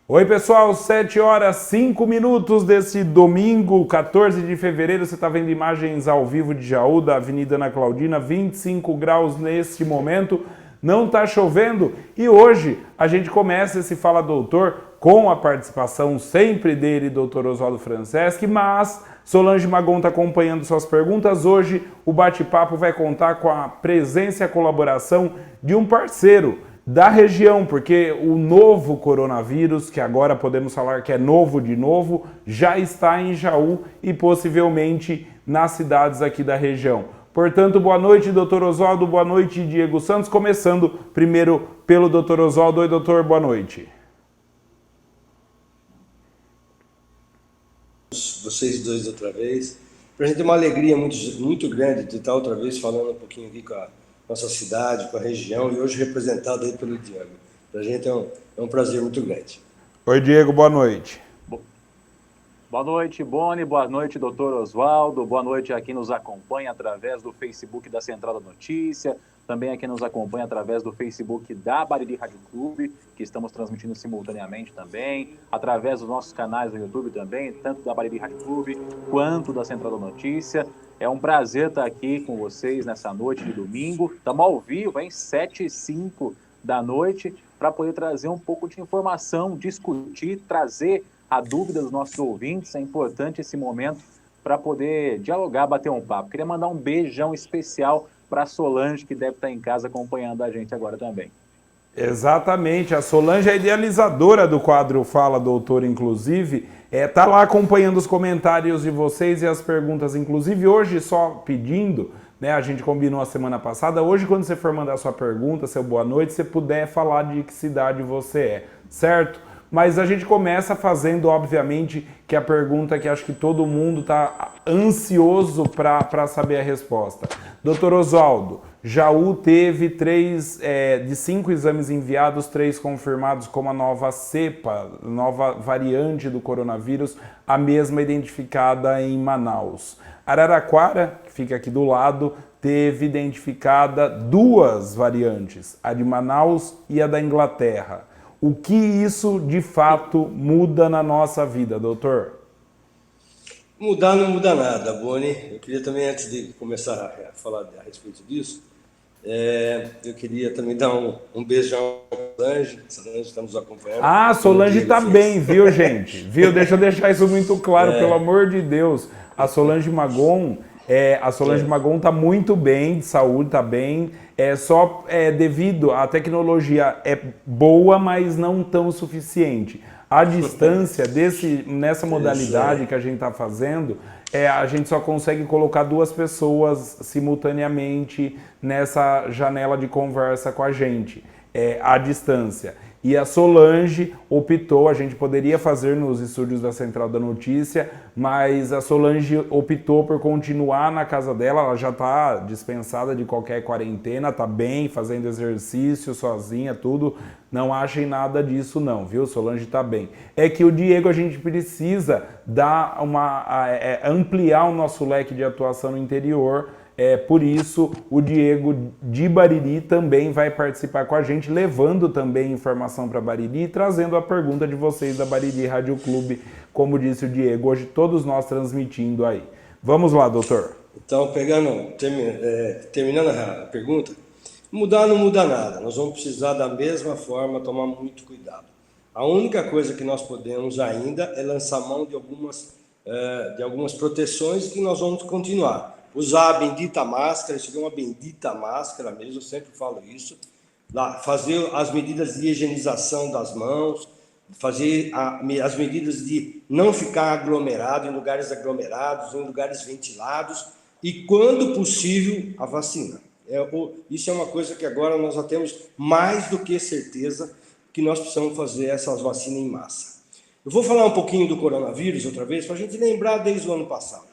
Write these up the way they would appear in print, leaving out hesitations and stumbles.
Oi pessoal, 7 horas 5 minutos desse domingo, 14 de fevereiro. Você está vendo imagens ao vivo de Jaú, da Avenida Ana Claudina, 25 graus neste momento, não está chovendo. E hoje a gente começa esse Fala Doutor com a participação sempre dele, Dr. Oswaldo Franceschi, mas Solange Magon está acompanhando suas perguntas. Hoje o bate-papo vai contar com a presença e a colaboração de um parceiro da região, porque o novo coronavírus, que agora podemos falar que é novo de novo, já está em Jaú e possivelmente nas cidades aqui da região. Portanto, boa noite, doutor Oswaldo, boa noite, Diego Santos. Começando primeiro pelo doutor Oswaldo. Oi, doutor, boa noite. Vocês dois outra vez. Para a gente é uma alegria muito grande de estar outra vez falando um pouquinho aqui com a nossa cidade, com a região, e hoje representado aí pelo Diego. Para a gente é um prazer muito grande. Oi, Diego, boa noite. Boa noite, Boni, boa noite, doutor Oswaldo, boa noite a quem nos acompanha através do Facebook da Central da Notícia, também a quem nos acompanha através do Facebook da Bariri Rádio Clube, que estamos transmitindo simultaneamente também, através dos nossos canais no YouTube também, tanto da Bariri Rádio Clube quanto da Central da Notícia. É um prazer estar aqui com vocês nessa noite de domingo. Estamos ao vivo, hein? 7h05 da noite, para poder trazer um pouco de informação, discutir, trazer a dúvida dos nossos ouvintes. É importante esse momento para poder dialogar, bater um papo. Queria mandar um beijão especial para a Solange, que deve estar em casa acompanhando a gente agora também. Exatamente, a Solange é idealizadora do quadro Fala Doutor, inclusive, tá lá acompanhando os comentários de vocês e as perguntas, inclusive hoje só pedindo, né, a gente combinou a semana passada, hoje quando você for mandar sua pergunta, seu boa noite, você puder falar de que cidade você é, certo? Mas a gente começa fazendo, obviamente, que a pergunta que acho que todo mundo está ansioso para saber a resposta. Doutor Oswaldo, Jaú teve de 5 exames enviados, 3 confirmados como a nova cepa, nova variante do coronavírus, a mesma identificada em Manaus. Araraquara, que fica aqui do lado, teve identificada 2 variantes, a de Manaus e a da Inglaterra. O que isso, de fato, muda na nossa vida, doutor? Mudar não muda nada, Boni. Eu queria também, antes de começar a falar a respeito disso, eu queria também dar um beijão para a Solange. Solange está nos acompanhando. Ah, Solange está bem, viu, gente? Viu? Deixa eu deixar isso muito claro, pelo amor de Deus. A Solange Magon está muito bem, de saúde, está bem. Só devido à tecnologia é boa, mas não tão suficiente. A distância nessa modalidade que a gente está fazendo, a gente só consegue colocar 2 pessoas simultaneamente nessa janela de conversa com a gente, à distância. E a Solange optou, a gente poderia fazer nos estúdios da Central da Notícia, mas a Solange optou por continuar na casa dela, ela já está dispensada de qualquer quarentena, está bem, fazendo exercício sozinha, tudo. Não achem nada disso não, viu? Solange está bem. É que o Diego, a gente precisa dar ampliar o nosso leque de atuação no interior. Por isso, o Diego de Bariri também vai participar com a gente, levando também informação para Bariri e trazendo a pergunta de vocês da Bariri Rádio Clube, como disse o Diego, hoje todos nós transmitindo aí. Vamos lá, doutor. Então, terminando a pergunta, mudar não muda nada, nós vamos precisar da mesma forma tomar muito cuidado. A única coisa que nós podemos ainda é lançar mão de algumas proteções que nós vamos continuar. Usar a bendita máscara, isso é uma bendita máscara mesmo, eu sempre falo isso. Fazer as medidas de higienização das mãos, fazer as medidas de não ficar aglomerado em lugares aglomerados, em lugares ventilados e, quando possível, a vacina. Isso é uma coisa que agora nós já temos mais do que certeza que nós precisamos fazer essas vacinas em massa. Eu vou falar um pouquinho do coronavírus outra vez, para a gente lembrar desde o ano passado.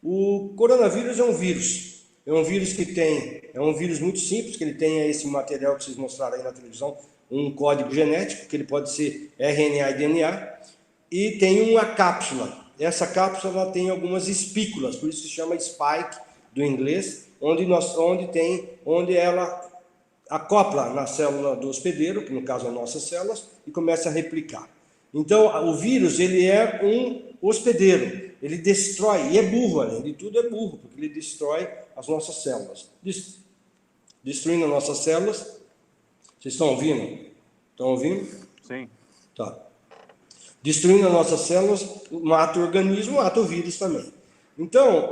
O coronavírus é um vírus é um vírus muito simples, que ele tem esse material que vocês mostraram aí na televisão, um código genético, que ele pode ser RNA e DNA, e tem uma cápsula. Essa cápsula tem algumas espículas, por isso se chama spike, do inglês, onde ela acopla na célula do hospedeiro, que no caso é nossas células, e começa a replicar. Então, o vírus, ele é um hospedeiro, ele destrói, e é burro, além de tudo é burro, porque ele destrói as nossas células. Destruindo as nossas células, vocês estão ouvindo? Estão ouvindo? Sim. Tá. Destruindo as nossas células, mata o organismo, mata o vírus também. Então,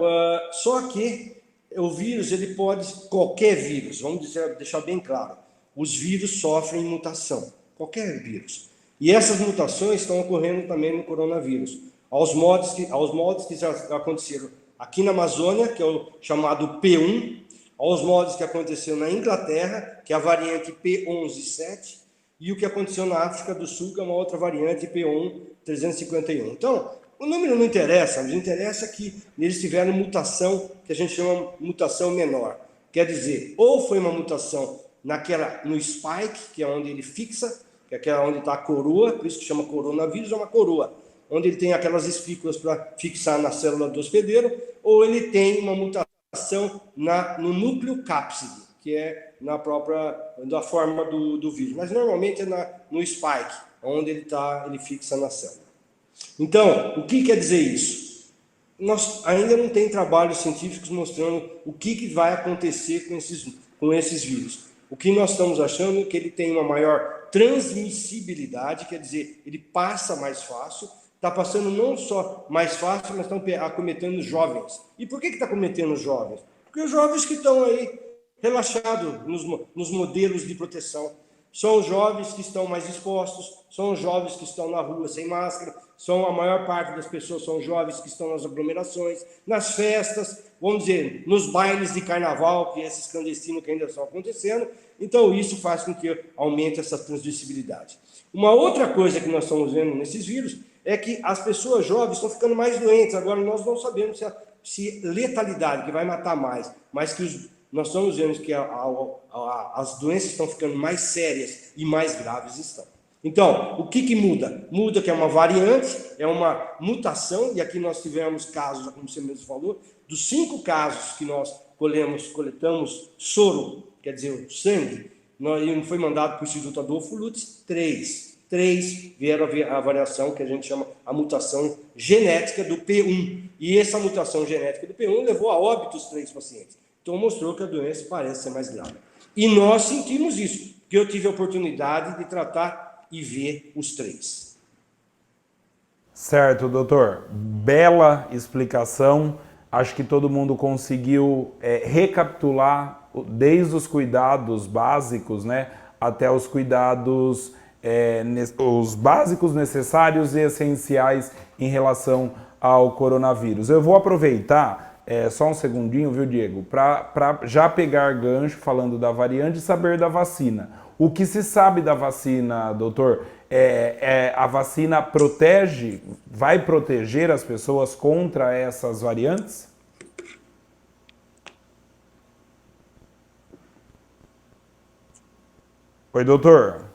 só que o vírus, ele pode, qualquer vírus, vamos deixar bem claro, os vírus sofrem mutação, qualquer vírus. E essas mutações estão ocorrendo também no coronavírus, aos modos que já aconteceram aqui na Amazônia, que é o chamado P1, aos modos que aconteceu na Inglaterra, que é a variante P11.7, e o que aconteceu na África do Sul, que é uma outra variante P1.351. Então, o número não interessa, mas interessa que eles tiveram mutação, que a gente chama de mutação menor. Quer dizer, ou foi uma mutação no spike, que é onde ele fixa, que é aquela onde está a coroa, por isso que chama coronavírus, é uma coroa, onde ele tem aquelas espículas para fixar na célula do hospedeiro, ou ele tem uma mutação no núcleo cápside, que é da forma do vírus. Mas normalmente é no spike, onde ele fixa na célula. Então, o que quer dizer isso? Nós ainda não tem trabalhos científicos mostrando o que vai acontecer com esses vírus. O que nós estamos achando é que ele tem uma maior transmissibilidade, quer dizer, ele passa mais fácil, está passando não só mais fácil, mas estão acometendo jovens. E por que está acometendo jovens? Porque os jovens que estão aí relaxados nos modelos de proteção, são os jovens que estão mais expostos, são os jovens que estão na rua sem máscara, a maior parte das pessoas são jovens que estão nas aglomerações, nas festas, vamos dizer, nos bailes de carnaval, que esses clandestinos que ainda estão acontecendo. Então, isso faz com que aumente essa transmissibilidade. Uma outra coisa que nós estamos vendo nesses vírus é que as pessoas jovens estão ficando mais doentes. Agora, nós não sabemos se letalidade, que vai matar mais, mas que nós estamos vendo que as doenças estão ficando mais sérias e mais graves estão. Então, o que muda? Muda que é uma variante, é uma mutação, e aqui nós tivemos casos, como você mesmo falou, dos 5 casos que nós coletamos soro, quer dizer, o sangue, foi mandado para o Instituto Adolfo Lutz, 3 vieram a variação que a gente chama a mutação genética do P1. E essa mutação genética do P1 levou a óbito os 3 pacientes. Então, mostrou que a doença parece ser mais grave. E nós sentimos isso, porque eu tive a oportunidade de tratar e ver os 3. Certo, doutor. Bela explicação. Acho que todo mundo conseguiu recapitular desde os cuidados básicos, né, até os cuidados os básicos necessários e essenciais em relação ao coronavírus. Eu vou aproveitar só um segundinho, viu, Diego, para já pegar gancho falando da variante e saber da vacina. O que se sabe da vacina, doutor, a vacina vai proteger as pessoas contra essas variantes? Oi, doutor.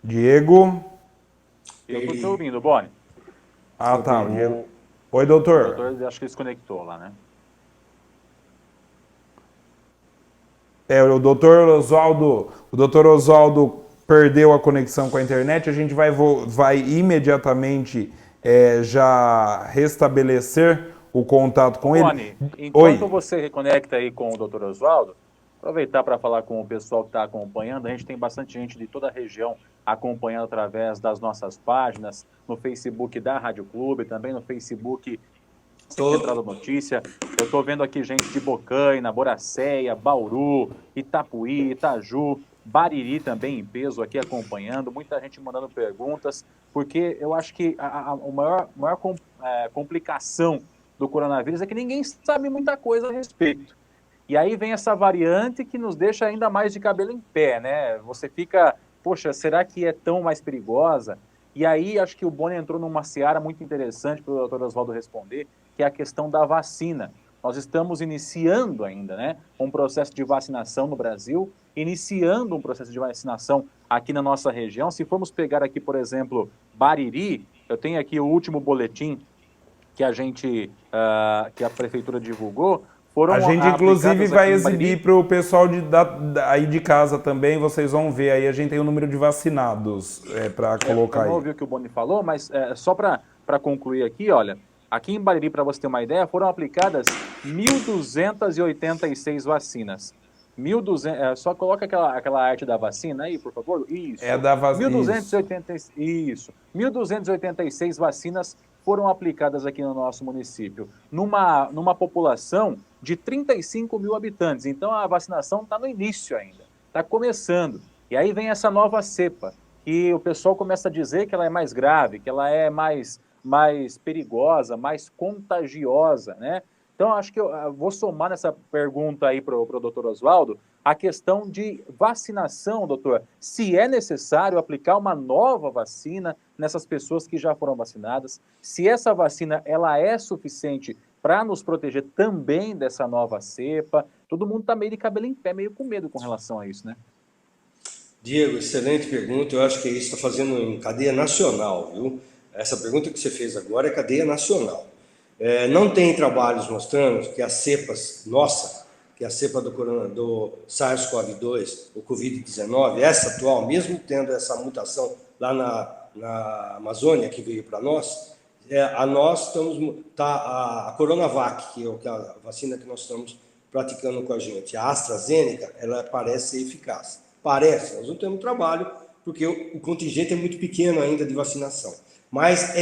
Diego? Eu estou te ouvindo, Boni. Ah, tá. Oi, doutor. O doutor, acho que ele se conectou lá, né? O doutor Oswaldo perdeu a conexão com a internet, a gente vai imediatamente já restabelecer o contato com Boni, ele. Enquanto você reconecta aí com o doutor Oswaldo, aproveitar para falar com o pessoal que está acompanhando. A gente tem bastante gente de toda a região acompanhando através das nossas páginas, no Facebook da Rádio Clube, também no Facebook Central da Notícia. Eu estou vendo aqui gente de Bocaina, Boracéia, Bauru, Itapuí, Itaju, Bariri também em peso aqui acompanhando, muita gente mandando perguntas, porque eu acho que a maior complicação do coronavírus é que ninguém sabe muita coisa a respeito. E aí vem essa variante que nos deixa ainda mais de cabelo em pé, né? Você fica, poxa, será que é tão mais perigosa? E aí acho que o Boni entrou numa seara muito interessante para o doutor Oswaldo responder, que é a questão da vacina. Nós estamos iniciando ainda, né, um processo de vacinação no Brasil, iniciando um processo de vacinação aqui na nossa região. Se formos pegar aqui, por exemplo, Bariri, eu tenho aqui o último boletim que a prefeitura divulgou, foram A gente, inclusive, aplicadas vai aqui em Bariri. exibir para o pessoal aí de casa também, vocês vão ver aí, a gente tem o número de vacinados para colocar Eu não aí. ouvi o que o Boni falou, mas só para concluir aqui, olha, aqui em Bariri, para você ter uma ideia, foram aplicadas 1.286 vacinas. 1.200, só coloca aquela arte da vacina aí, por favor. Isso. É da vacina. 1.280, isso. 1.286 vacinas foram aplicadas aqui no nosso município, numa população de 35 mil habitantes. Então a vacinação está no início ainda, está começando. E aí vem essa nova cepa, que o pessoal começa a dizer que ela é mais grave, que ela é mais perigosa, mais contagiosa, né? Então, acho que eu vou somar nessa pergunta aí para o doutor Oswaldo a questão de vacinação, doutor. Se é necessário aplicar uma nova vacina nessas pessoas que já foram vacinadas, se essa vacina ela é suficiente para nos proteger também dessa nova cepa. Todo mundo está meio de cabelo em pé, meio com medo com relação a isso, né? Diego, excelente pergunta. Eu acho que isso está fazendo em cadeia nacional, viu? Essa pergunta que você fez agora é cadeia nacional. Não tem trabalhos mostrando que as cepas, que a cepa do SARS-CoV-2, o Covid-19, essa atual, mesmo tendo essa mutação lá na Amazônia que veio para nós, a Coronavac, que é a vacina que nós estamos praticando com a gente, a AstraZeneca, ela parece ser eficaz. Parece, nós não temos trabalho, porque o contingente é muito pequeno ainda de vacinação. Mas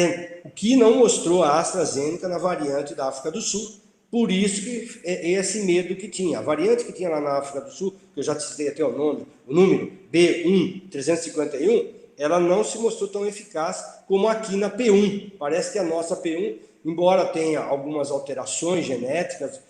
o que não mostrou a AstraZeneca na variante da África do Sul, por isso que é esse medo que tinha. A variante que tinha lá na África do Sul, que eu já citei até o número B1.351, ela não se mostrou tão eficaz como aqui na P1. Parece que a nossa P1, embora tenha algumas alterações genéticas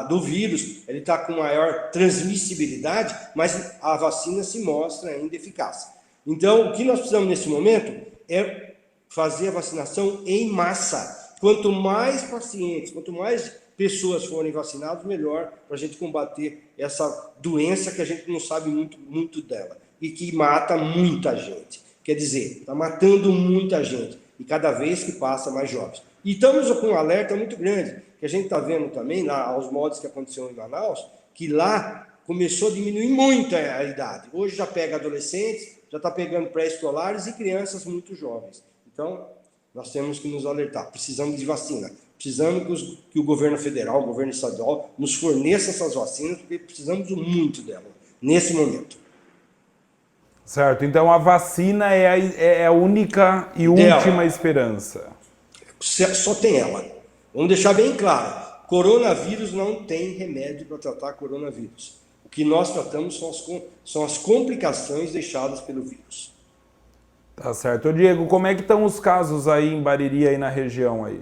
do vírus, ele está com maior transmissibilidade, mas a vacina se mostra ainda eficaz. Então, o que nós precisamos nesse momento é fazer a vacinação em massa. Quanto mais pacientes, quanto mais pessoas forem vacinadas, melhor para a gente combater essa doença que a gente não sabe muito dela e que mata muita gente. Quer dizer, está matando muita gente e cada vez que passa mais jovens. E estamos com um alerta muito grande, que a gente está vendo também, lá, aos modos que aconteceu em Manaus, que lá começou a diminuir muito a idade. Hoje já pega adolescentes, já está pegando pré-escolares e crianças muito jovens. Então, nós temos que nos alertar. Precisamos de vacina. Precisamos que o governo federal, o governo estadual, nos forneça essas vacinas, porque precisamos muito dela, nesse momento. Certo, então a vacina é a única e última esperança. Só tem ela. Vamos deixar bem claro. Coronavírus não tem remédio para tratar coronavírus. O que nós tratamos são as complicações deixadas pelo vírus. Tá certo. Ô Diego, como é que estão os casos aí em Bariri, aí na região aí?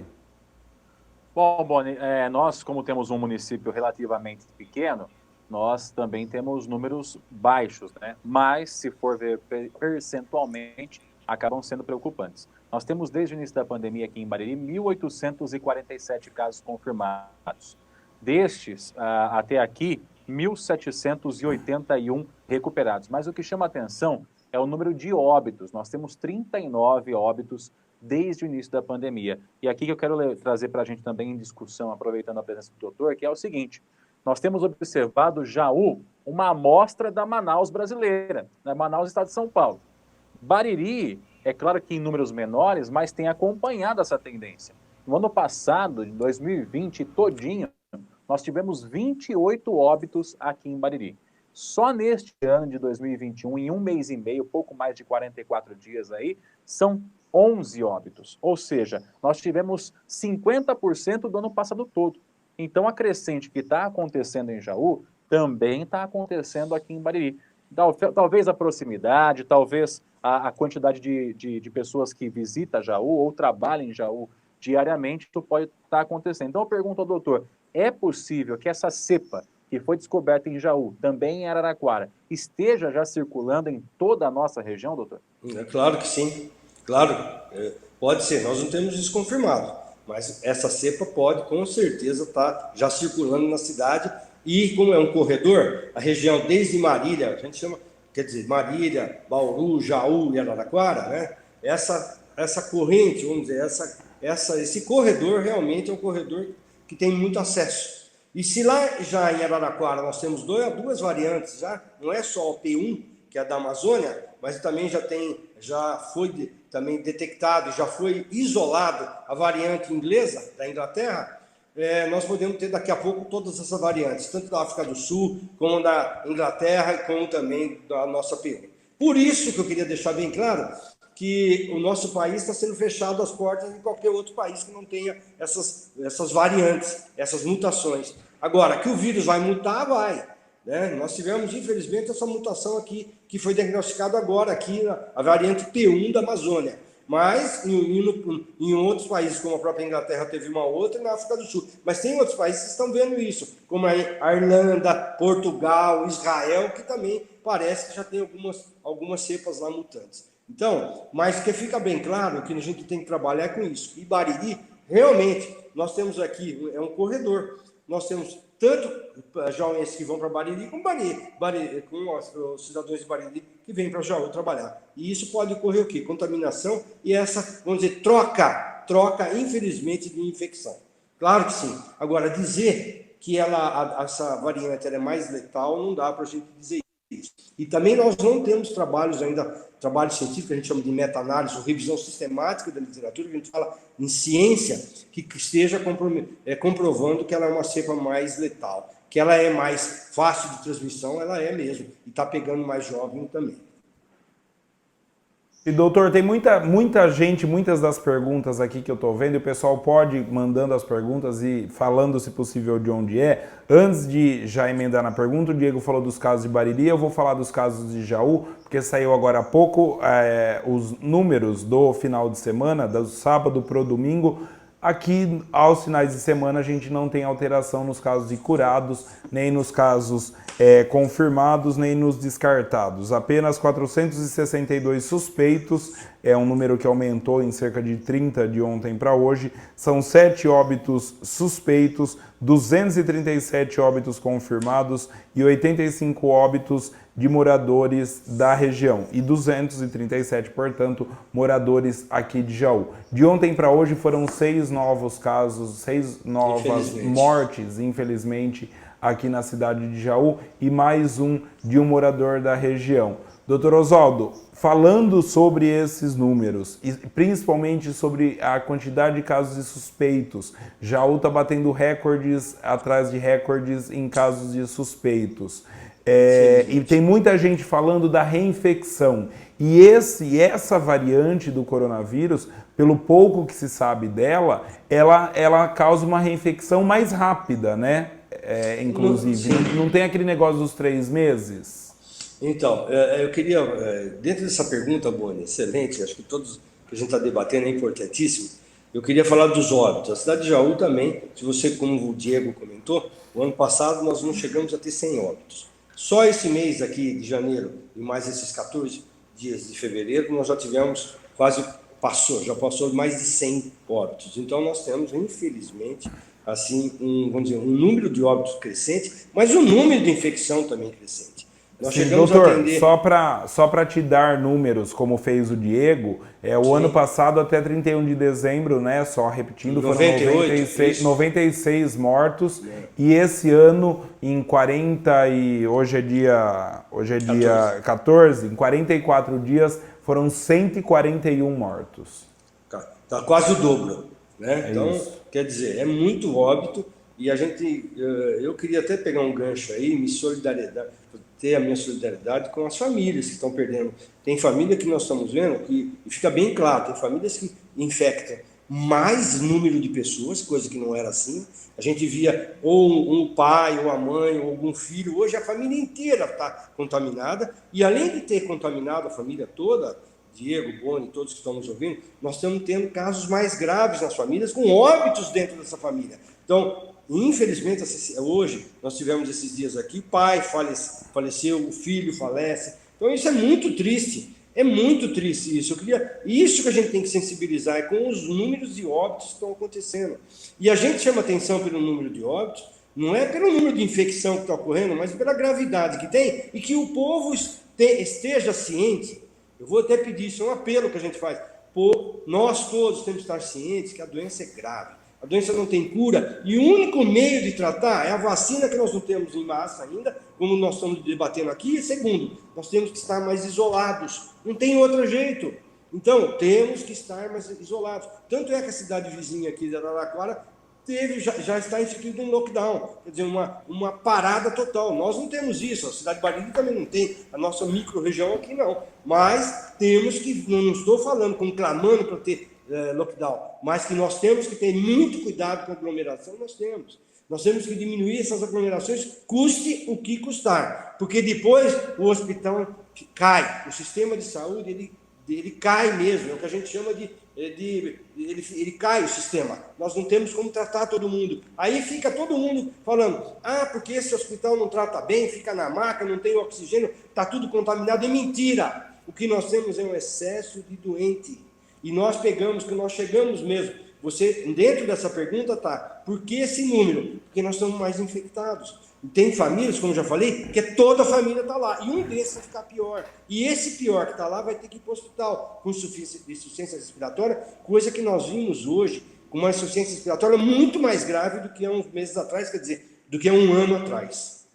Bom, Boni, nós, como temos um município relativamente pequeno, nós também temos números baixos, né? Mas, se for ver percentualmente, acabam sendo preocupantes. Nós temos, desde o início da pandemia aqui em Bariri, 1.847 casos confirmados. Destes, até aqui, 1.781 recuperados. Mas o que chama atenção é o número de óbitos. Nós temos 39 óbitos desde o início da pandemia. E aqui que eu quero trazer para a gente também em discussão, aproveitando a presença do doutor, que é o seguinte: nós temos observado Jaú uma amostra da Manaus brasileira, né? Manaus, estado de São Paulo. Bariri, é claro que em números menores, mas tem acompanhado essa tendência. No ano passado, em 2020 todinho, nós tivemos 28 óbitos aqui em Bariri. Só neste ano de 2021, em um mês e meio, pouco mais de 44 dias aí, são 11 óbitos. Ou seja, nós tivemos 50% do ano passado todo. Então, a crescente que está acontecendo em Jaú também está acontecendo aqui em Bariri. Talvez a proximidade, talvez a quantidade de pessoas que visita Jaú ou trabalham em Jaú diariamente, isso pode estar acontecendo. Então, eu pergunto ao doutor, é possível que essa cepa que foi descoberta em Jaú, também em Araraquara, esteja já circulando em toda a nossa região, doutor? É claro que sim. Claro, pode ser. Nós não temos isso confirmado, mas essa cepa pode, com certeza, estar já circulando na cidade. E como é um corredor, a região desde Marília, a gente chama, quer dizer, Marília, Bauru, Jaú e Araraquara, né? Essa corrente, vamos dizer, esse corredor realmente é um corredor que tem muito acesso. E se lá já em Araraquara nós temos duas variantes, já não é só o P1, que é da Amazônia, mas também já foi também detectado, já foi isolado a variante inglesa da Inglaterra. Nós podemos ter daqui a pouco todas essas variantes, tanto da África do Sul, como da Inglaterra, como também da nossa P1. Por isso que eu queria deixar bem claro que o nosso país está sendo fechado às portas de qualquer outro país que não tenha essas variantes, essas mutações. Agora, que o vírus vai mutar, vai. Né? Nós tivemos, infelizmente, essa mutação aqui, que foi diagnosticada agora, aqui, a variante P1 da Amazônia. Mas em outros países, como a própria Inglaterra teve uma outra, e na África do Sul. Mas tem outros países que estão vendo isso, como a Irlanda, Portugal, Israel, que também parece que já tem algumas cepas lá mutantes. Então, mas que fica bem claro que a gente tem que trabalhar com isso. E Bariri, realmente, nós temos aqui, é um corredor. Nós temos tanto jauenses que vão para Bariri, como com os cidadãos de Bariri que vêm para Jaú trabalhar. E isso pode ocorrer o quê? Contaminação e essa, vamos dizer, troca, infelizmente, de infecção. Claro que sim. Agora, dizer que essa variante é mais letal, não dá para a gente dizer isso. E também nós não temos trabalhos científicos, que a gente chama de meta-análise, ou revisão sistemática da literatura, que a gente fala em ciência, que esteja comprovando que ela é uma cepa mais letal, que ela é mais fácil de transmissão, ela é mesmo, e está pegando mais jovem também. E doutor, tem muita gente, muitas das perguntas aqui que eu estou vendo, e o pessoal pode ir mandando as perguntas e falando, se possível, de onde é. Antes de já emendar na pergunta, o Diego falou dos casos de Bariri, eu vou falar dos casos de Jaú, porque saiu agora há pouco os números do final de semana, do sábado para o domingo. Aqui, aos finais de semana, a gente não tem alteração nos casos de curados, nem nos casos confirmados, nem nos descartados. Apenas 462 suspeitos, é um número que aumentou em cerca de 30 de ontem para hoje. São 7 óbitos suspeitos, 237 óbitos confirmados e 85 óbitos de moradores da região e 237, portanto, moradores aqui de Jaú. De ontem para hoje foram 6 novos casos, 6 novas mortes, infelizmente, aqui na cidade de Jaú e mais um de um morador da região. Doutor Oswaldo, falando sobre esses números e principalmente sobre a quantidade de casos de suspeitos, Jaú está batendo recordes atrás de recordes em casos de suspeitos. E tem muita gente falando da reinfecção. E essa variante do coronavírus, pelo pouco que se sabe dela, ela causa uma reinfecção mais rápida, né? Inclusive, não tem aquele negócio dos 3 meses? Então, eu queria, dentro dessa pergunta, Boni, excelente, acho que todos que a gente está debatendo é importantíssimo, eu queria falar dos óbitos. A cidade de Jaú também, se você, como o Diego comentou, o ano passado nós não chegamos a ter 100 óbitos. Só esse mês aqui de janeiro e mais esses 14 dias de fevereiro, nós já tivemos já passou mais de 100 óbitos. Então nós temos, infelizmente, assim, vamos dizer, um número de óbitos crescente, mas um número de infecção também crescente. Nós chegamos doutor, a atender... só para te dar números, como fez o Diego, o ano passado até 31 de dezembro, né, só repetindo, foram 96 mortos, e esse ano em 40 e hoje é dia 14, em 44 dias foram 141 mortos. Tá quase o dobro, né? Então, quer dizer, é muito óbito, e eu queria até pegar um gancho aí, ter a minha solidariedade com as famílias que estão perdendo. Tem família que nós estamos vendo, e fica bem claro, tem famílias que infectam mais número de pessoas, coisa que não era assim. A gente via ou um pai, ou a mãe, ou algum filho. Hoje a família inteira está contaminada, e além de ter contaminado a família toda, Diego, Boni, todos que estão nos ouvindo, nós estamos tendo casos mais graves nas famílias, com óbitos dentro dessa família. Então, infelizmente, hoje, nós tivemos esses dias aqui, o pai faleceu, o filho falece. Então, isso é muito triste isso. Isso que a gente tem que sensibilizar, é com os números de óbitos que estão acontecendo. E a gente chama atenção pelo número de óbitos, não é pelo número de infecção que está ocorrendo, mas pela gravidade que tem, e que o povo esteja ciente. Eu vou até pedir, isso é um apelo que a gente faz. Nós todos temos que estar cientes que a doença é grave. A doença não tem cura e o único meio de tratar é a vacina, que nós não temos em massa ainda, como nós estamos debatendo aqui. E segundo, nós temos que estar mais isolados. Não tem outro jeito. Então, temos que estar mais isolados. Tanto é que a cidade vizinha aqui de Araraquara já está instituído um lockdown, quer dizer, uma parada total. Nós não temos isso, a cidade de Bariri também não tem, a nossa micro-região aqui não. Mas temos que, não estou falando, clamando para ter lockdown, mas que nós temos que ter muito cuidado com a aglomeração, nós temos. Nós temos que diminuir essas aglomerações, custe o que custar, porque depois o hospital cai, o sistema de saúde ele cai mesmo, é o que a gente chama ele cai o sistema. Nós não temos como tratar todo mundo. Aí fica todo mundo falando, porque esse hospital não trata bem, fica na maca, não tem oxigênio, está tudo contaminado. É mentira. O que nós temos é um excesso de doente. E nós chegamos mesmo. Você, dentro dessa pergunta, por que esse número? Porque nós estamos mais infectados. E tem famílias, como eu já falei, que toda a família está lá. E um desses vai ficar pior. E esse pior que está lá vai ter que ir para o hospital com insuficiência respiratória, coisa que nós vimos hoje com uma insuficiência respiratória muito mais grave do que há uns meses atrás, quer dizer, do que há um ano atrás.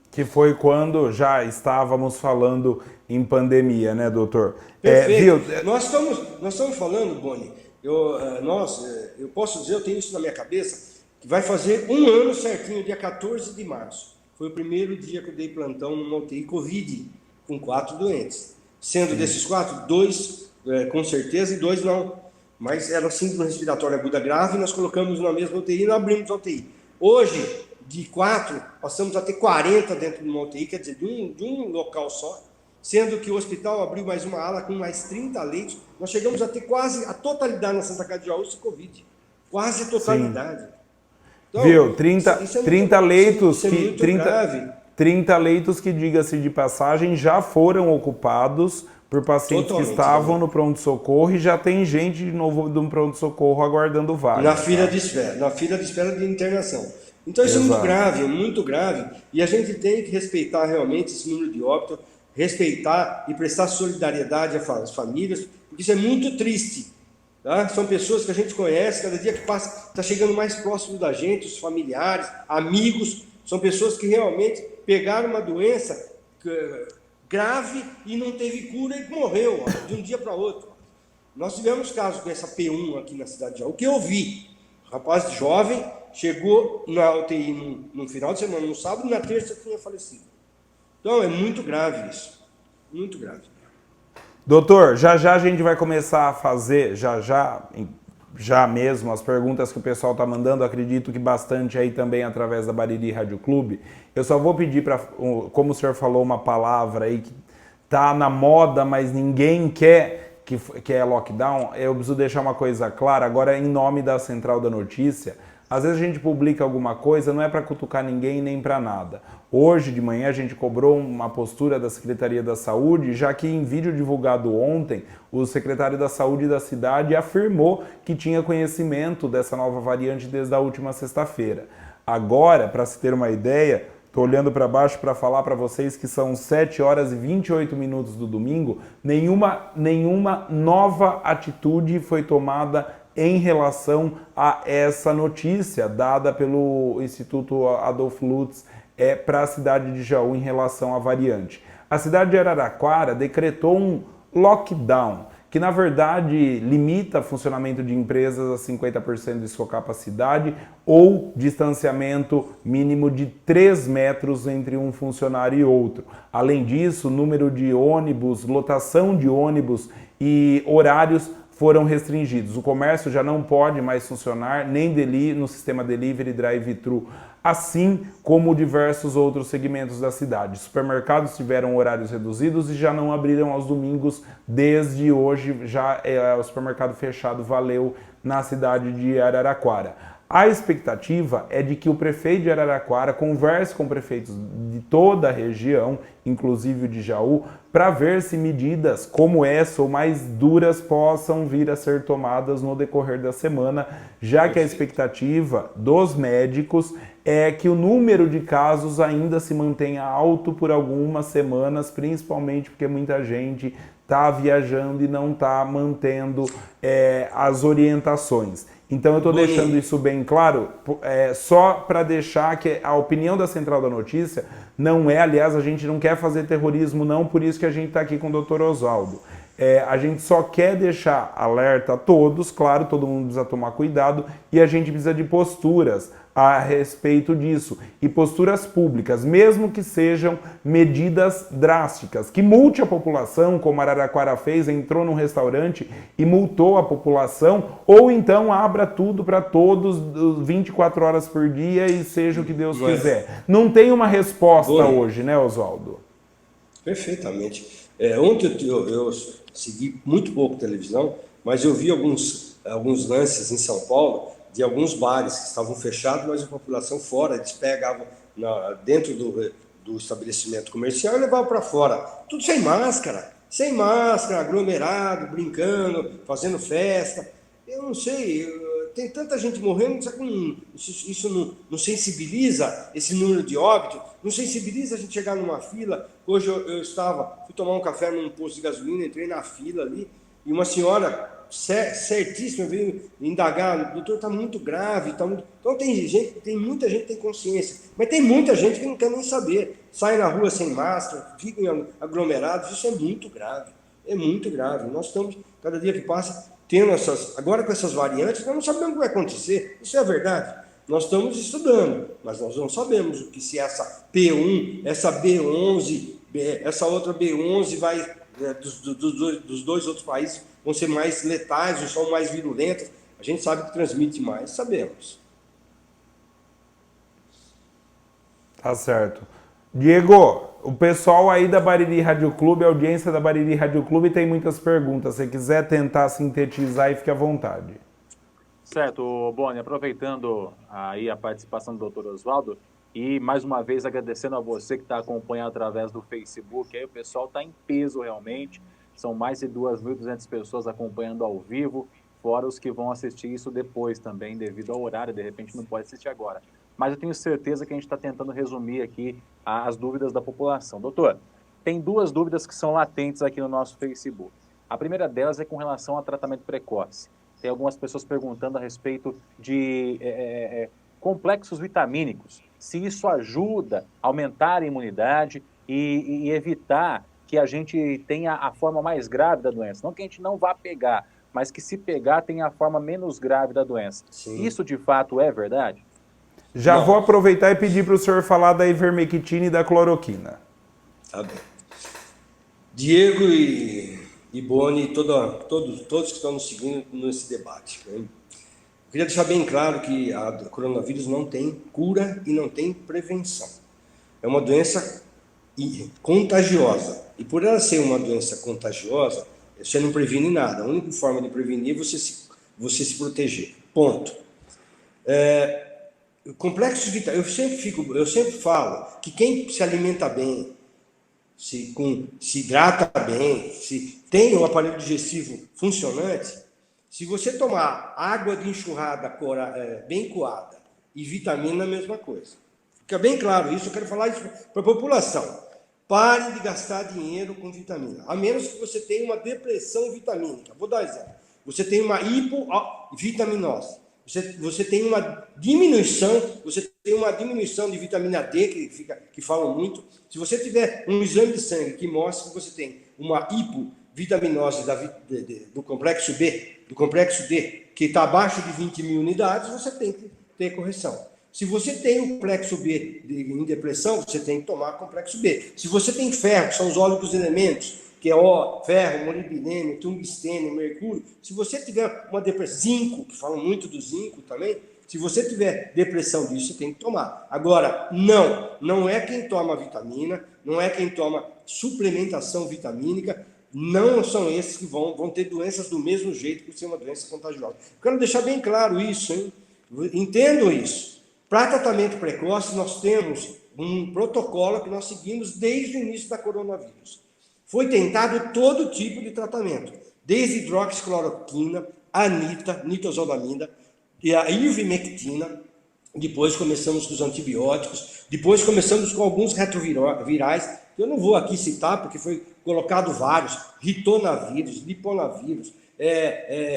Que foi quando já estávamos falando em pandemia, né, doutor? Perfeito. Nós estamos falando, Boni, eu posso dizer, eu tenho isso na minha cabeça, que vai fazer um ano certinho, dia 14 de março. Foi o primeiro dia que eu dei plantão numa UTI Covid, com 4 doentes. Sendo desses 4, 2 com certeza e 2 não. Mas era síndrome respiratória aguda grave, nós colocamos na mesma UTI e não abrimos a UTI. Hoje, de 4, passamos a ter 40 dentro de uma UTI, quer dizer, de um local só, sendo que o hospital abriu mais uma ala com mais 30 leitos. Nós chegamos a ter quase a totalidade na Santa Casa de Jaú de Covid. Quase a totalidade. Sim. Então, viu, 30 leitos que 30 leitos que, diga-se de passagem, já foram ocupados por pacientes que estavam no pronto-socorro e já tem gente de novo do pronto-socorro aguardando vaga. Na fila de espera de internação. Então isso é muito grave, e a gente tem que respeitar realmente esse número de óbito, respeitar e prestar solidariedade às famílias, porque isso é muito triste. Tá? São pessoas que a gente conhece, cada dia que passa está chegando mais próximo da gente, os familiares, amigos, são pessoas que realmente pegaram uma doença grave e não teve cura e morreu de um dia para outro. Nós tivemos casos com essa P1 aqui na cidade de Jaú, que eu vi, um rapaz jovem, chegou na UTI no final de semana, no sábado, e na terça tinha falecido. Então é muito grave isso, muito grave. Doutor, já a gente vai começar a fazer, já mesmo, as perguntas que o pessoal está mandando, acredito que bastante aí também através da Bariri Rádio Clube. Eu só vou pedir para, como o senhor falou uma palavra aí que está na moda, mas ninguém quer, que é lockdown, eu preciso deixar uma coisa clara, agora em nome da Central da Notícia. Às vezes a gente publica alguma coisa, não é para cutucar ninguém nem para nada. Hoje de manhã a gente cobrou uma postura da Secretaria da Saúde, já que em vídeo divulgado ontem, o secretário da Saúde da cidade afirmou que tinha conhecimento dessa nova variante desde a última sexta-feira. Agora, para se ter uma ideia, estou olhando para baixo para falar para vocês que são 7 horas e 28 minutos do domingo, nenhuma nova atitude foi tomada em relação a essa notícia dada pelo Instituto Adolfo Lutz para a cidade de Jaú em relação à variante. A cidade de Araraquara decretou um lockdown, que na verdade limita o funcionamento de empresas a 50% de sua capacidade ou distanciamento mínimo de 3 metros entre um funcionário e outro. Além disso, o número de ônibus, lotação de ônibus e horários foram restringidos. O comércio já não pode mais funcionar nem no sistema delivery, drive-thru, assim como diversos outros segmentos da cidade. Supermercados tiveram horários reduzidos e já não abriram aos domingos desde hoje, já o supermercado fechado valeu na cidade de Araraquara. A expectativa é de que o prefeito de Araraquara converse com prefeitos de toda a região, inclusive de Jaú, para ver se medidas como essa ou mais duras possam vir a ser tomadas no decorrer da semana, já que a expectativa dos médicos é que o número de casos ainda se mantenha alto por algumas semanas, principalmente porque muita gente está viajando e não está mantendo as orientações. Então eu estou deixando isso bem claro, só para deixar que a opinião da Central da Notícia não é, aliás, a gente não quer fazer terrorismo não, por isso que a gente está aqui com o Dr. Oswaldo. A gente só quer deixar alerta a todos, claro, todo mundo precisa tomar cuidado e a gente precisa de posturas a respeito disso. E posturas públicas, mesmo que sejam medidas drásticas, que multe a população, como Araraquara fez, entrou num restaurante e multou a população, ou então abra tudo para todos 24 horas por dia e seja o que Deus quiser. Não tem uma resposta hoje, né, Oswaldo? Perfeitamente. Ontem eu segui muito pouco televisão, mas eu vi alguns lances em São Paulo de alguns bares que estavam fechados, mas a população fora, eles pegavam dentro do estabelecimento comercial e levavam para fora. Tudo sem máscara, aglomerado, brincando, fazendo festa. Eu não sei, tem tanta gente morrendo, será que isso não sensibiliza esse número de óbitos? Não sensibiliza a gente chegar numa fila? Hoje eu fui tomar um café num posto de gasolina, entrei na fila ali, e uma senhora certíssima veio indagar, o doutor está muito grave, Então tem muita gente que tem consciência, mas tem muita gente que não quer nem saber, sai na rua sem máscara, ficam aglomerados, isso é muito grave, nós estamos, cada dia que passa, tendo agora com essas variantes, nós não sabemos o que vai acontecer, isso é a verdade, nós estamos estudando, mas nós não sabemos o que se essa P1, essa B11, essa outra B11 vai, dos dois outros países, vão ser mais letais ou são mais virulentas. A gente sabe que transmite mais, sabemos. Tá certo. Diego, o pessoal aí da Bariri Rádio Clube, a audiência da Bariri Rádio Clube tem muitas perguntas. Se quiser tentar sintetizar, aí fique à vontade. Certo, Boni, aproveitando aí a participação do Dr. Oswaldo, e mais uma vez agradecendo a você que está acompanhando através do Facebook, aí o pessoal está em peso realmente, são mais de 2.200 pessoas acompanhando ao vivo, fora os que vão assistir isso depois também, devido ao horário, de repente não pode assistir agora. Mas eu tenho certeza que a gente está tentando resumir aqui as dúvidas da população. Doutor, tem duas dúvidas que são latentes aqui no nosso Facebook. A primeira delas é com relação a tratamento precoce. Tem algumas pessoas perguntando a respeito de complexos vitamínicos, se isso ajuda a aumentar a imunidade e evitar que a gente tenha a forma mais grave da doença. Não que a gente não vá pegar, mas que se pegar tenha a forma menos grave da doença. Sim. Isso de fato é verdade? Já vou aproveitar e pedir para o senhor falar da ivermectina e da cloroquina. Tá bem. Diego e Boni, todos que estão nos seguindo nesse debate. Né? Eu queria deixar bem claro que a coronavírus não tem cura e não tem prevenção. É uma doença contagiosa. E por ela ser uma doença contagiosa, você não previne nada. A única forma de prevenir é você se proteger. Ponto. Complexos vitais. Eu sempre falo que quem se alimenta bem, se hidrata bem, se tem um aparelho digestivo funcionante, se você tomar água de enxurrada bem coada e vitamina, a mesma coisa. Fica bem claro isso, eu quero falar isso para a população. Pare de gastar dinheiro com vitamina, a menos que você tenha uma depressão vitamínica. Vou dar um exemplo. Você tem uma hipovitaminose. Você tem uma diminuição de vitamina D, que falam muito. Se você tiver um exame de sangue que mostra que você tem uma hipovitaminose do complexo B, do complexo D, que está abaixo de 20.000 unidades, você tem que ter correção. Se você tem o complexo B em depressão, você tem que tomar complexo B. Se você tem ferro, que são os óleos elementos, que é ferro, molibdênio, tungstênio, mercúrio, se você tiver uma depressão, zinco, que falam muito do zinco também, se você tiver depressão disso, você tem que tomar. Agora, não é quem toma vitamina, não é quem toma suplementação vitamínica, não são esses que vão ter doenças do mesmo jeito por ser uma doença contagiosa. Quero deixar bem claro isso, hein? Entendam isso. Para tratamento precoce, nós temos um protocolo que nós seguimos desde o início da coronavírus. Foi tentado todo tipo de tratamento, desde hidroxicloroquina, anita, nitazolamida, e a ivermectina, depois começamos com os antibióticos, depois começamos com alguns retrovirais, que eu não vou aqui citar, porque foi colocado vários, ritonavírus, liponavírus,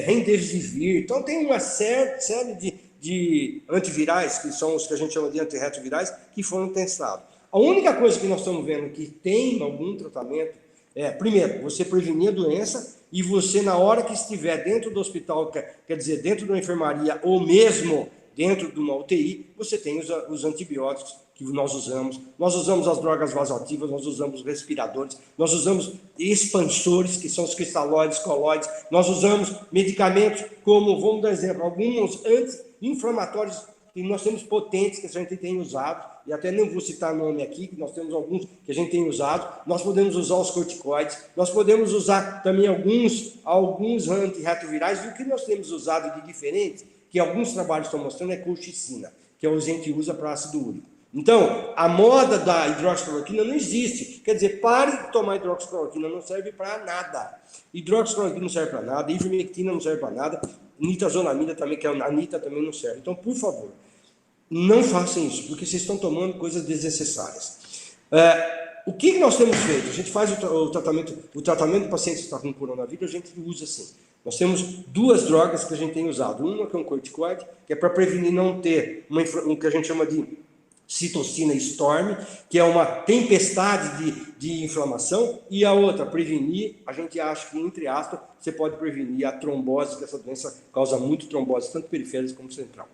remdesivir. Então tem uma série de antivirais, que são os que a gente chama de antirretrovirais, que foram testados. A única coisa que nós estamos vendo que tem algum tratamento primeiro, você prevenir a doença e você, na hora que estiver dentro do hospital, quer dizer, dentro de uma enfermaria ou mesmo dentro de uma UTI, você tem os antibióticos que nós usamos. Nós usamos as drogas vasoativas, nós usamos respiradores, nós usamos expansores, que são os cristalóides, colóides, nós usamos medicamentos como, vamos dar exemplo, alguns anti-inflamatórios que nós temos potentes, que a gente tem usado, e até nem vou citar nome aqui, que nós temos alguns que a gente tem usado. Nós podemos usar os corticoides, nós podemos usar também alguns antirretrovirais, e o que nós temos usado de diferente, que alguns trabalhos estão mostrando, é colchicina, que a gente usa para ácido úrico. Então, a moda da hidroxicloroquina não existe. Quer dizer, pare de tomar hidroxicloroquina, não serve para nada. Hidroxicloroquina não serve para nada, ivermectina não serve para nada, nitazolamida também, que é a anita, também não serve. Então, por favor, não façam isso, porque vocês estão tomando coisas desnecessárias. O que nós temos feito? A gente faz o tratamento do paciente que está com coronavírus, a gente usa assim. Nós temos duas drogas que a gente tem usado. Uma que é um corticoide, que é para prevenir não ter o que a gente chama de citocina storm, que é uma tempestade de inflamação, e a outra, prevenir, a gente acha que, entre aspas, você pode prevenir a trombose, que essa doença causa muito trombose, tanto periférica como central.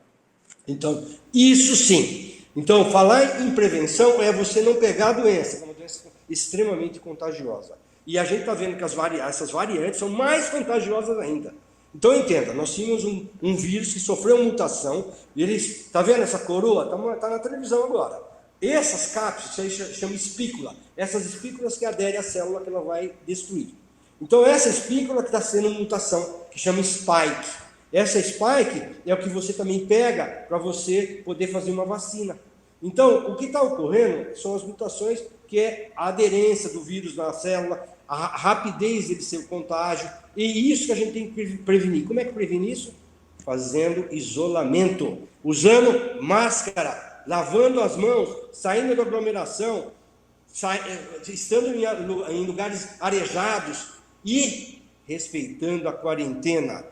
Então, isso sim. Então, falar em prevenção é você não pegar a doença, que é uma doença extremamente contagiosa. E a gente está vendo que essas variantes são mais contagiosas ainda. Então, entenda, nós tínhamos um vírus que sofreu mutação, e eles, está vendo essa coroa? Está na televisão agora. Essas cápsulas, isso aí chama espícula. Essas espículas que aderem à célula que ela vai destruir. Então, essa espícula que está sendo mutação, que chama spike. Essa spike é o que você também pega para você poder fazer uma vacina. Então, o que está ocorrendo são as mutações, que é a aderência do vírus na célula, a rapidez dele ser o contágio, e isso que a gente tem que prevenir. Como é que previne isso? Fazendo isolamento, usando máscara, lavando as mãos, saindo da aglomeração, estando em lugares arejados e respeitando a quarentena.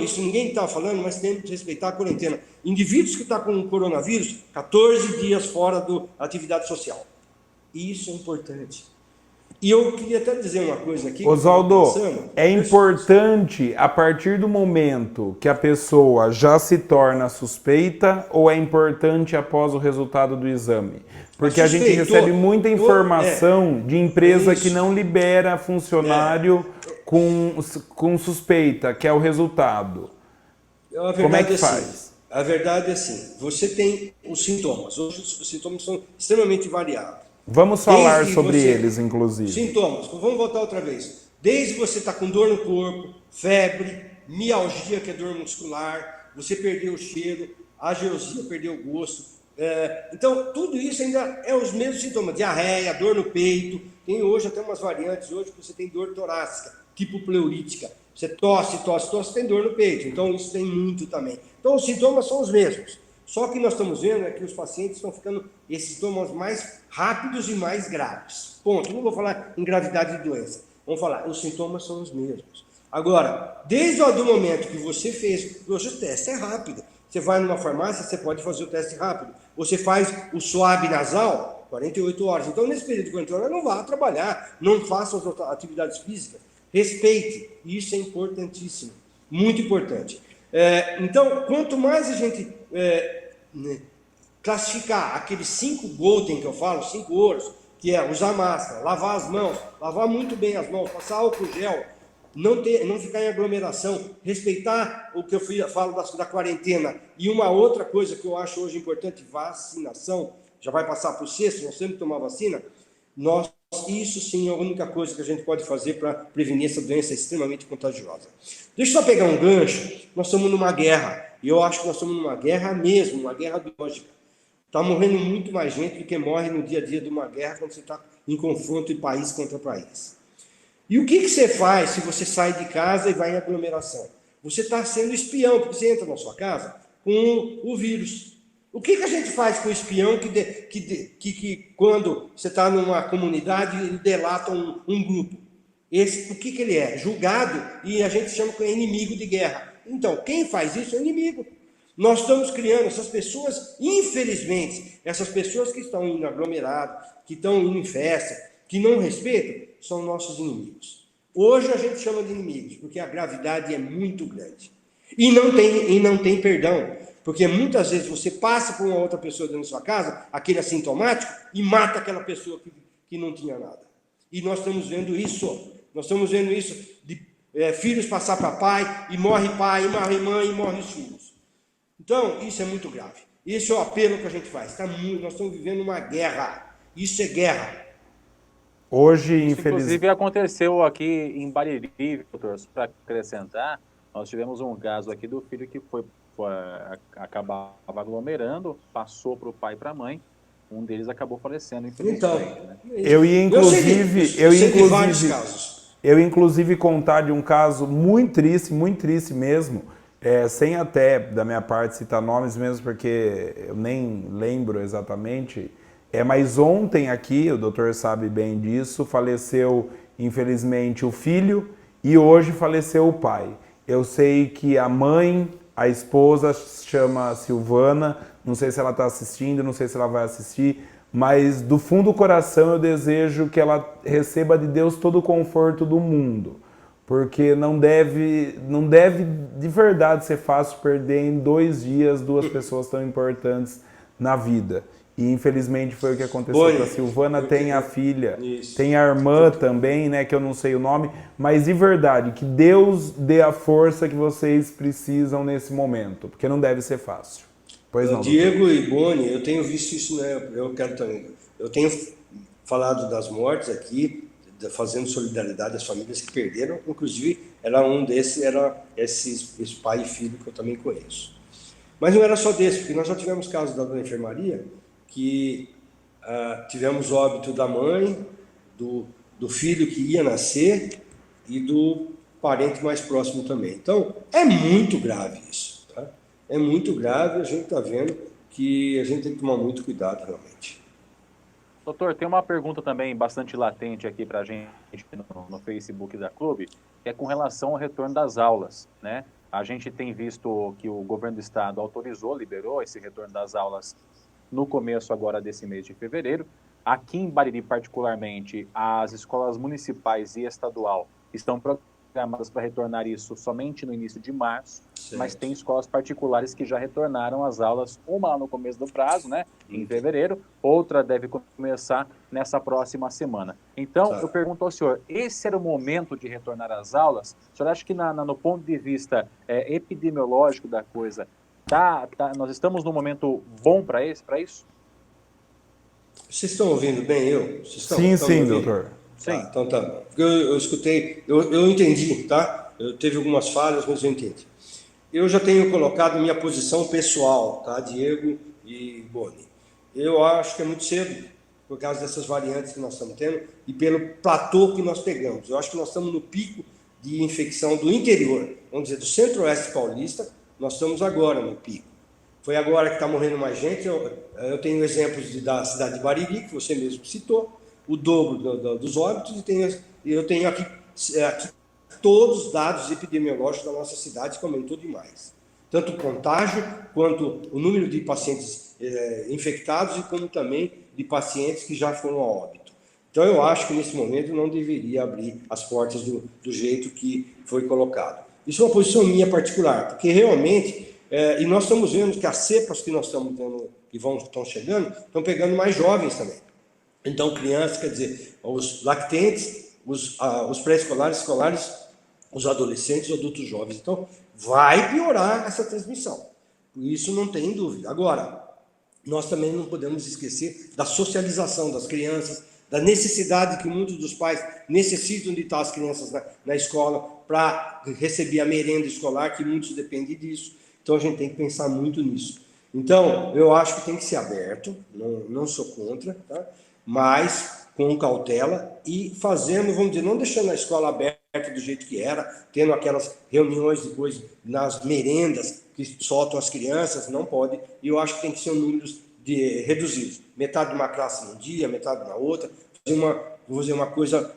Isso ninguém está falando, mas temos que respeitar a quarentena. Indivíduos que estão com coronavírus, 14 dias fora da atividade social. Isso é importante. E eu queria até dizer uma coisa aqui. Oswaldo, é importante a partir do momento que a pessoa já se torna suspeita, ou é importante após o resultado do exame? Porque a gente recebe muita informação de empresa que não libera funcionário com suspeita, que é o resultado. Como é que faz? A verdade é assim, você tem os sintomas. Hoje os sintomas são extremamente variados. Vamos falar sobre eles, inclusive. Sintomas, vamos voltar outra vez. Desde você está com dor no corpo, febre, mialgia, que é dor muscular, você perdeu o cheiro, ageusia, perdeu o gosto. Então, tudo isso ainda é os mesmos sintomas. Diarreia, dor no peito. Tem hoje até umas variantes, hoje que você tem dor torácica, tipo pleurítica. Você tosse, tem dor no peito. Então, isso tem muito também. Então, os sintomas são os mesmos. Só que nós estamos vendo é que os pacientes estão ficando esses sintomas mais rápidos e mais graves. Ponto. Não vou falar em gravidade de doença. Vamos falar, os sintomas são os mesmos. Agora, desde o momento que você fez, hoje o teste é rápido. Você vai numa farmácia, você pode fazer o teste rápido. Você faz o suave nasal, 48 horas. Então, nesse período de 48 horas, não vá trabalhar, não faça as atividades físicas. Respeite. Isso é importantíssimo. Muito importante. Então, quanto mais a gente classificar aqueles 5 golden que eu falo, 5 ouros, que é usar máscara, lavar as mãos, lavar muito bem as mãos, passar álcool gel, não ficar em aglomeração, respeitar o que eu falo da quarentena. E uma outra coisa que eu acho hoje importante, vacinação, já vai passar para o sexto, nós temos que tomar vacina, isso sim é a única coisa que a gente pode fazer para prevenir essa doença extremamente contagiosa. Deixa eu só pegar um gancho, nós estamos numa guerra, e eu acho que nós estamos numa guerra mesmo, uma guerra biológica. Está morrendo muito mais gente do que morre no dia a dia de uma guerra quando você está em confronto de país contra país. E o que você faz se você sai de casa e vai em aglomeração? Você está sendo espião, porque você entra na sua casa com o vírus. O que a gente faz com o espião que quando você está numa comunidade, ele delata um grupo? O que ele é? Julgado, e a gente chama que é inimigo de guerra. Então, quem faz isso é inimigo. Nós estamos criando essas pessoas, infelizmente, essas pessoas que estão indo aglomerado, que estão indo em festa, que não respeitam, são nossos inimigos. Hoje a gente chama de inimigos, porque a gravidade é muito grande. E não tem perdão. Porque muitas vezes você passa por uma outra pessoa dentro da sua casa, aquele assintomático, e mata aquela pessoa que não tinha nada. E nós estamos vendo isso. Nós estamos vendo isso de filhos passar para pai, e morre mãe, e morre os filhos. Então, isso é muito grave. Esse é o apelo que a gente faz. Nós estamos vivendo uma guerra. Isso é guerra. Hoje, inclusive, aconteceu aqui em Bariri, doutor, para acrescentar, nós tivemos um caso aqui do filho que acabava aglomerando, passou para o pai e para a mãe, um deles acabou falecendo, infelizmente. Então, né? Eu inclusive contar de um caso muito triste mesmo, sem até da minha parte citar nomes mesmo, porque eu nem lembro exatamente, mas ontem aqui, o doutor sabe bem disso, faleceu infelizmente o filho e hoje faleceu o pai. Eu sei que a mãe, a esposa chama Silvana, não sei se ela está assistindo, não sei se ela vai assistir, mas do fundo do coração eu desejo que ela receba de Deus todo o conforto do mundo, porque não deve de verdade ser fácil perder em 2 dias 2 pessoas tão importantes na vida. E infelizmente foi o que aconteceu com a Silvana. Tem a filha, tem a irmã também, né, que eu não sei o nome, mas de verdade, que Deus dê a força que vocês precisam nesse momento, porque não deve ser fácil. Pois não, Diego e Boni, eu tenho visto isso, né? Eu tenho falado das mortes aqui, fazendo solidariedade às famílias que perderam, inclusive era esse pai e filho que eu também conheço. Mas não era só desse, porque nós já tivemos casos da dona enfermaria, que tivemos óbito da mãe, do filho que ia nascer e do parente mais próximo também. Então, é muito grave isso. Tá? É muito grave, a gente está vendo que a gente tem que tomar muito cuidado realmente. Doutor, tem uma pergunta também bastante latente aqui para a gente no Facebook da Clube, que é com relação ao retorno das aulas, né? A gente tem visto que o governo do estado liberou esse retorno das aulas no começo agora desse mês de fevereiro. Aqui em Bariri, particularmente, as escolas municipais e estadual estão programadas para retornar isso somente no início de março, certo. Mas tem escolas particulares que já retornaram as aulas, uma lá no começo do prazo, né, em fevereiro, outra deve começar nessa próxima semana. Então, eu pergunto ao senhor, esse era o momento de retornar às aulas? O senhor acha que no ponto de vista epidemiológico da coisa, nós estamos num momento bom para isso? Vocês estão ouvindo bem eu? Sim, doutor. Sim. Então tá bom. Eu escutei, eu entendi, tá? Teve algumas falhas, mas eu entendi. Eu já tenho colocado minha posição pessoal, tá? Diego e Boni. Eu acho que é muito cedo, por causa dessas variantes que nós estamos tendo e pelo platô que nós pegamos. Eu acho que nós estamos no pico de infecção do interior, vamos dizer, do centro-oeste paulista, nós estamos agora no pico. Foi agora que está morrendo mais gente. Eu tenho exemplos da cidade de Bariri, que você mesmo citou, o dobro dos óbitos, e eu tenho aqui todos os dados epidemiológicos da nossa cidade, que aumentou demais. Tanto o contágio, quanto o número de pacientes infectados, e como também de pacientes que já foram a óbito. Então eu acho que nesse momento não deveria abrir as portas do jeito que foi colocado. Isso é uma posição minha particular, porque realmente... e nós estamos vendo que as cepas que nós estamos tendo, que estão chegando, estão pegando mais jovens também. Então, crianças, quer dizer, os lactentes, os pré-escolares, escolares, os adolescentes, os adultos jovens. Então, vai piorar essa transmissão. Isso não tem dúvida. Agora, nós também não podemos esquecer da socialização das crianças, da necessidade que muitos dos pais necessitam de estar as crianças na escola para receber a merenda escolar, que muitos dependem disso. Então, a gente tem que pensar muito nisso. Então, eu acho que tem que ser aberto, não sou contra, tá? Mas com cautela e fazendo, vamos dizer, não deixando a escola aberta do jeito que era, tendo aquelas reuniões depois nas merendas que soltam as crianças, não pode. E eu acho que tem que ser números reduzidos. Metade de uma classe num dia, metade na outra. Vou fazer uma coisa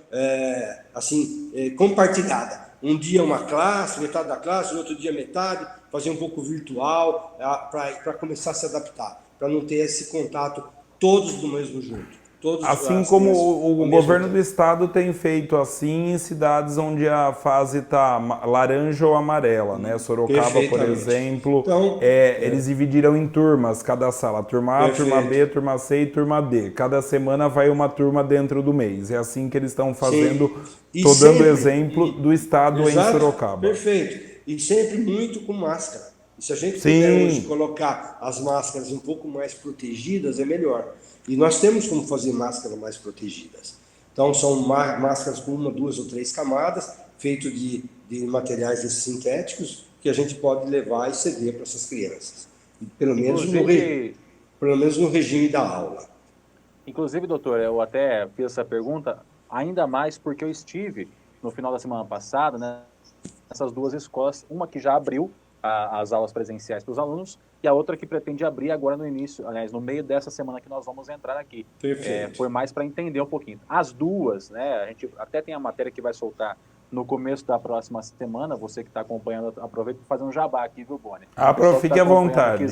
compartilhada. Um dia uma classe, metade da classe, no outro dia metade, fazer um pouco virtual, para começar a se adaptar, para não ter esse contato todos do mesmo junto. Assim como o governo do estado tem feito assim em cidades onde a fase está laranja ou amarela, né? Sorocaba, por exemplo, então, eles dividiram em turmas cada sala, turma A, turma B, turma C e turma D. Cada semana vai uma turma dentro do mês. É assim que eles estão fazendo. Estou dando exemplo do estado em Sorocaba. Perfeito. E sempre muito com máscara. E se a gente puder hoje colocar as máscaras um pouco mais protegidas, é melhor. E nós temos como fazer máscaras mais protegidas. Então, são máscaras com 1, 2 ou 3 camadas, feito de materiais sintéticos, que a gente pode levar e ceder para essas crianças. Pelo menos no regime da aula. Inclusive, doutor, eu até fiz essa pergunta, ainda mais porque eu estive, no final da semana passada, né, nessas duas escolas, uma que já abriu as aulas presenciais para os alunos, e a outra que pretende abrir agora no início, aliás, no meio dessa semana que nós vamos entrar aqui. Foi mais para entender um pouquinho. As duas, né, a gente até tem a matéria que vai soltar no começo da próxima semana, você que está acompanhando, aproveita para fazer um jabá aqui, viu, Boni? Fique à vontade.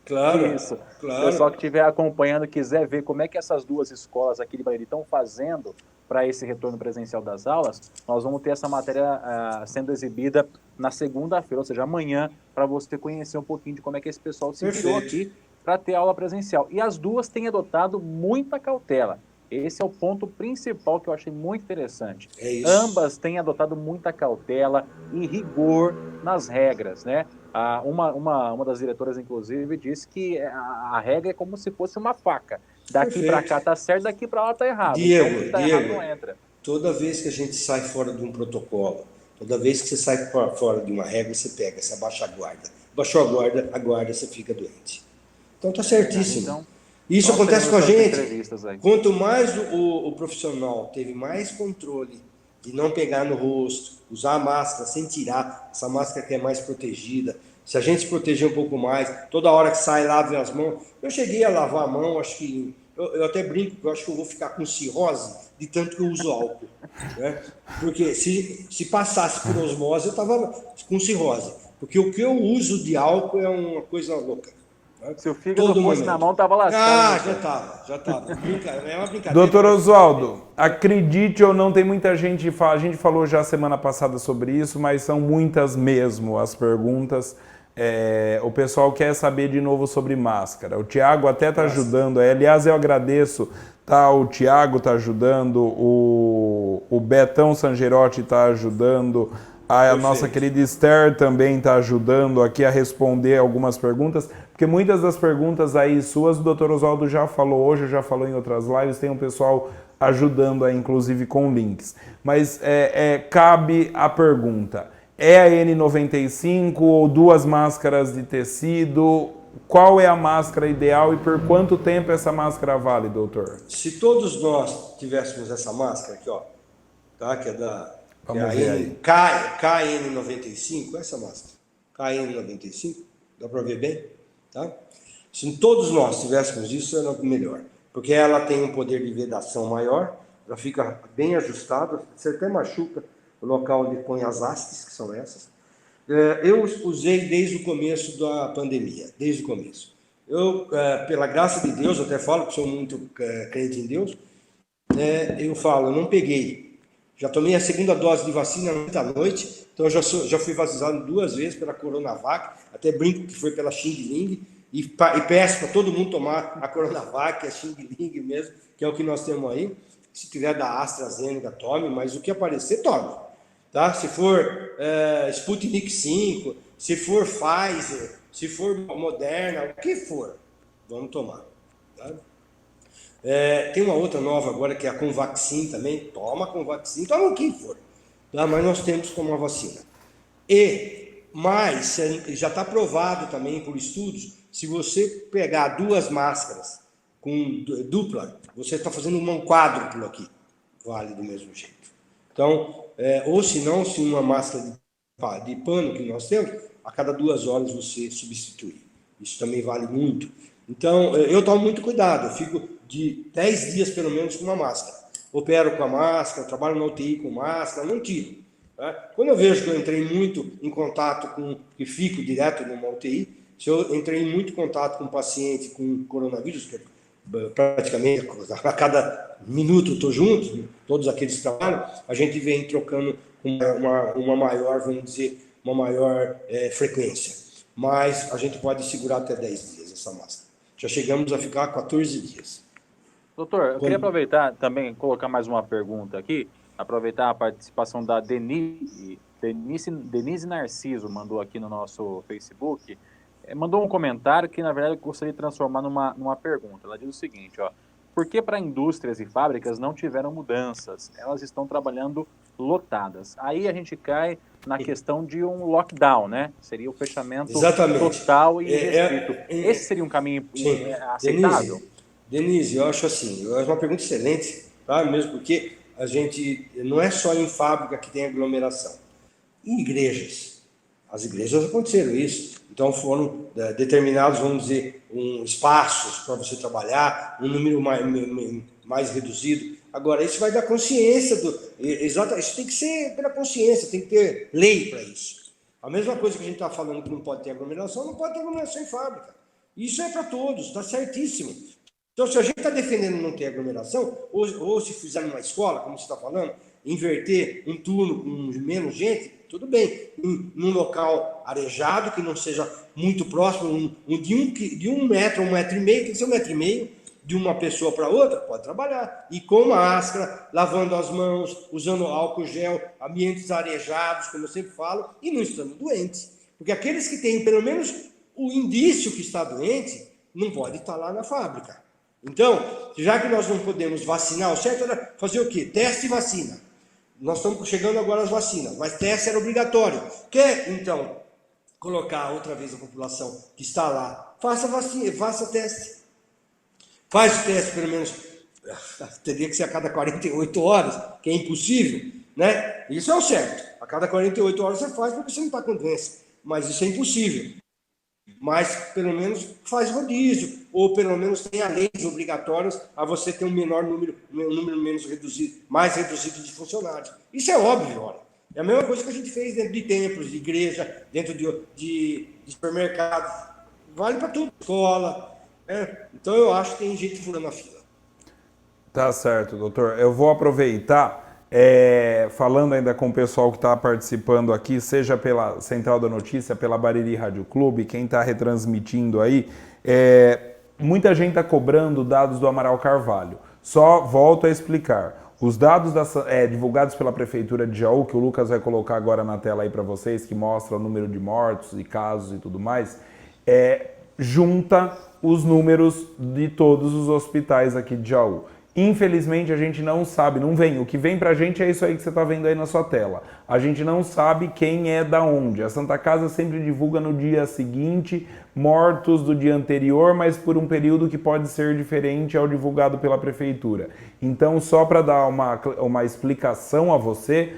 Claro, Isso. claro. O pessoal que estiver acompanhando, quiser ver como é que essas duas escolas aqui de Bariri estão fazendo para esse retorno presencial das aulas, nós vamos ter essa matéria sendo exibida na segunda-feira, ou seja, amanhã, para você conhecer um pouquinho de como é que esse pessoal se virou aqui para ter aula presencial. E as duas têm adotado muita cautela. Esse é o ponto principal que eu achei muito interessante. Ambas têm adotado muita cautela e rigor nas regras, né? Uma das diretoras, inclusive, disse que a regra é como se fosse uma faca. Daqui para cá tá certo, daqui para lá tá errado. Diego, então, tá errado não entra. Toda vez que a gente sai fora de um protocolo, toda vez que você sai fora de uma regra, você pega, você abaixa a guarda. Baixou a guarda, você fica doente. Então tá certíssimo. Então, isso acontece com a gente. Quanto mais o profissional teve mais controle de não pegar no rosto, usar a máscara sem tirar, essa máscara que é mais protegida, se a gente se proteger um pouco mais, toda hora que sai, lave as mãos. Eu cheguei a lavar a mão, acho que... Eu até brinco, eu acho que eu vou ficar com cirrose de tanto que eu uso álcool. Né? Porque se passasse por osmose, eu estava com cirrose. Porque o que eu uso de álcool é uma coisa louca. Se o fígado fosse na mão, estava lascado. Já estava. É uma brincadeira. Doutor Oswaldo, acredite ou não, tem muita gente, a gente falou já semana passada sobre isso, mas são muitas mesmo as perguntas. O pessoal quer saber de novo sobre máscara. O Tiago até está ajudando. Aliás, eu agradeço. O Tiago está ajudando, o Betão Sangerotti está ajudando, a nossa querida Esther também está ajudando aqui a responder algumas perguntas, porque muitas das perguntas aí suas, o Dr. Oswaldo já falou hoje, já falou em outras lives, tem um pessoal ajudando aí, inclusive com links. Mas cabe a pergunta, é a N95 ou 2 máscaras de tecido? Qual é a máscara ideal e por quanto tempo essa máscara vale, doutor? Se todos nós tivéssemos essa máscara aqui, ó, tá? Que é da KN95, essa máscara, KN95, dá para ver bem, tá? Se todos nós tivéssemos isso, era melhor, porque ela tem um poder de vedação maior, ela fica bem ajustada, você até machuca o local onde põe as hastes, que são essas. Eu usei desde o começo da pandemia, desde o começo. Eu, pela graça de Deus, eu até falo que sou muito crente em Deus, eu falo, eu não peguei. Já tomei a segunda dose de vacina à noite, então eu já fui vacinado 2 vezes pela Coronavac, até brinco que foi pela Xing Ling, e peço para todo mundo tomar a Coronavac, a Xing Ling mesmo, que é o que nós temos aí. Se tiver da AstraZeneca, tome, mas o que aparecer, tome. Tá? Se for Sputnik 5, se for Pfizer, se for Moderna, o que for, vamos tomar. Tá? Tem uma outra nova agora que é a Convaxin também, toma a Convaxin, toma o que for. Tá? Mas nós temos como uma vacina. Mas já está provado também por estudos, se você pegar 2 máscaras com dupla, você está fazendo um quádruplo aqui, vale do mesmo jeito. Então, ou se não, se uma máscara de pano que nós temos, a cada 2 horas você substitui. Isso também vale muito. Então, eu tomo muito cuidado, eu fico de 10 dias pelo menos com uma máscara. Opero com a máscara, trabalho na UTI com máscara, não tiro. Né? Quando eu vejo que eu entrei muito em contato com, que fico direto numa UTI, se eu entrei em muito contato com um paciente com coronavírus, que praticamente a cada minuto eu estou junto, todos aqueles que trabalham, a gente vem trocando uma maior, vamos dizer, uma maior frequência. Mas a gente pode segurar até 10 dias essa máscara. Já chegamos a ficar 14 dias. Doutor, eu queria aproveitar também, colocar mais uma pergunta aqui, aproveitar a participação da Denise Narciso, mandou aqui no nosso Facebook, mandou um comentário que, na verdade, eu gostaria de transformar numa pergunta. Ela diz o seguinte, ó, por que para indústrias e fábricas não tiveram mudanças? Elas estão trabalhando lotadas. Aí a gente cai na questão de um lockdown, né? Seria o fechamento total e restrito. Esse seria um caminho aceitável? Denise, eu acho assim, é uma pergunta excelente, tá? Mesmo porque a gente, não é só em fábrica que tem aglomeração. Em igrejas, as igrejas aconteceram isso. Então foram determinados, vamos dizer, espaços para você trabalhar, um número mais reduzido. Agora, isso vai dar consciência, isso tem que ser pela consciência, tem que ter lei para isso. A mesma coisa que a gente está falando que não pode ter aglomeração, não pode ter aglomeração em fábrica. Isso é para todos, está certíssimo. Então, se a gente está defendendo não ter aglomeração, ou se fizer numa escola, como você está falando, inverter um turno com menos gente, tudo bem. Num local arejado, que não seja muito próximo, de 1 metro, 1,5 metro, tem que ser 1,5 metro, de uma pessoa para outra, pode trabalhar. E com máscara, lavando as mãos, usando álcool gel, ambientes arejados, como eu sempre falo, e não estando doentes. Porque aqueles que têm pelo menos o indício que está doente, não pode estar lá na fábrica. Então, já que nós não podemos vacinar, o certo era fazer o quê? Teste e vacina. Nós estamos chegando agora às vacinas, mas teste era obrigatório. Quer, então, colocar outra vez a população que está lá? Faça vacina, faça teste. Faz o teste, pelo menos, teria que ser a cada 48 horas, que é impossível, né? Isso é o certo. A cada 48 horas você faz porque você não está com doença. Mas isso é impossível. Mas, pelo menos, faz rodízio, ou pelo menos tenha leis obrigatórias a você ter um número menos reduzido, mais reduzido de funcionários. Isso é óbvio, olha. É a mesma coisa que a gente fez dentro de templos, de igreja, dentro de supermercado. Vale para tudo, escola. Então eu acho que tem gente furando a fila. Tá certo, doutor. Eu vou aproveitar, falando ainda com o pessoal que está participando aqui, seja pela Central da Notícia, pela Bariri Rádio Clube, quem está retransmitindo aí, muita gente está cobrando dados do Amaral Carvalho. Só volto a explicar. Os dados divulgados pela Prefeitura de Jaú, que o Lucas vai colocar agora na tela aí para vocês, que mostra o número de mortos e casos e tudo mais, junta os números de todos os hospitais aqui de Jaú. Infelizmente a gente não sabe, não vem. O que vem pra gente é isso aí que você está vendo aí na sua tela. A gente não sabe quem é da onde. A Santa Casa sempre divulga no dia seguinte mortos do dia anterior, mas por um período que pode ser diferente ao divulgado pela Prefeitura. Então, só para dar uma explicação a você,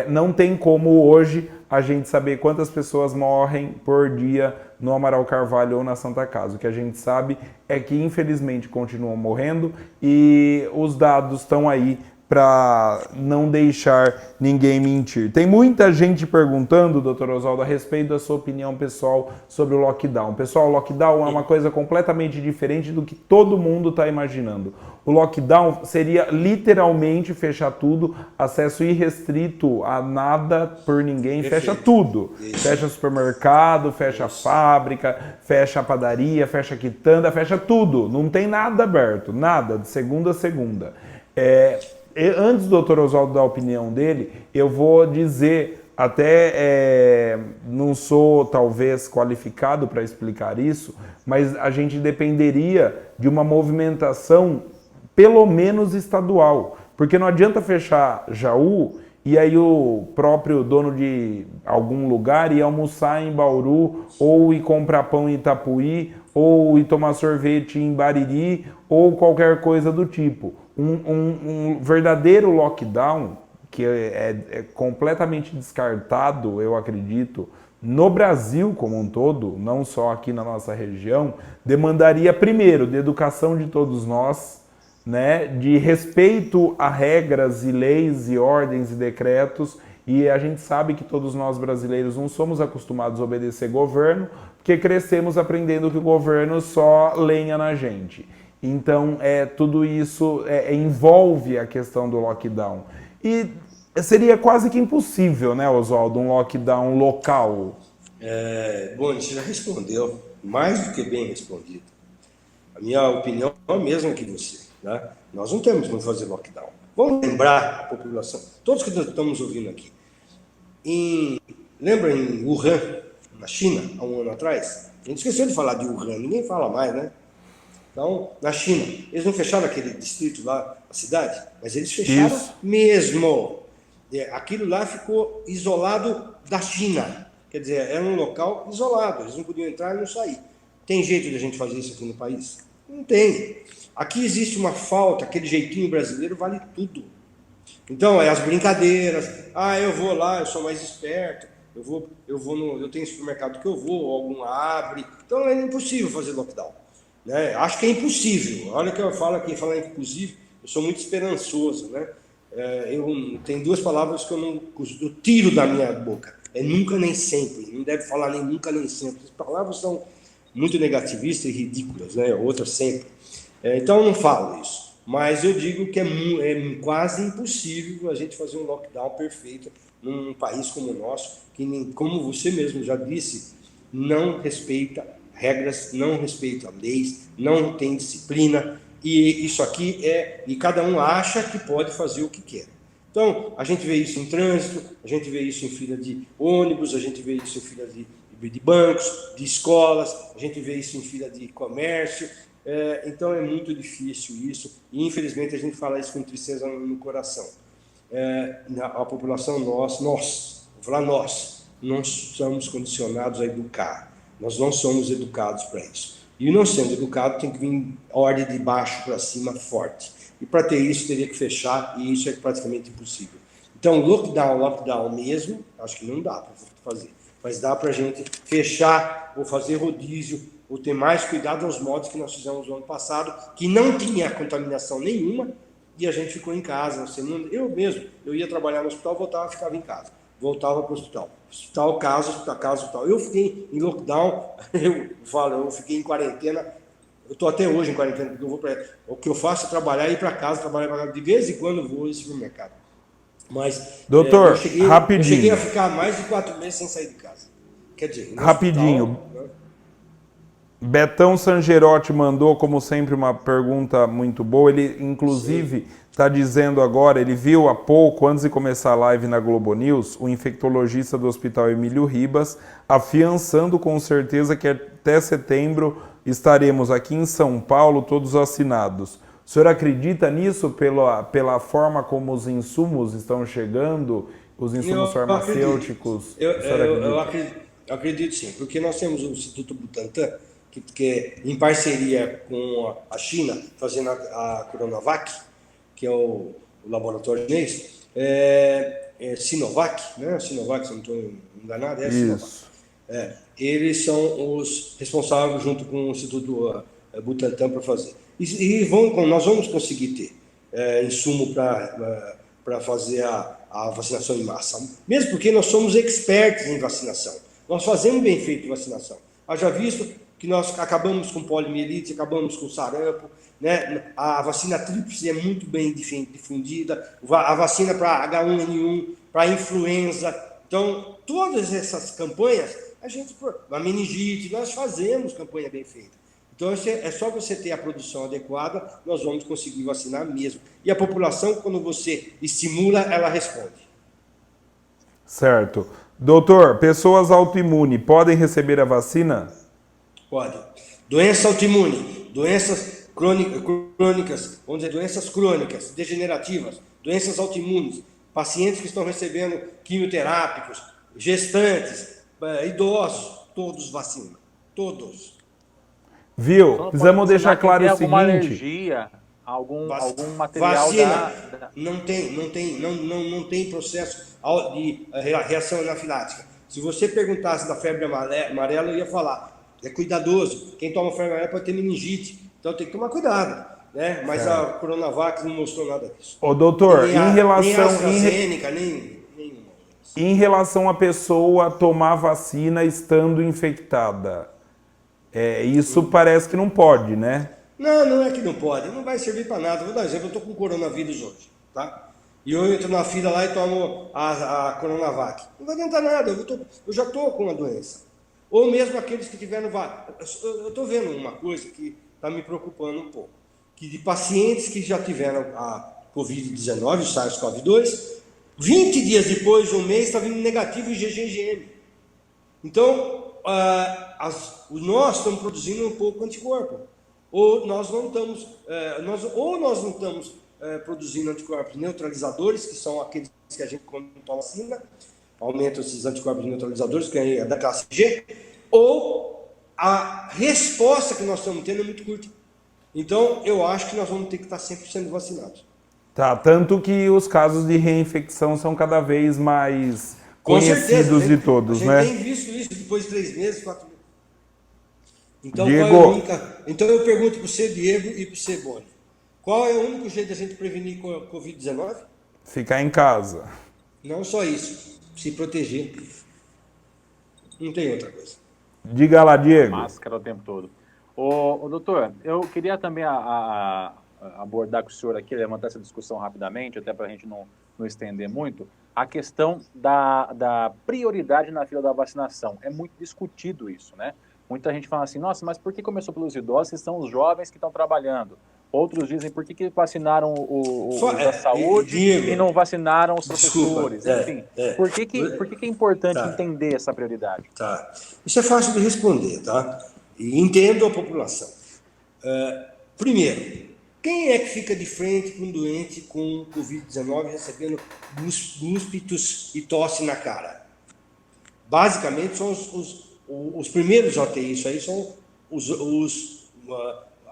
não tem como hoje a gente saber quantas pessoas morrem por dia no Amaral Carvalho ou na Santa Casa. O que a gente sabe é que, infelizmente, continuam morrendo e os dados estão aí para não deixar ninguém mentir. Tem muita gente perguntando, doutor Oswaldo, a respeito da sua opinião pessoal sobre o lockdown. Pessoal, o lockdown é uma coisa completamente diferente do que todo mundo está imaginando. O lockdown seria literalmente fechar tudo, acesso irrestrito a nada por ninguém, Perfeito. Fecha tudo. Isso. Fecha supermercado, fecha fábrica, fecha a padaria, fecha quitanda, fecha tudo. Não tem nada aberto, nada, de segunda a segunda. Antes do doutor Oswaldo dar a opinião dele, eu vou dizer, até não sou talvez qualificado para explicar isso, mas a gente dependeria de uma movimentação pelo menos estadual, porque não adianta fechar Jaú e aí o próprio dono de algum lugar ir almoçar em Bauru, ou ir comprar pão em Itapuí, ou ir tomar sorvete em Bariri, ou qualquer coisa do tipo. Um verdadeiro lockdown que é completamente descartado, eu acredito, no Brasil como um todo, não só aqui na nossa região, demandaria primeiro de educação de todos nós, né, de respeito a regras e leis e ordens e decretos, e a gente sabe que todos nós brasileiros não somos acostumados a obedecer governo, porque crescemos aprendendo que o governo só lenha na gente. Então, tudo isso envolve a questão do lockdown. E seria quase que impossível, né, Oswaldo, um lockdown local? Bom, você já respondeu, mais do que bem respondido. A minha opinião é a mesma que você. Né? Nós não temos como fazer lockdown. Vamos lembrar a população, todos que estamos ouvindo aqui. Lembra em Wuhan, na China, há um ano atrás? A gente esqueceu de falar de Wuhan, ninguém fala mais, né? Então, na China, eles não fecharam aquele distrito lá, a cidade, mas eles fecharam mesmo. Aquilo lá ficou isolado da China. Quer dizer, era um local isolado, eles não podiam entrar e não sair. Tem jeito de a gente fazer isso aqui no país? Não tem. Aqui existe uma falta, aquele jeitinho brasileiro vale tudo. Então, as brincadeiras, eu vou lá, eu sou mais esperto, eu tenho supermercado que eu vou, algum abre. Então, é impossível fazer lockdown. Né? Acho que é impossível. Olha que eu falo aqui, falar impossível, eu sou muito esperançoso. Né? Tem duas palavras que eu tiro da minha boca. É nunca nem sempre. Não deve falar nem nunca nem sempre. As palavras são muito negativistas e ridículas, né? Outras sempre. Então eu não falo isso. Mas eu digo que é quase impossível a gente fazer um lockdown perfeito num país como o nosso, que, como você mesmo já disse, não respeita regras, não respeita leis, não tem disciplina, e isso aqui e cada um acha que pode fazer o que quer. Então, a gente vê isso em trânsito, a gente vê isso em fila de ônibus, a gente vê isso em fila de bancos, de escolas, a gente vê isso em fila de comércio. Então, é muito difícil isso, e infelizmente a gente fala isso com tristeza no coração. A população, nós, vou falar nós, não somos condicionados a educar, nós não somos educados para isso. E não sendo educado, tem que vir ordem de baixo para cima forte. E para ter isso, teria que fechar, e isso é praticamente impossível. Então, lockdown mesmo, acho que não dá para fazer. Mas dá para a gente fechar, ou fazer rodízio, ou ter mais cuidado aos modos que nós fizemos no ano passado, que não tinha contaminação nenhuma, e a gente ficou em casa. Eu ia trabalhar no hospital, ficava em casa. Voltava para o hospital. Hospital, casa, hospital. Eu fiquei em lockdown, eu fiquei em quarentena. Eu estou até hoje em quarentena, porque eu vou o que eu faço é trabalhar e ir para casa, De vez em quando eu vou ao supermercado. Mas, doutor, rapidinho. Eu cheguei a ficar mais de 4 meses sem sair de casa. Quer dizer, rapidinho. Hospital, né? Betão Sangerotti mandou, como sempre, uma pergunta muito boa. Ele, inclusive, está dizendo agora, ele viu há pouco, antes de começar a live na Globo News, o infectologista do Hospital Emílio Ribas, afiançando com certeza que até setembro estaremos aqui em São Paulo todos vacinados. O senhor acredita nisso pela forma como os insumos estão chegando, os insumos farmacêuticos? Eu acredito sim, porque nós temos o Instituto Butantan, que em parceria com a China, fazendo a Coronavac, que é o laboratório chinês, Sinovac, né? Sinovac, se não estou enganado, Sinovac. Eles são os responsáveis, junto com o Instituto Butantan, para fazer. Nós vamos conseguir ter insumo para fazer a vacinação em massa, mesmo porque nós somos expertos em vacinação. Nós fazemos bem feito vacinação. Haja visto que nós acabamos com poliomielite, acabamos com sarampo, né? A vacina tríplice é muito bem difundida, a vacina para H1N1, para influenza. Então, todas essas campanhas, a meningite, nós fazemos campanha bem feita. Então, é só você ter a produção adequada, nós vamos conseguir vacinar mesmo. E a população, quando você estimula, ela responde. Certo. Doutor, pessoas autoimunes podem receber a vacina? Pode. Doença autoimune, doenças crônicas, vamos dizer, doenças crônicas, degenerativas, doenças autoimunes, pacientes que estão recebendo quimioterápicos, gestantes, idosos, todos vacinam. Todos. Viu? Precisamos deixar claro o seguinte. Alguma alergia, algum material vacina. não tem processo de reação anafilática. Se você perguntasse da febre amarela, eu ia falar, é cuidadoso. Quem toma febre amarela pode ter meningite, então tem que tomar cuidado, né? Mas a Coronavac não mostrou nada disso. Ô, doutor, Nem a AstraZeneca, nem em relação à pessoa tomar vacina estando infectada, isso parece que não pode, né? Não é que não pode, não vai servir para nada. Vou dar um exemplo, eu estou com coronavírus hoje, tá? E eu entro na fila lá e tomo a Coronavac. Não vai adiantar nada, eu já estou com a doença. Ou mesmo aqueles que tiveram... Eu estou vendo uma coisa que está me preocupando um pouco. Que de pacientes que já tiveram a Covid-19, o SARS-CoV-2, 20 dias depois, um mês, está vindo negativo em IgG. Então, nós estamos produzindo um pouco anticorpo. Ou nós não estamos, produzindo anticorpos neutralizadores, que são aqueles que a gente, quando toma vacina, aumenta esses anticorpos neutralizadores, que é da classe G, ou a resposta que nós estamos tendo é muito curta. Então, eu acho que nós vamos ter que estar sempre sendo vacinados. Tá, tanto que os casos de reinfecção são cada vez mais conhecidos de todos, né? A gente tem visto isso depois de 3 meses, 4 meses. Então, Diego, então eu pergunto para você, Diego, e para você, Boni, qual é o único jeito de a gente prevenir com a Covid-19? ficar em casa. Não só isso, se proteger. Não tem outra coisa. Diga lá, Diego. Máscara o tempo todo. Ô, doutor, eu queria também abordar com o senhor aqui, levantar essa discussão rapidamente, até para a gente não estender muito, a questão da prioridade na fila da vacinação. É muito discutido isso, né? Muita gente fala assim, nossa, mas por que começou pelos idosos se são os jovens que estão trabalhando? Outros dizem, por que vacinaram os da saúde e não vacinaram os professores? Enfim, por que é importante entender essa prioridade? Tá. Isso é fácil de responder, tá? E entendo a população. Primeiro, quem é que fica de frente com um doente com Covid-19 recebendo gúspitos e tosse na cara? Basicamente, são os primeiros a ter isso aí, são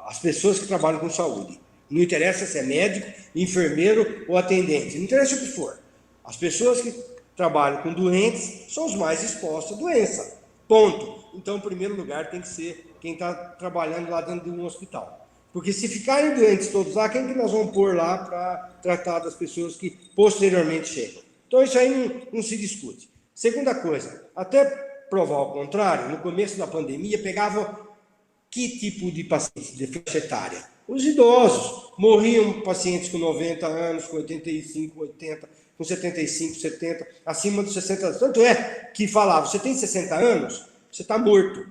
as pessoas que trabalham com saúde. Não interessa se é médico, enfermeiro ou atendente, não interessa o que for. As pessoas que trabalham com doentes são os mais expostos à doença. Ponto. Então, em primeiro lugar, tem que ser quem está trabalhando lá dentro de um hospital. Porque se ficarem doentes todos lá, quem que nós vamos pôr lá para tratar das pessoas que posteriormente chegam? Então, isso aí não se discute. Segunda coisa, até provar o contrário, no começo da pandemia, pegava que tipo de paciente de faixa etária? Os idosos. Morriam pacientes com 90 anos, com 85, 80, com 75, 70, acima dos 60 anos. Tanto é que falava, você tem 60 anos, você está morto.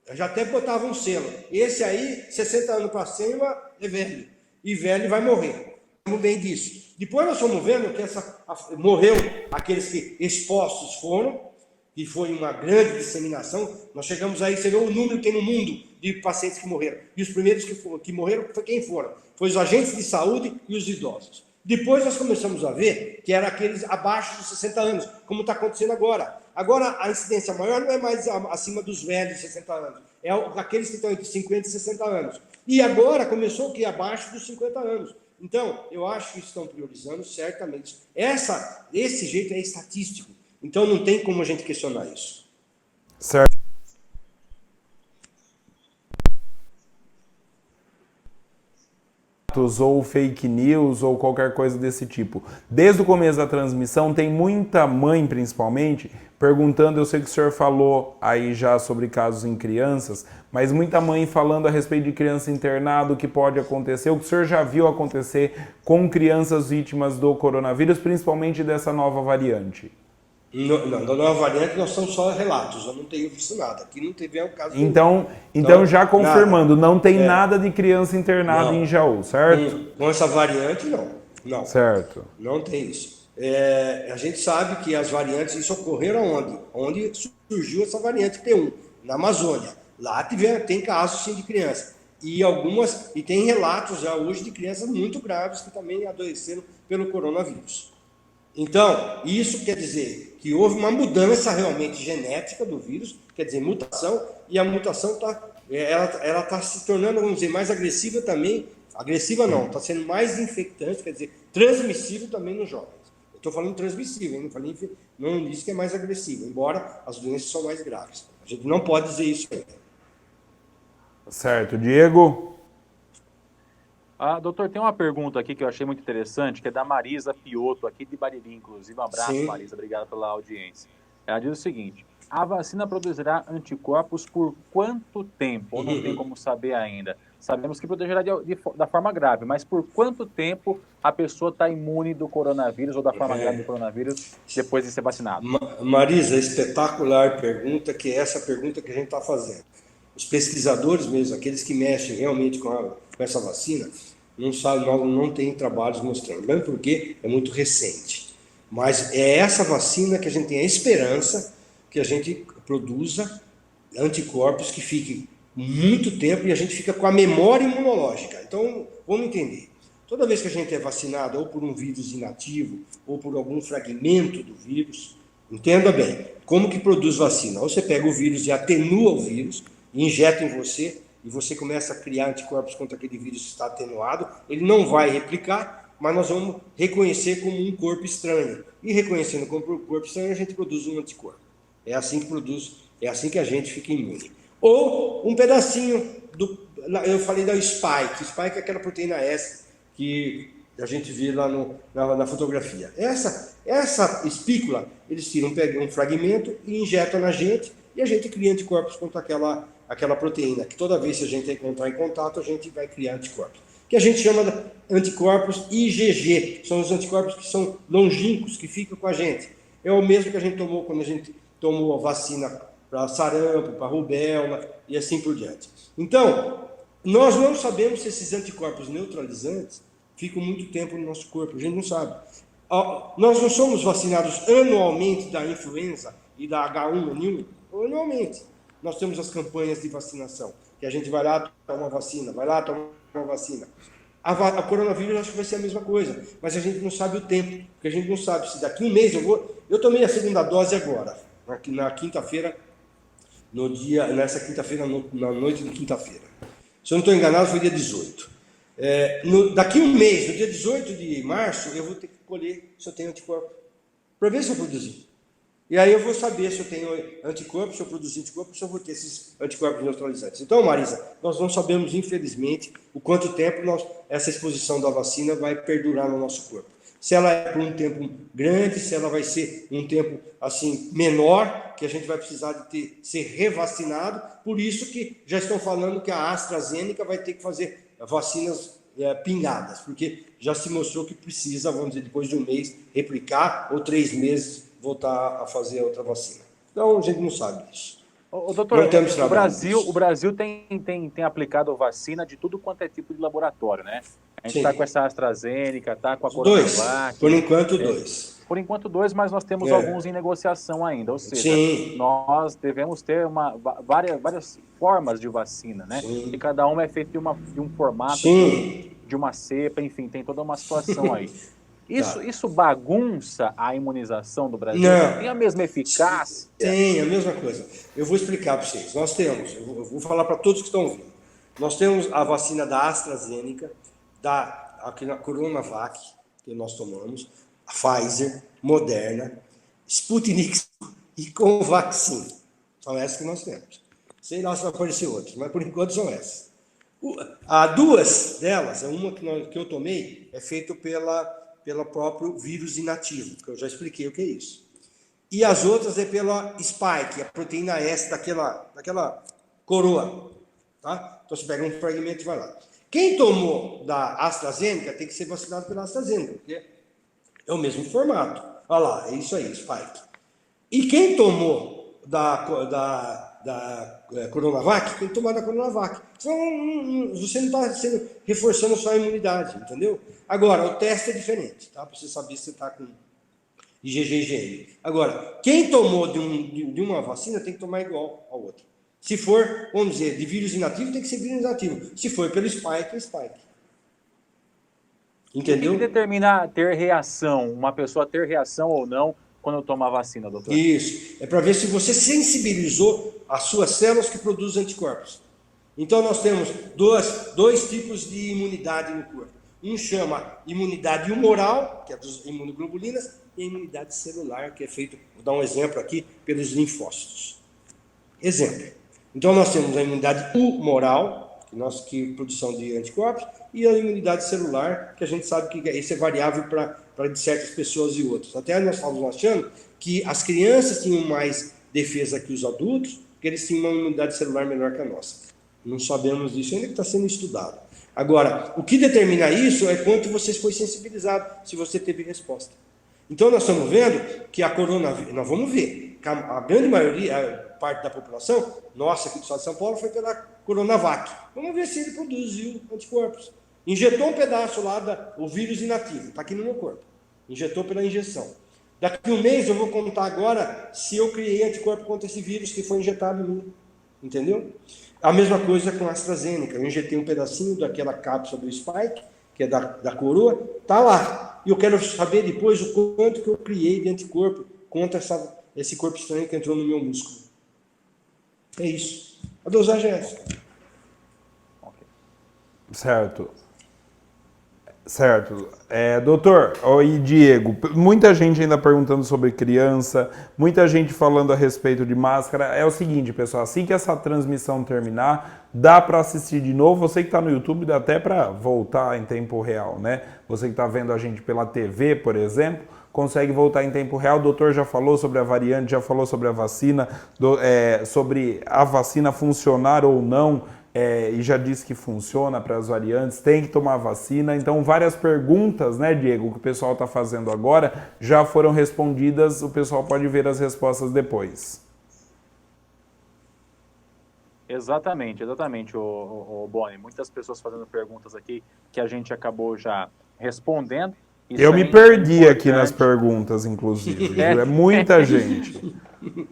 Eu já até botava um selo. Esse aí, 60 anos para cima, é velho. E velho vai morrer. Estamos bem disso. Depois nós fomos vendo que morreu aqueles que expostos foram, que foi uma grande disseminação. Nós chegamos aí, você vê o número que tem no mundo de pacientes que morreram. E os primeiros que morreram, foi quem foram? Foi os agentes de saúde e os idosos. Depois nós começamos a ver que eram aqueles abaixo dos 60 anos, como está acontecendo agora. Agora a incidência maior não é mais acima dos velhos de 60 anos, é aqueles que estão entre 50 e 60 anos. E agora começou o que? Abaixo dos 50 anos. Então, eu acho que estão priorizando certamente. Esse jeito é estatístico. Então não tem como a gente questionar isso. Certo. Ou fake news ou qualquer coisa desse tipo. Desde o começo da transmissão tem muita mãe, principalmente, perguntando, eu sei que o senhor falou aí já sobre casos em crianças, mas muita mãe falando a respeito de criança internada, o que pode acontecer, o que o senhor já viu acontecer com crianças vítimas do coronavírus, principalmente dessa nova variante. Não, da nova variante nós são só relatos, eu não tenho visto nada. Aqui não teve um caso. Então já confirmando, nada. Não tem nada de criança internada em Jaú, certo? Com essa variante, não. Certo. Não tem isso. A gente sabe que as variantes, isso ocorreram onde? Onde surgiu essa variante P1, na Amazônia. Lá tem casos sim de criança. E tem relatos já hoje de crianças muito graves que também adoeceram pelo coronavírus. Então, isso quer dizer que houve uma mudança realmente genética do vírus, quer dizer, mutação, e a mutação está se tornando, vamos dizer, mais agressiva também agressiva não, está sendo mais infectante, quer dizer, transmissível também nos jovens. Eu estou falando transmissível, não disse que é mais agressivo, embora as doenças são mais graves. A gente não pode dizer isso ainda. Certo. Diego? Doutor, tem uma pergunta aqui que eu achei muito interessante, que é da Marisa Piotto, aqui de Bariri, inclusive. Um abraço, Sim. Marisa, obrigado pela audiência. Ela diz o seguinte: a vacina produzirá anticorpos por quanto tempo? Ou não tem como saber ainda? Sabemos que protegerá da forma grave, mas por quanto tempo a pessoa está imune do coronavírus ou da forma grave do coronavírus depois de ser vacinado? Marisa, espetacular pergunta, que é essa pergunta que a gente está fazendo. Os pesquisadores mesmo, aqueles que mexem realmente com essa vacina, não sabem, não tem trabalhos mostrando, mesmo porque é muito recente. Mas é essa vacina que a gente tem a esperança que a gente produza anticorpos que fiquem muito tempo e a gente fica com a memória imunológica. Então, vamos entender. Toda vez que a gente é vacinado ou por um vírus inativo ou por algum fragmento do vírus, entenda bem, como que produz vacina? Ou você pega o vírus e atenua o vírus, injeta em você e você começa a criar anticorpos contra aquele vírus que está atenuado, ele não vai replicar, mas nós vamos reconhecer como um corpo estranho. E reconhecendo como um corpo estranho, a gente produz um anticorpo. É assim que produz, é assim que a gente fica imune. Ou um pedacinho eu falei da spike. Spike é aquela proteína S que a gente vê lá na fotografia. Essa espícula, eles pegam um fragmento e injetam na gente, e a gente cria anticorpos contra aquela proteína, que toda vez que a gente entrar em contato, a gente vai criar anticorpos. Que a gente chama de anticorpos IgG, são os anticorpos que são longínquos, que ficam com a gente. É o mesmo que a gente tomou quando a gente tomou a vacina para sarampo, para rubéola e assim por diante. Então, nós não sabemos se esses anticorpos neutralizantes ficam muito tempo no nosso corpo, a gente não sabe. Nós não somos vacinados anualmente da influenza e da H1N1, anualmente. Nós temos as campanhas de vacinação, que a gente vai lá, toma uma vacina, vai lá, toma uma vacina. A coronavírus acho que vai ser a mesma coisa, mas a gente não sabe o tempo, porque a gente não sabe se daqui um mês eu tomei a segunda dose agora, na quinta-feira, nessa quinta-feira, na noite de quinta-feira. Se eu não estou enganado, foi dia 18. Daqui um mês, no dia 18 de março, eu vou ter que colher se eu tenho anticorpo, para ver se eu produzi. E aí eu vou saber se eu tenho anticorpos, se eu produzir anticorpos, se eu vou ter esses anticorpos neutralizantes. Então, Marisa, nós não sabemos, infelizmente, o quanto tempo essa exposição da vacina vai perdurar no nosso corpo. Se ela é por um tempo grande, se ela vai ser um tempo assim menor, que a gente vai precisar de ser revacinado. Por isso que já estão falando que a AstraZeneca vai ter que fazer vacinas pingadas, porque já se mostrou que precisa, vamos dizer, depois de um mês, replicar, ou 3 meses, voltar a fazer outra vacina. Então, a gente não sabe disso. Doutor, o Brasil tem aplicado vacina de tudo quanto é tipo de laboratório, né? A gente está com essa AstraZeneca, está com a Coronavac. Por enquanto, 2. Por enquanto, 2, mas nós temos alguns em negociação ainda. Ou seja, nós devemos ter várias formas de vacina, né? E cada uma é feita de um formato, de uma cepa, enfim, tem toda uma situação aí. Isso bagunça a imunização do Brasil? Não. Tem a mesma eficácia? Tem a mesma coisa. Eu vou explicar para vocês. Nós temos, eu vou falar para todos que estão ouvindo. Nós temos a vacina da AstraZeneca, aqui na Coronavac, que nós tomamos, a Pfizer, Moderna, Sputnik e Covaxin. São essas que nós temos. Sei lá se vai aparecer outras, mas por enquanto são essas. Duas delas, uma que eu tomei, é feita pelo próprio vírus inativo, que eu já expliquei o que é isso. E as outras é pela spike, a proteína S daquela coroa. Tá? Então você pega um fragmento e vai lá. Quem tomou da AstraZeneca tem que ser vacinado pela AstraZeneca, porque é o mesmo formato. Olha lá, é isso aí, spike. E quem tomou da Coronavac, tem que tomar da Coronavac. Então, você não está reforçando só a imunidade, entendeu? Agora, o teste é diferente, tá? Para você saber se você está com IgG e IgM. Agora, quem tomou de uma vacina tem que tomar igual ao outro. Se for, vamos dizer, de vírus inativo, tem que ser vírus inativo. Se for pelo spike, é spike. Entendeu? O que determina ter reação, uma pessoa ter reação ou não, quando toma a vacina, doutor? Isso. É para ver se você sensibilizou as suas células que produzem anticorpos. Então nós temos dois tipos de imunidade no corpo. Um chama imunidade humoral, que é das imunoglobulinas, e a imunidade celular, que é feito, vou dar um exemplo aqui, pelos linfócitos. Exemplo. Então nós temos a imunidade humoral, que produção de anticorpos, e a imunidade celular, que a gente sabe que isso é variável para de certas pessoas e outras. Até nós estávamos achando que as crianças tinham mais defesa que os adultos, porque eles tinham uma imunidade celular melhor que a nossa. Não sabemos disso ainda, que está sendo estudado. Agora, o que determina isso é quanto você foi sensibilizado, se você teve resposta. Então nós estamos vendo que a coronavírus, nós vamos ver, a grande maioria, a parte da população, nossa aqui do estado de São Paulo, foi pela Coronavac. Vamos ver se ele produziu anticorpos. Injetou um pedaço lá, o vírus inativo, está aqui no meu corpo. Injetou pela injeção. Daqui a um mês eu vou contar agora se eu criei anticorpo contra esse vírus que foi injetado em mim. Entendeu? A mesma coisa com a AstraZeneca. Eu injetei um pedacinho daquela cápsula do Spike, que é da coroa, está lá. E eu quero saber depois o quanto que eu criei de anticorpo contra esse corpo estranho que entrou no meu músculo. É isso. A dosagem é essa. Certo. Certo. Doutor, e Diego, muita gente ainda perguntando sobre criança, muita gente falando a respeito de máscara. É o seguinte, pessoal, assim que essa transmissão terminar, dá para assistir de novo. Você que está no YouTube, dá até para voltar em tempo real, né? Você que está vendo a gente pela TV, por exemplo, consegue voltar em tempo real. O doutor já falou sobre a variante, já falou sobre a vacina, sobre a vacina funcionar ou não. E já disse que funciona para as variantes, tem que tomar vacina. Então, várias perguntas, né, Diego, que o pessoal está fazendo agora, já foram respondidas. O pessoal pode ver as respostas depois. Exatamente, o Boni. Muitas pessoas fazendo perguntas aqui que a gente acabou já respondendo. Eu me perdi aqui nas perguntas, inclusive. É muita gente.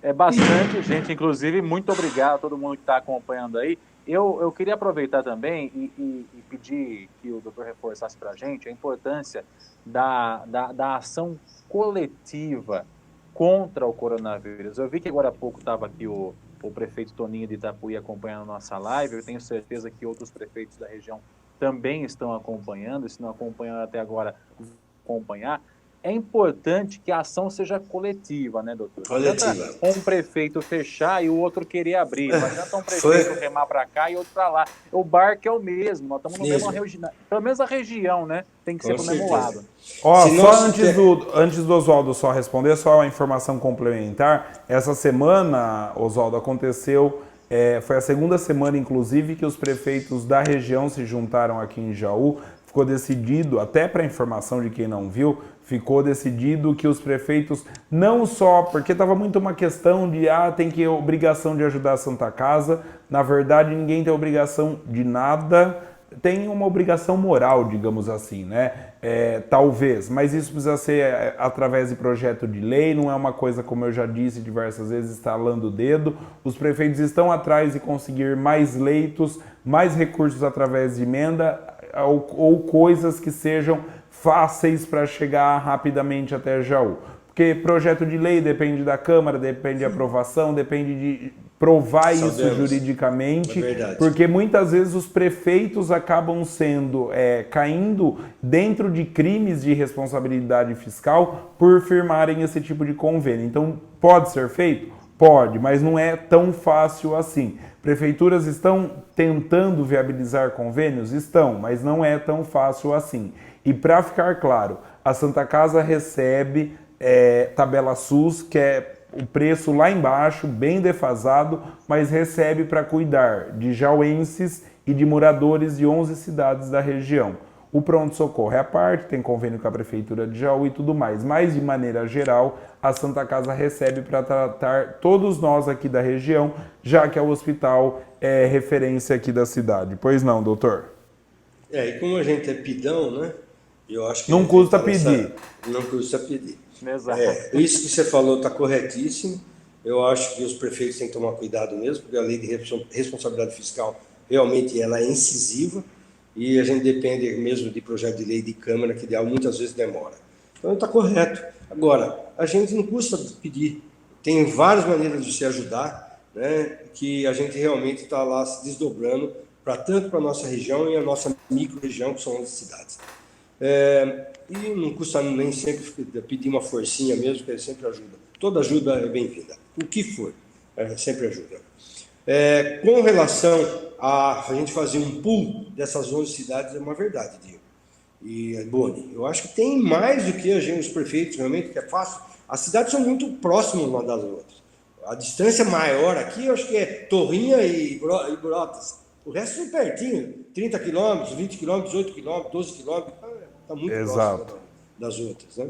É bastante gente, inclusive. Muito obrigado a todo mundo que está acompanhando aí. Eu queria aproveitar também e pedir que o doutor reforçasse para a gente a importância da ação coletiva contra o coronavírus. Eu vi que agora há pouco estava aqui o prefeito Toninho de Itapuí acompanhando a nossa live. Eu tenho certeza que outros prefeitos da região também estão acompanhando. Se não acompanharam até agora, vão acompanhar. É importante que a ação seja coletiva, né, doutor? Coletiva. Não adianta um prefeito fechar e o outro querer abrir. Não adianta um prefeito remar para cá e outro para lá. O barco é o mesmo. Nós estamos no mesmo região. Pelo menos a região, né? Tem que ser do mesmo lado. Só antes do Oswaldo só responder, só uma informação complementar. Essa semana, Oswaldo, aconteceu... foi a segunda semana, inclusive, que os prefeitos da região se juntaram aqui em Jaú. Ficou decidido, até para informação de quem não viu, ficou decidido que os prefeitos, não só, porque estava muito uma questão de, tem que obrigação de ajudar a Santa Casa. Na verdade, ninguém tem obrigação de nada, tem uma obrigação moral, digamos assim, né? Talvez, mas isso precisa ser através de projeto de lei, não é uma coisa, como eu já disse diversas vezes, estalando o dedo. Os prefeitos estão atrás de conseguir mais leitos, mais recursos através de emenda, ou coisas que sejam fáceis para chegar rapidamente até Jaú. Porque projeto de lei depende da Câmara, depende de aprovação, depende de provar isso juridicamente, porque muitas vezes os prefeitos acabam caindo dentro de crimes de responsabilidade fiscal por firmarem esse tipo de convênio. Então, pode ser feito? Pode, mas não é tão fácil assim. Prefeituras estão tentando viabilizar convênios? Estão, mas não é tão fácil assim. E para ficar claro, a Santa Casa recebe tabela SUS, que é o preço lá embaixo, bem defasado, mas recebe para cuidar de jauenses e de moradores de 11 cidades da região. O pronto-socorro é à parte, tem convênio com a Prefeitura de Jaú e tudo mais, mas de maneira geral, a Santa Casa recebe para tratar todos nós aqui da região, já que é o hospital referência aqui da cidade. Pois não, doutor? E como a gente é pidão, né? Eu acho que não custa pedir. Não custa pedir. Exato. Isso que você falou está corretíssimo. Eu acho que os prefeitos têm que tomar cuidado mesmo, porque a lei de responsabilidade fiscal realmente ela é incisiva e a gente depende mesmo de projeto de lei de Câmara, que muitas vezes demora. Então está correto. Agora, a gente não custa pedir. Tem várias maneiras de se ajudar. né, que a gente realmente está lá se desdobrando tanto para a nossa região e a nossa micro-região, que são as cidades. E não custa nem sempre pedir uma forcinha mesmo, que sempre ajuda. Toda ajuda é bem-vinda. O que for, sempre ajuda. Com relação a gente fazer um pool dessas 11 cidades, é uma verdade, Diego. E, Boni, eu acho que tem mais do que os prefeitos, realmente, que é fácil. As cidades são muito próximas uma das outras. A distância maior aqui, eu acho que é Torrinha e Brotas. O resto é pertinho, 30 quilômetros, 20 quilômetros, 8 quilômetros, 12 quilômetros, está muito próximo das outras, né?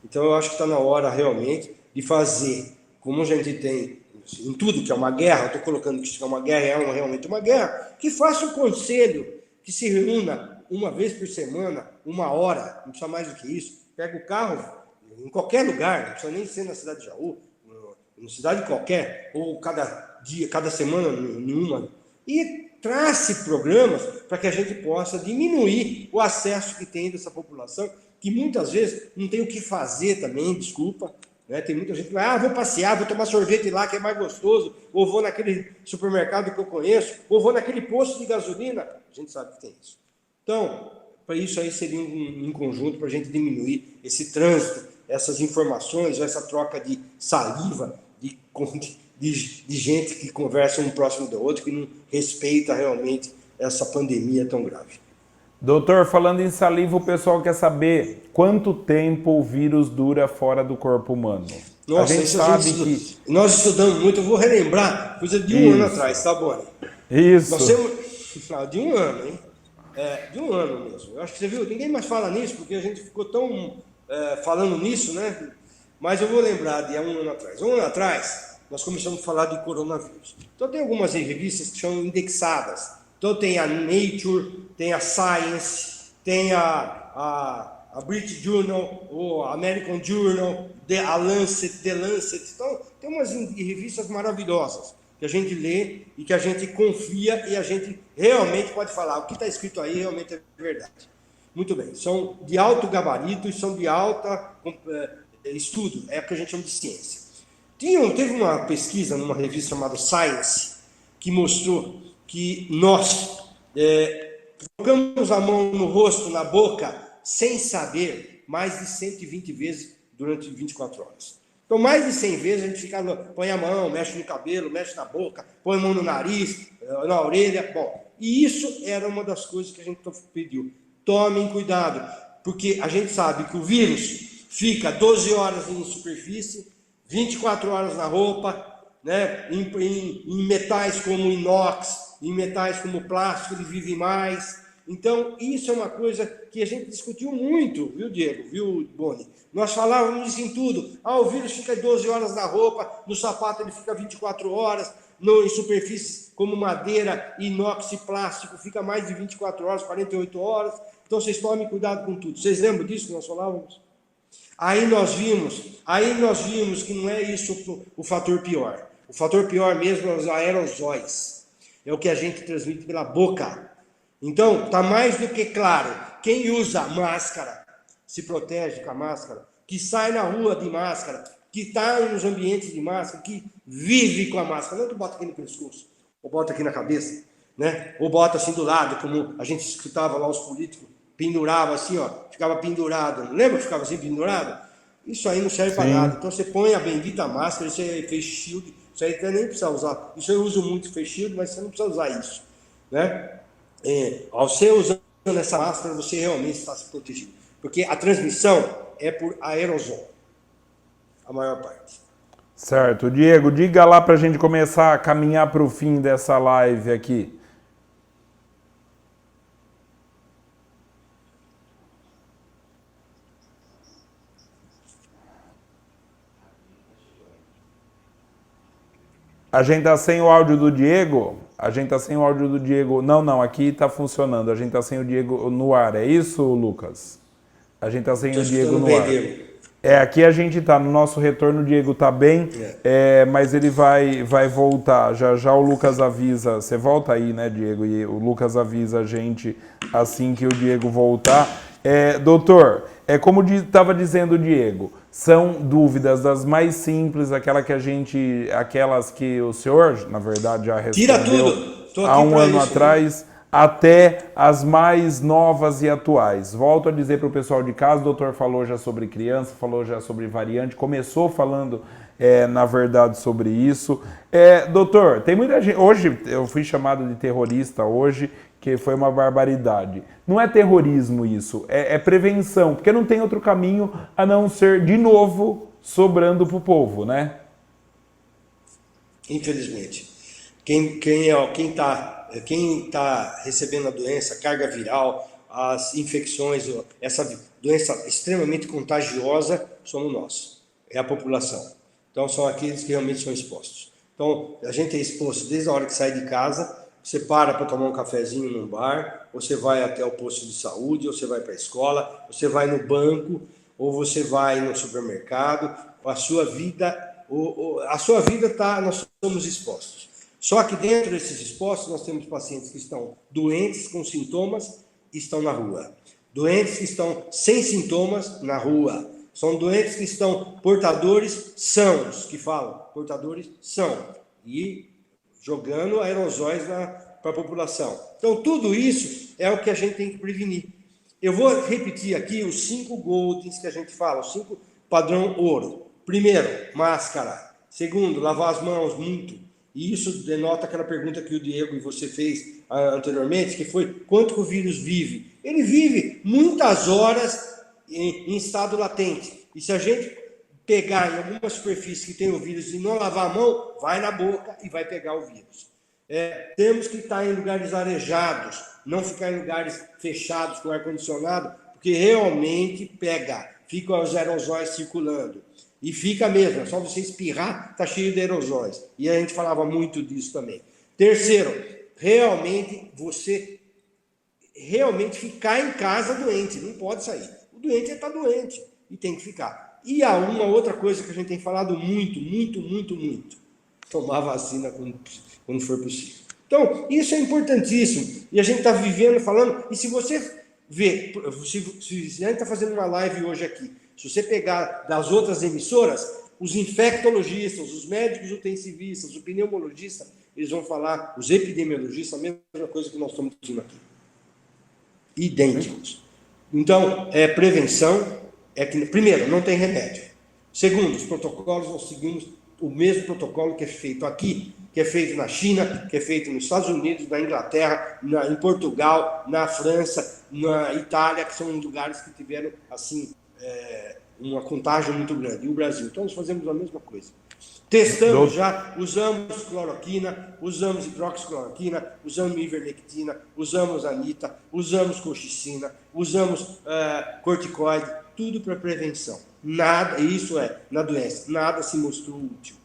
Então eu acho que está na hora realmente de fazer, como a gente tem em tudo que é uma guerra, eu estou colocando que isso é uma guerra, realmente uma guerra, que faça um conselho, que se reúna uma vez por semana, 1 hora, não precisa mais do que isso, pega o carro em qualquer lugar, não precisa nem ser na cidade de Jaú, em cidade qualquer, ou cada dia, cada semana, nenhuma, e trace programas para que a gente possa diminuir o acesso que tem dessa população, que muitas vezes não tem o que fazer também, desculpa, né? Tem muita gente que vai, vou passear, vou tomar sorvete lá que é mais gostoso, ou vou naquele supermercado que eu conheço, ou vou naquele posto de gasolina, a gente sabe que tem isso. Então, para isso aí seria um conjunto para a gente diminuir esse trânsito, essas informações, essa troca de saliva, de gente que conversa um próximo do outro, que não respeita realmente essa pandemia tão grave. Doutor, falando em saliva, o pessoal quer saber quanto tempo o vírus dura fora do corpo humano. Nossa, nós estudamos muito, eu vou relembrar, coisa de um ano atrás, tá, Boni? Isso. De um ano, hein? De um ano mesmo. Eu acho que você viu, ninguém mais fala nisso, porque a gente ficou tão falando nisso, né? Mas eu vou lembrar de 1 ano atrás. 1 ano atrás, nós começamos a falar de coronavírus. Então tem algumas revistas que são indexadas. Então tem a Nature, tem a Science, tem a British Journal, ou American Journal, a Lancet, The Lancet. Então tem umas revistas maravilhosas que a gente lê e que a gente confia e a gente realmente pode falar. O que está escrito aí realmente é verdade. Muito bem. São de alto gabarito e são de alta estudo. É o que a gente chama de ciência. Teve uma pesquisa numa revista chamada Science que mostrou que nós colocamos a mão no rosto, na boca, sem saber, mais de 120 vezes durante 24 horas. Então, mais de 100 vezes a gente fica, põe a mão, mexe no cabelo, mexe na boca, põe a mão no nariz, na orelha. Bom, e isso era uma das coisas que a gente pediu. Tomem cuidado, porque a gente sabe que o vírus fica 12 horas em superfície, 24 horas na roupa, né? Em metais como inox, em metais como plástico, ele vive mais. Então, isso é uma coisa que a gente discutiu muito, viu, Diego? Viu, Boni? Nós falávamos isso em tudo. O vírus fica 12 horas na roupa, no sapato ele fica 24 horas, em superfícies como madeira, inox e plástico, fica mais de 24 horas, 48 horas. Então, vocês tomem cuidado com tudo. Vocês lembram disso que nós falávamos? Aí nós vimos que não é isso o fator pior. O fator pior mesmo é os aerosóis. É o que a gente transmite pela boca. Então, está mais do que claro. Quem usa máscara, se protege com a máscara, que sai na rua de máscara, que está nos ambientes de máscara, que vive com a máscara. Não tu bota aqui no pescoço, ou bota aqui na cabeça, né? Ou bota assim do lado, como a gente escutava lá os políticos, pendurava assim, ficava pendurado. Não lembra que ficava assim pendurado? Isso aí não serve para nada. Então você põe a bendita máscara, isso é face shield, isso aí até nem precisa usar. Isso eu uso muito face shield, mas você não precisa usar isso, né? Ao você usando essa máscara, você realmente está se protegendo. Porque a transmissão é por aerosol, a maior parte. Certo. Diego, diga lá para a gente começar a caminhar para o fim dessa live aqui. A gente tá sem o áudio do Diego? A gente tá sem o áudio do Diego. Não, aqui tá funcionando. A gente tá sem o Diego no ar. É isso, Lucas? A gente tá sem o Diego no ar. Aqui a gente tá, no nosso retorno o Diego tá bem, mas ele vai voltar. Já o Lucas avisa. Você volta aí, né, Diego? E o Lucas avisa a gente assim que o Diego voltar. Doutor, como estava dizendo o Diego, são dúvidas das mais simples, aquelas que o senhor, na verdade, já Tira respondeu tudo. há um ano atrás, até as mais novas e atuais. Volto a dizer para o pessoal de casa, o doutor falou já sobre criança, falou já sobre variante, começou falando, na verdade, sobre isso. Doutor, tem muita gente... Hoje, eu fui chamado de terrorista hoje, que foi uma barbaridade. Não é terrorismo isso, é prevenção, porque não tem outro caminho a não ser, de novo, sobrando para o povo, né? Infelizmente. Quem está recebendo a doença, a carga viral, as infecções, essa doença extremamente contagiosa, somos nós, é a população. Então, são aqueles que realmente são expostos. Então, a gente é exposto desde a hora que sai de casa, você para tomar um cafezinho num bar, você vai até o posto de saúde, ou você vai para a escola, você vai no banco, ou você vai no supermercado, a sua vida está, nós somos expostos. Só que dentro desses expostos nós temos pacientes que estão doentes com sintomas e estão na rua. Doentes que estão sem sintomas na rua. São doentes que estão portadores sãos, que falam, portadores são. E jogando aerosóis para a população. Então, tudo isso é o que a gente tem que prevenir. Eu vou repetir aqui os 5 goldens que a gente fala, os 5 padrão ouro. Primeiro, máscara. Segundo, lavar as mãos muito. E isso denota aquela pergunta que o Diego e você fez anteriormente, que foi quanto que o vírus vive. Ele vive muitas horas em estado latente. E se a gente pegar em alguma superfície que tem o vírus e não lavar a mão, vai na boca e vai pegar o vírus. Temos que estar em lugares arejados, não ficar em lugares fechados com ar-condicionado, porque realmente pega, ficam os aerosóis circulando. E fica mesmo, é só você espirrar, está cheio de aerosóis. E a gente falava muito disso também. Terceiro, você ficar em casa doente, não pode sair. O doente está doente e tem que ficar. E há uma outra coisa que a gente tem falado muito, tomar vacina quando for possível. Então, isso é importantíssimo. E a gente está vivendo, falando, e se você ver, se a gente está fazendo uma live hoje aqui, se você pegar das outras emissoras, os infectologistas, os médicos intensivistas, o pneumologista, eles vão falar, os epidemiologistas, a mesma coisa que nós estamos dizendo aqui. Idênticos. Então, prevenção, primeiro, não tem remédio. Segundo, os protocolos, nós seguimos o mesmo protocolo que é feito aqui, que é feito na China, que é feito nos Estados Unidos, na Inglaterra, em Portugal, na França, na Itália, que são lugares que tiveram, assim, uma contágio muito grande. E o Brasil. Então, nós fazemos a mesma coisa. Testamos já, usamos cloroquina, usamos hidroxicloroquina, usamos ivermectina, usamos anita, usamos colchicina, usamos corticoide, tudo para prevenção. Nada, isso na doença, nada se mostrou útil.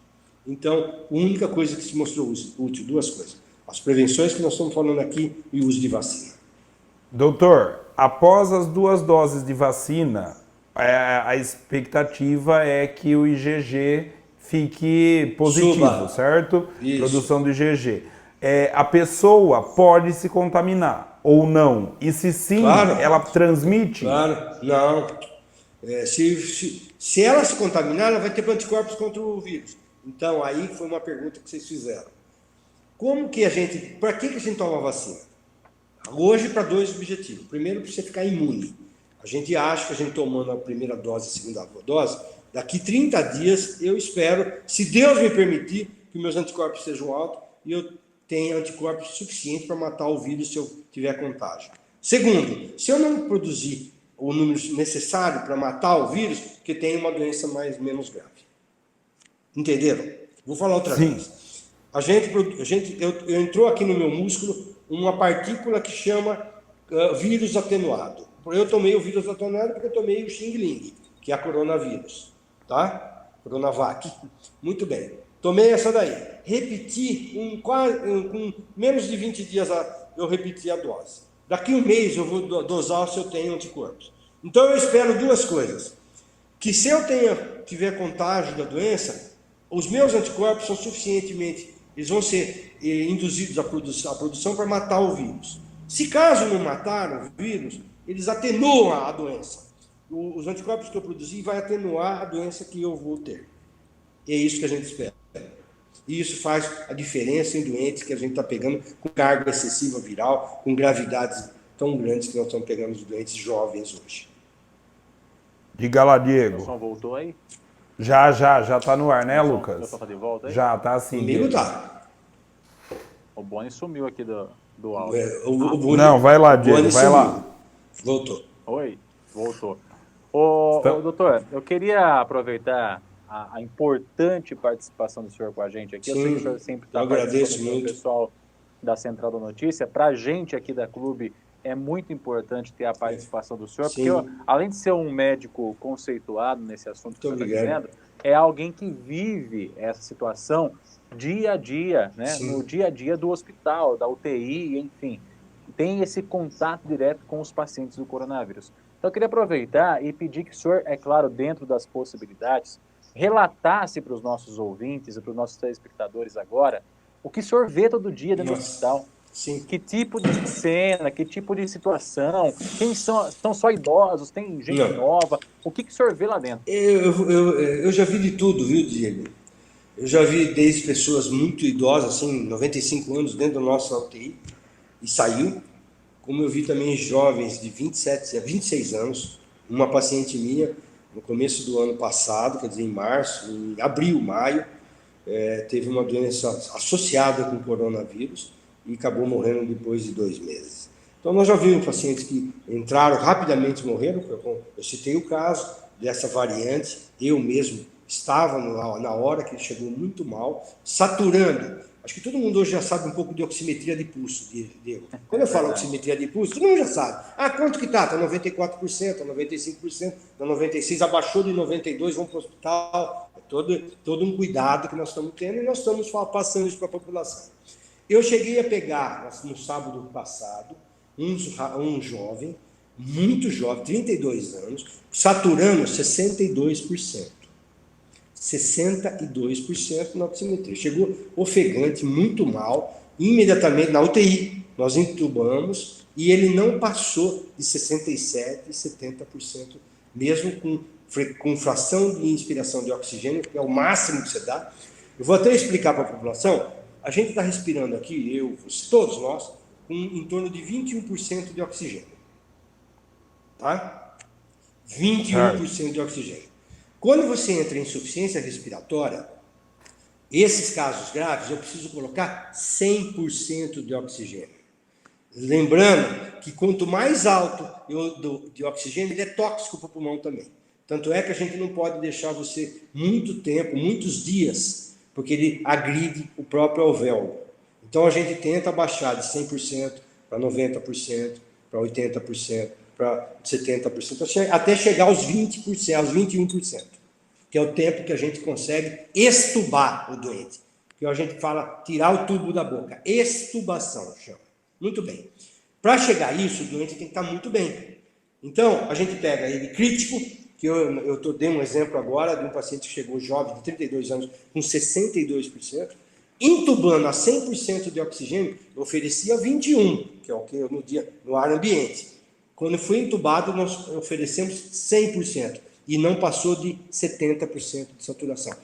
Então, a única coisa que se mostrou útil, 2 coisas. As prevenções que nós estamos falando aqui e o uso de vacina. Doutor, após as 2 doses de vacina, a expectativa é que o IgG fique positivo, certo? Isso. Produção do IgG. A pessoa pode se contaminar ou não? E se sim, claro, ela transmite? Claro, não. Se ela se contaminar, ela vai ter anticorpos contra o vírus. Então, aí foi uma pergunta que vocês fizeram. Para que a gente toma vacina? Hoje, para 2 objetivos. Primeiro, para você ficar imune. A gente acha que a gente tomando a primeira dose, a segunda dose, daqui 30 dias, eu espero, se Deus me permitir, que meus anticorpos sejam altos e eu tenha anticorpos suficientes para matar o vírus se eu tiver contágio. Segundo, se eu não produzir o número necessário para matar o vírus, que tem uma doença menos grave. Entenderam? Vou falar outra vez. Eu entrou aqui no meu músculo uma partícula que chama vírus atenuado. Eu tomei o vírus atenuado porque eu tomei o Xing Ling, que é a coronavírus, tá? Coronavac. Muito bem. Tomei essa daí. Repeti, com menos de 20 dias eu repeti a dose. Daqui um mês eu vou dosar se eu tenho anticorpos. Então eu espero 2 coisas. Que se eu tiver contágio da doença, os meus anticorpos são suficientemente, eles vão ser induzidos à produção para matar o vírus. Se caso não matar o vírus, eles atenuam a doença. Os anticorpos que eu produzi vai atenuar a doença que eu vou ter. E é isso que a gente espera. E isso faz a diferença em doentes que a gente está pegando com carga excessiva viral, com gravidades tão grandes que nós estamos pegando os doentes jovens hoje. Diga lá, O Diego. som voltou aí? Já tá no ar, né, O som Lucas? já tá de volta aí? Já, tá assim. Comigo Diego. tá. O Boni sumiu aqui do áudio. O Boni, Não, vai lá, o Boni Diego, vai sumiu. lá. Voltou. Oi, voltou. Ô, Então- doutor, eu queria aproveitar a importante participação do senhor com a gente aqui. Eu sei que o senhor sempre está eu agradeço participando com o muito. pessoal da Central da Notícia. Para a gente aqui da Clube, é muito importante ter a participação do senhor, Sim. porque além de ser um médico conceituado nesse assunto que o Muito senhor está obrigado. dizendo, é alguém que vive essa situação dia a dia, né? Sim. No dia a dia do hospital, da UTI, enfim. Tem esse contato direto com os pacientes do coronavírus. Então, eu queria aproveitar e pedir que o senhor, é claro, dentro das possibilidades, relatasse para os nossos ouvintes e para os nossos telespectadores agora o que o senhor vê todo dia dentro do Nossa. hospital. Sim. Que tipo de cena, que tipo de situação, quem são só idosos, tem gente Não. nova, o que o senhor vê lá dentro? Eu já vi de tudo, viu, Diego? Eu já vi desde pessoas muito idosas, assim, 95 anos, dentro da nossa UTI, e saiu. Como eu vi também jovens de 27 a 26 anos, uma paciente minha, no começo do ano passado, quer dizer, em março, em abril, maio, teve uma doença associada com coronavírus e acabou morrendo depois de 2 meses. Então, nós já vimos pacientes que entraram rapidamente e morreram. Eu citei o caso dessa variante, eu mesmo estava na hora que ele chegou muito mal, saturando. Acho que todo mundo hoje já sabe um pouco de oximetria de pulso, Diego. Quando eu falo oximetria de pulso, todo mundo já sabe. Ah, quanto que tá? Tá 94%, tá 95%, tá 96%, abaixou de 92%, vamos para o hospital. É todo um cuidado que nós estamos tendo e nós estamos passando isso para a população. Eu cheguei a pegar, no sábado passado, um jovem, muito jovem, 32 anos, saturando 62%. 62% na oximetria. Chegou ofegante, muito mal, imediatamente na UTI. Nós entubamos e ele não passou de 67% e 70%, mesmo com fração de inspiração de oxigênio, que é o máximo que você dá. Eu vou até explicar para a população. A gente está respirando aqui, todos nós, com em torno de 21% de oxigênio. Tá? 21% de oxigênio. Quando você entra em insuficiência respiratória, esses casos graves, eu preciso colocar 100% de oxigênio. Lembrando que quanto mais alto de oxigênio, ele é tóxico para o pulmão também. Tanto é que a gente não pode deixar você muito tempo, muitos dias, porque ele agride o próprio alvéolo. Então a gente tenta baixar de 100% para 90%, para 80%, para 70%, até chegar aos 20%, aos 21%, que é o tempo que a gente consegue extubar o doente. Que a gente fala tirar o tubo da boca. Extubação, chama. Muito bem. Para chegar a isso, o doente tem que estar muito bem. Então, a gente pega ele crítico, que eu dei um exemplo agora de um paciente que chegou jovem, de 32 anos, com 62%, intubando a 100% de oxigênio, eu oferecia 21%, que é o que no ar ambiente. Quando foi entubado, nós oferecemos 100% e não passou de 70% de saturação.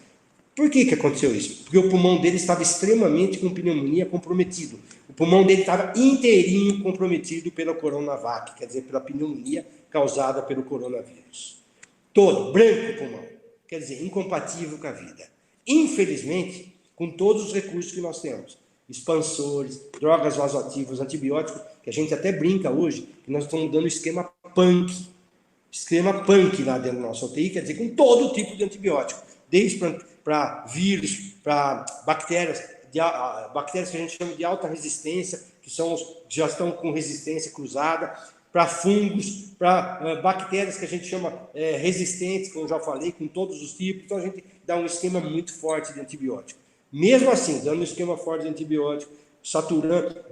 Por que aconteceu isso? Porque o pulmão dele estava extremamente com pneumonia comprometido. O pulmão dele estava inteirinho comprometido pela Coronavac, quer dizer, pela pneumonia causada pelo coronavírus. Todo, branco o pulmão, quer dizer, incompatível com a vida. Infelizmente, com todos os recursos que nós temos, expansores, drogas vasoativas, antibióticos, que a gente até brinca hoje, que nós estamos dando esquema punk lá dentro da nossa UTI, quer dizer, com todo tipo de antibiótico, desde para vírus, para bactérias que a gente chama de alta resistência, que já estão com resistência cruzada, para fungos, para bactérias que a gente chama resistentes, como eu já falei, com todos os tipos. Então a gente dá um esquema muito forte de antibiótico. Mesmo assim, dando um esquema forte de antibiótico, saturando,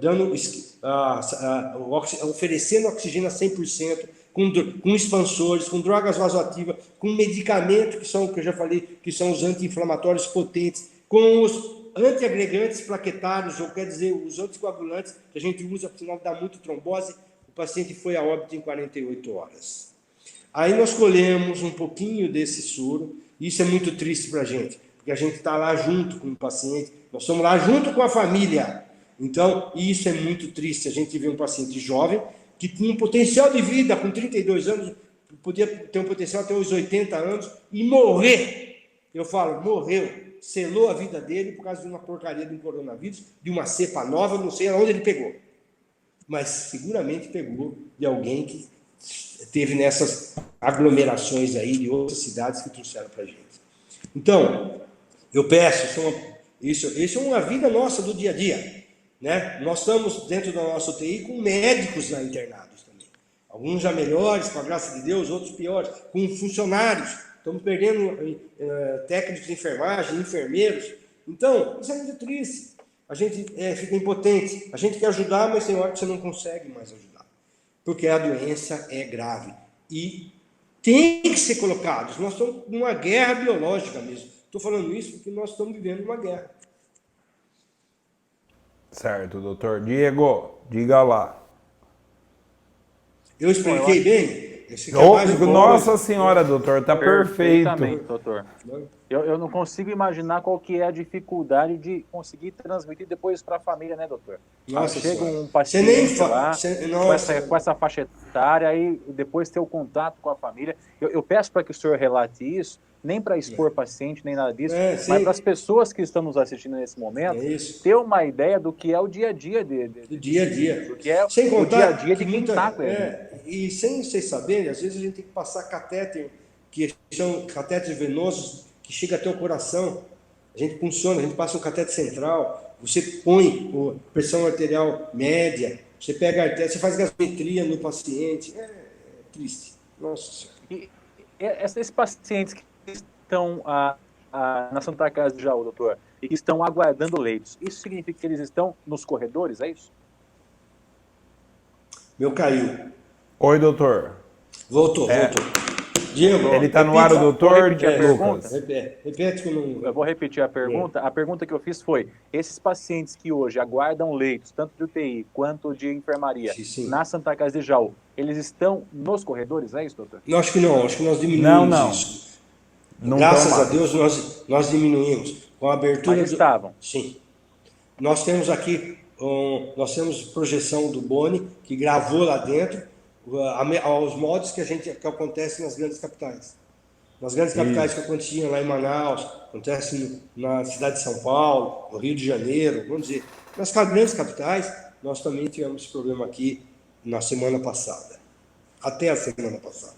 oferecendo oxigênio a 100%, com expansores, com drogas vasoativas, com medicamentos que eu já falei, que são os anti-inflamatórios potentes, com os antiagregantes plaquetários, ou quer dizer, os anticoagulantes que a gente usa, porque senão dá muito trombose, paciente foi a óbito em 48 horas. Aí nós colhemos um pouquinho desse soro, e isso é muito triste para a gente, porque a gente está lá junto com o paciente, nós estamos lá junto com a família. Então, isso é muito triste, a gente vê um paciente jovem, que tinha um potencial de vida, com 32 anos, podia ter um potencial até os 80 anos, e morrer. Eu falo, morreu, selou a vida dele por causa de uma porcaria de um coronavírus, de uma cepa nova, não sei aonde ele pegou. Mas seguramente pegou de alguém que teve nessas aglomerações aí de outras cidades que trouxeram para a gente. Então, eu peço, isso é uma vida nossa do dia a dia, né? Nós estamos dentro da nossa UTI com médicos lá internados também. Alguns já melhores, com a graça de Deus, outros piores, com funcionários. Estamos perdendo técnicos de enfermagem, enfermeiros. Então, isso é muito triste. A gente fica impotente. A gente quer ajudar, mas tem hora que você não consegue mais ajudar. Porque a doença é grave. E tem que ser colocados. Nós estamos numa guerra biológica mesmo. Estou falando isso porque nós estamos vivendo uma guerra. Certo, doutor. Diego, diga lá. Eu expliquei bem? Nossa senhora, doutor, tá perfeito. Perfeitamente, doutor. Eu não consigo imaginar qual que é a dificuldade de conseguir transmitir depois para a família, né, doutor? Nossa chega senhora. um paciente lá, Você com essa faixa etária, aí depois ter o contato com a família. Eu peço para que o senhor relate isso, nem para expor paciente, nem nada disso, mas para as pessoas que estão nos assistindo nesse momento, ter uma ideia do que é o dia a dia do dia a dia. Do que é sem contar o dia a dia de quem está com ele. E sem vocês saberem, às vezes a gente tem que passar catéter, que são catéteres venosos, que chega até o coração. A gente funciona, a gente passa um catéter central, você põe pressão arterial média, você pega a artéria, você faz gasometria no paciente. É triste. Nossa Senhora. E esses pacientes que estão na Santa Casa de Jaú, doutor, e que estão aguardando leitos, isso significa que eles estão nos corredores, é isso? Meu caiu. Oi, doutor. Voltou. Diego, ele está no ar, o doutor. Repete que eu não... Eu vou repetir a pergunta. A pergunta que eu fiz foi, esses pacientes que hoje aguardam leitos, tanto de UTI quanto de enfermaria, sim. na Santa Casa de Jaú, eles estão nos corredores, é isso, doutor? Não, acho que não. Acho que nós diminuímos isso. Não Graças a Deus nós diminuímos. Com a abertura... Mas estavam. Sim. Nós temos aqui... nós temos projeção do Boni, que gravou lá dentro, aos moldes que acontecem nas grandes capitais. Nas grandes capitais que aconteciam lá em Manaus, acontece na cidade de São Paulo, no Rio de Janeiro, vamos dizer. Nas grandes capitais, nós também tivemos esse problema aqui na semana passada. Até a semana passada.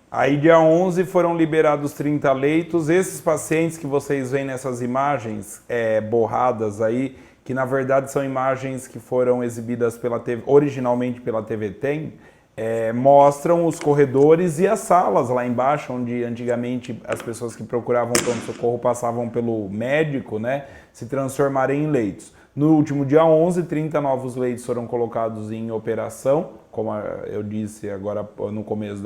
Aí, dia 11, foram liberados 30 leitos. Esses pacientes que vocês veem nessas imagens borradas aí, que na verdade são imagens que foram exibidas originalmente pela TV Tem, mostram os corredores e as salas lá embaixo, onde antigamente as pessoas que procuravam pronto-socorro passavam pelo médico, né, se transformarem em leitos. No último dia 11, 30 novos leitos foram colocados em operação, como eu disse agora no começo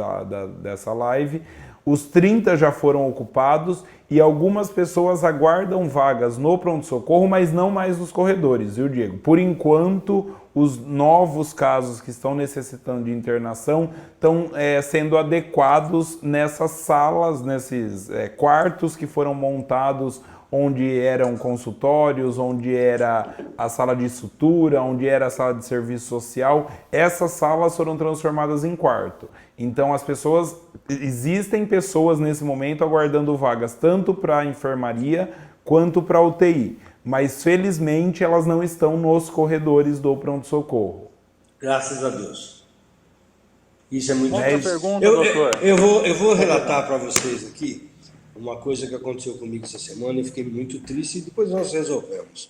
dessa live. Os 30 já foram ocupados e algumas pessoas aguardam vagas no pronto-socorro, mas não mais nos corredores, viu, Diego? Por enquanto, os novos casos que estão necessitando de internação estão sendo adequados nessas salas, nesses quartos que foram montados onde eram consultórios, onde era a sala de sutura, onde era a sala de serviço social. Essas salas foram transformadas em quarto. Então existem pessoas nesse momento aguardando vagas tanto para a enfermaria quanto para a UTI, mas felizmente elas não estão nos corredores do pronto-socorro. Graças a Deus. Isso é muito Outra pergunta, doutor. Eu vou relatar para vocês aqui uma coisa que aconteceu comigo essa semana e fiquei muito triste e depois nós resolvemos.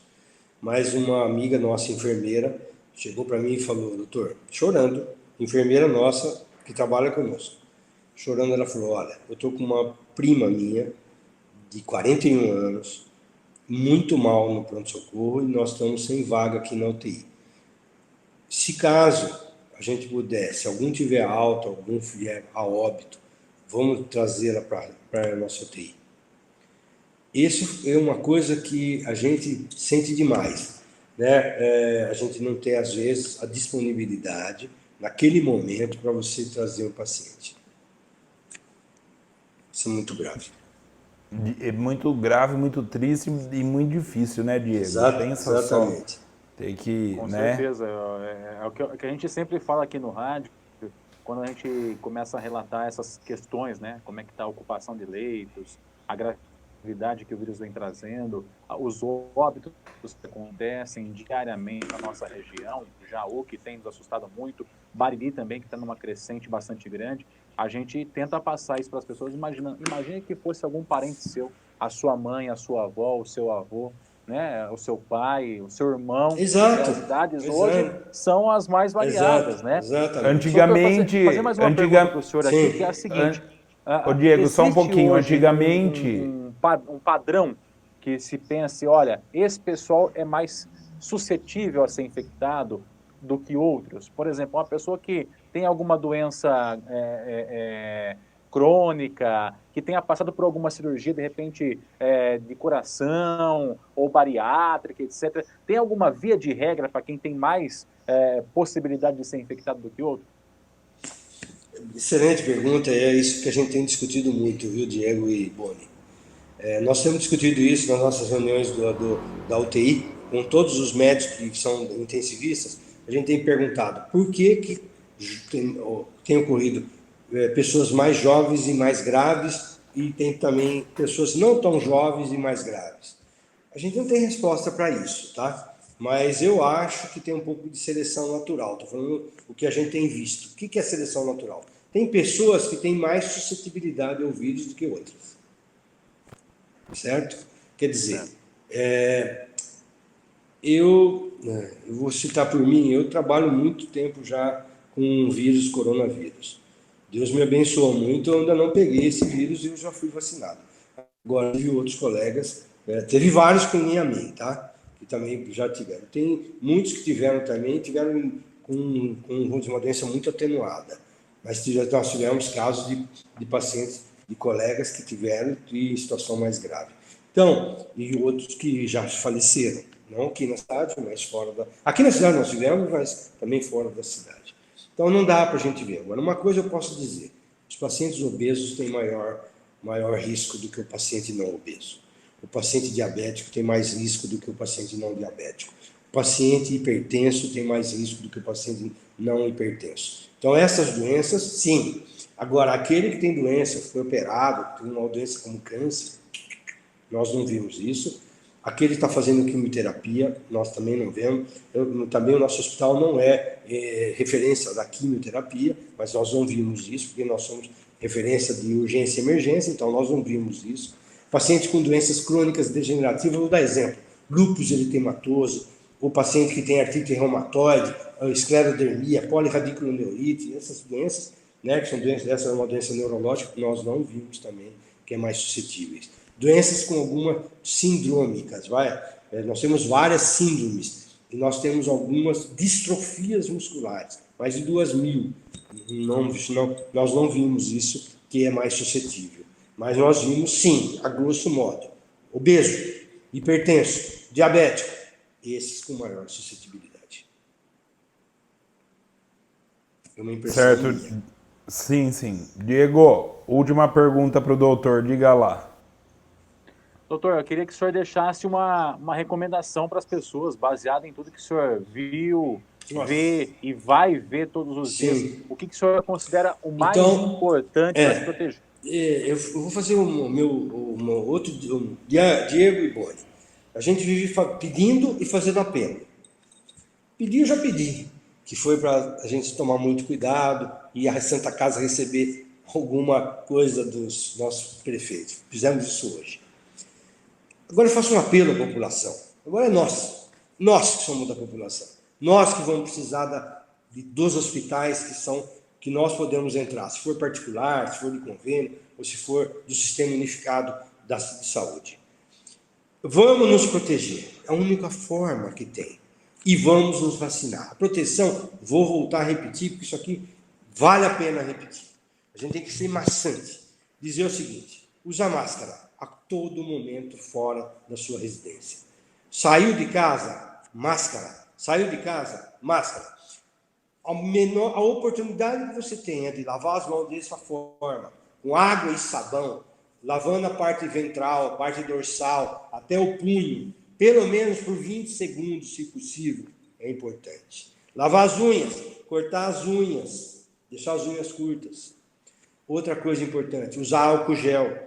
Mas uma amiga nossa, enfermeira, chegou para mim e falou, doutor, chorando, enfermeira nossa que trabalha conosco, chorando, ela falou, olha, eu estou com uma prima minha de 41 anos, muito mal no pronto-socorro e nós estamos sem vaga aqui na UTI. Se caso a gente puder, se algum tiver alta, algum vier a óbito, vamos trazê-la para a nossa UTI. Isso é uma coisa que a gente sente demais, né? A gente não tem, às vezes, a disponibilidade, naquele momento, para você trazer um paciente. Isso é muito grave. É muito grave, muito triste e muito difícil, né, Diego? Pensa Exatamente. só. Tem que, Com né? certeza. É o que a gente sempre fala aqui no rádio, quando a gente começa a relatar essas questões, né? Como é que está a ocupação de leitos, a gravidade que o vírus vem trazendo, os óbitos que acontecem diariamente na nossa região, Jaú, que tem nos assustado muito, Bariri também, que está numa crescente bastante grande. A gente tenta passar isso para as pessoas. Imagine que fosse algum parente seu, a sua mãe, a sua avó, o seu avô, né, o seu pai, o seu irmão. Exato. As idades hoje Exato. são as mais variadas, Exato. né? Exatamente. Doutor, Antigamente, fazer mais uma pergunta para o senhor aqui, que é a seguinte. Ô Diego, só um Existe pouquinho. hoje Antigamente, um padrão que se pense, olha, esse pessoal é mais suscetível a ser infectado do que outros? Por exemplo, uma pessoa que tem alguma doença crônica, que tenha passado por alguma cirurgia, de repente, de coração ou bariátrica, etc. Tem alguma via de regra para quem tem mais possibilidade de ser infectado do que outro? Excelente pergunta, é isso que a gente tem discutido muito, viu, Diego e Boni? Nós temos discutido isso nas nossas reuniões da UTI, com todos os médicos que são intensivistas. A gente tem perguntado por que tem ocorrido pessoas mais jovens e mais graves, e tem também pessoas não tão jovens e mais graves. A gente não tem resposta para isso, tá? Mas eu acho que tem um pouco de seleção natural. Estou falando o que a gente tem visto. O que é seleção natural? Tem pessoas que têm mais suscetibilidade ao vírus do que outras. Certo? Quer dizer, eu vou citar por mim, eu trabalho muito tempo já com o vírus coronavírus. Deus me abençoou muito, eu ainda não peguei esse vírus e eu já fui vacinado. Agora, tive outros colegas, teve vários que nem a mim, tá? Que também já tiveram. Tem muitos que tiveram também, tiveram com uma doença muito atenuada. Mas nós tivemos casos de pacientes, de colegas que tiveram em situação mais grave. Então, e outros que já faleceram, não aqui na cidade, mas fora da... Aqui na cidade nós tivemos, mas também fora da cidade. Então não dá para a gente ver. Agora, uma coisa eu posso dizer, os pacientes obesos têm maior risco do que o paciente não obeso. O paciente diabético tem mais risco do que o paciente não diabético. O paciente hipertenso tem mais risco do que o paciente não hipertenso. Então, essas doenças, sim. Agora, aquele que tem doença, foi operado, tem uma doença como câncer, nós não vimos isso. Aquele que está fazendo quimioterapia, nós também não vemos. Também o nosso hospital não é referência da quimioterapia, mas nós não vimos isso, porque nós somos referência de urgência e emergência, então nós não vimos isso. Paciente com doenças crônicas degenerativas, vou dar exemplo, lúpus eritematoso, o paciente que tem artrite reumatoide, esclerodermia, polirradiculoneurite, essas doenças, né, que são doenças, essa é uma doença neurológica que nós não vimos também, que é mais suscetíveis. Doenças com algumas sindrômicas, nós temos várias síndromes, e nós temos algumas distrofias musculares, mais de 2.000. Nós não vimos isso, que é mais suscetível. Mas nós vimos, sim, a grosso modo, obeso, hipertenso, diabético, esses com maior suscetibilidade. É uma impressão certo? minha. Sim, sim. Diego, última pergunta para o doutor, diga lá. Doutor, eu queria que o senhor deixasse uma recomendação para as pessoas, baseada em tudo que o senhor viu, vê e vai ver todos os Sim. dias. O que o senhor considera o mais Então, importante para se proteger? Eu vou fazer Diego e Boni. A gente vive pedindo e fazendo apelo. Pedir, eu já pedi, que foi para a gente tomar muito cuidado e a Santa Casa receber alguma coisa dos nossos prefeitos. Fizemos isso hoje. Agora eu faço um apelo à população. Agora é nós que somos da população. Nós que vamos precisar dos hospitais que nós podemos entrar, se for particular, se for de convênio, ou se for do sistema unificado de saúde. Vamos nos proteger, é a única forma que tem. E vamos nos vacinar. A proteção, vou voltar a repetir, porque isso aqui vale a pena repetir. A gente tem que ser maçante. Dizer o seguinte, usa máscara a todo momento fora da sua residência. Saiu de casa, máscara. Saiu de casa, máscara. a oportunidade que você tenha de lavar as mãos dessa forma, com água e sabão, lavando a parte ventral, a parte dorsal, até o punho, pelo menos por 20 segundos, se possível, é importante. Lavar as unhas, cortar as unhas, deixar as unhas curtas. Outra coisa importante, usar álcool gel.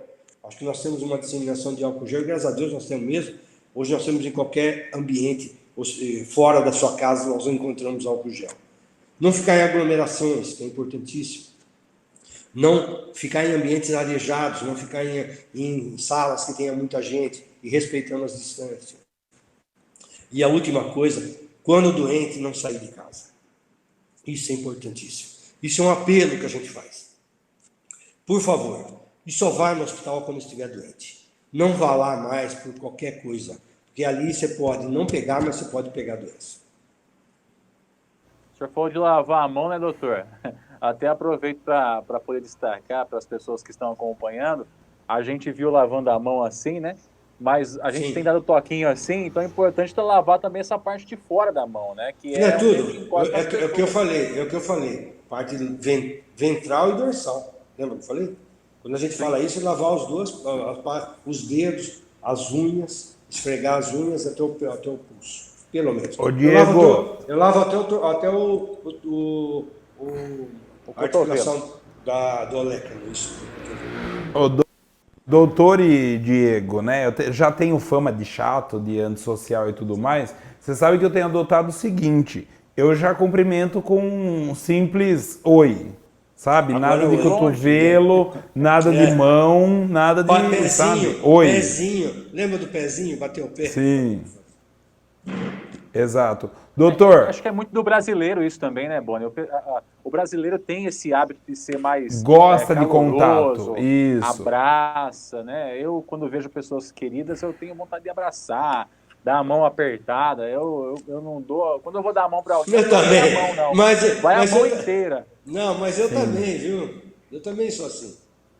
Acho que nós temos uma disseminação de álcool gel, graças a Deus nós temos mesmo. Hoje nós temos em qualquer ambiente, fora da sua casa, nós encontramos álcool gel. Não ficar em aglomerações, que é importantíssimo. Não ficar em ambientes arejados, não ficar em salas que tenha muita gente e respeitando as distâncias. E a última coisa, quando doente, não sair de casa. Isso é importantíssimo. Isso é um apelo que a gente faz. Por favor, e só vá no hospital quando estiver doente. Não vá lá mais por qualquer coisa, porque ali você pode não pegar, mas você pode pegar a doença. O senhor falou de lavar a mão, né, doutor? Até aproveito para poder destacar para as pessoas que estão acompanhando, a gente viu lavando a mão assim, né? Mas a gente tem dado toquinho assim, então é importante lavar também essa parte de fora da mão, né? Que é tudo. É o que eu falei. Parte ventral e dorsal. Lembra que eu falei? Quando a gente fala isso, é lavar os dedos, as unhas, esfregar as unhas até o pulso. Pelo menos. Ô, Diego, eu lavo até a articulação do olecano. Isso. Doutor e Diego, né? Eu já tenho fama de chato, de antissocial e tudo mais. Você sabe que eu tenho adotado o seguinte: eu já cumprimento com um simples oi, sabe? Agora nada de cotovelo, nada de mão, nada de, pezinho, sabe? Oi. Pezinho. Lembra do pezinho? Bater o pé? Sim. Exato. Doutor... Acho que é muito do brasileiro isso também, né, Boni? O brasileiro tem esse hábito de ser mais... Gosta de caloroso, contato, isso. Abraça, né? Eu, quando vejo pessoas queridas, eu tenho vontade de abraçar, dar a mão apertada. Eu não dou... Quando eu vou dar a mão para alguém, eu também. Não dou a mão, não. Vai a mão inteira. Não, mas eu também, viu? Eu também sou assim.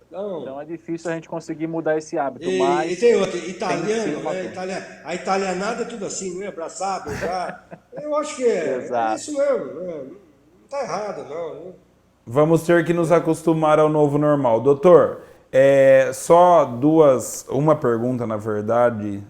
Então é difícil a gente conseguir mudar esse hábito, mas... E tem outro, italiano, né? A italianada é tudo assim, né? Abraçar, beijar. Eu acho que é isso mesmo. Não está errado, não. Vamos ter que nos acostumar ao novo normal. Doutor, só uma pergunta, na verdade,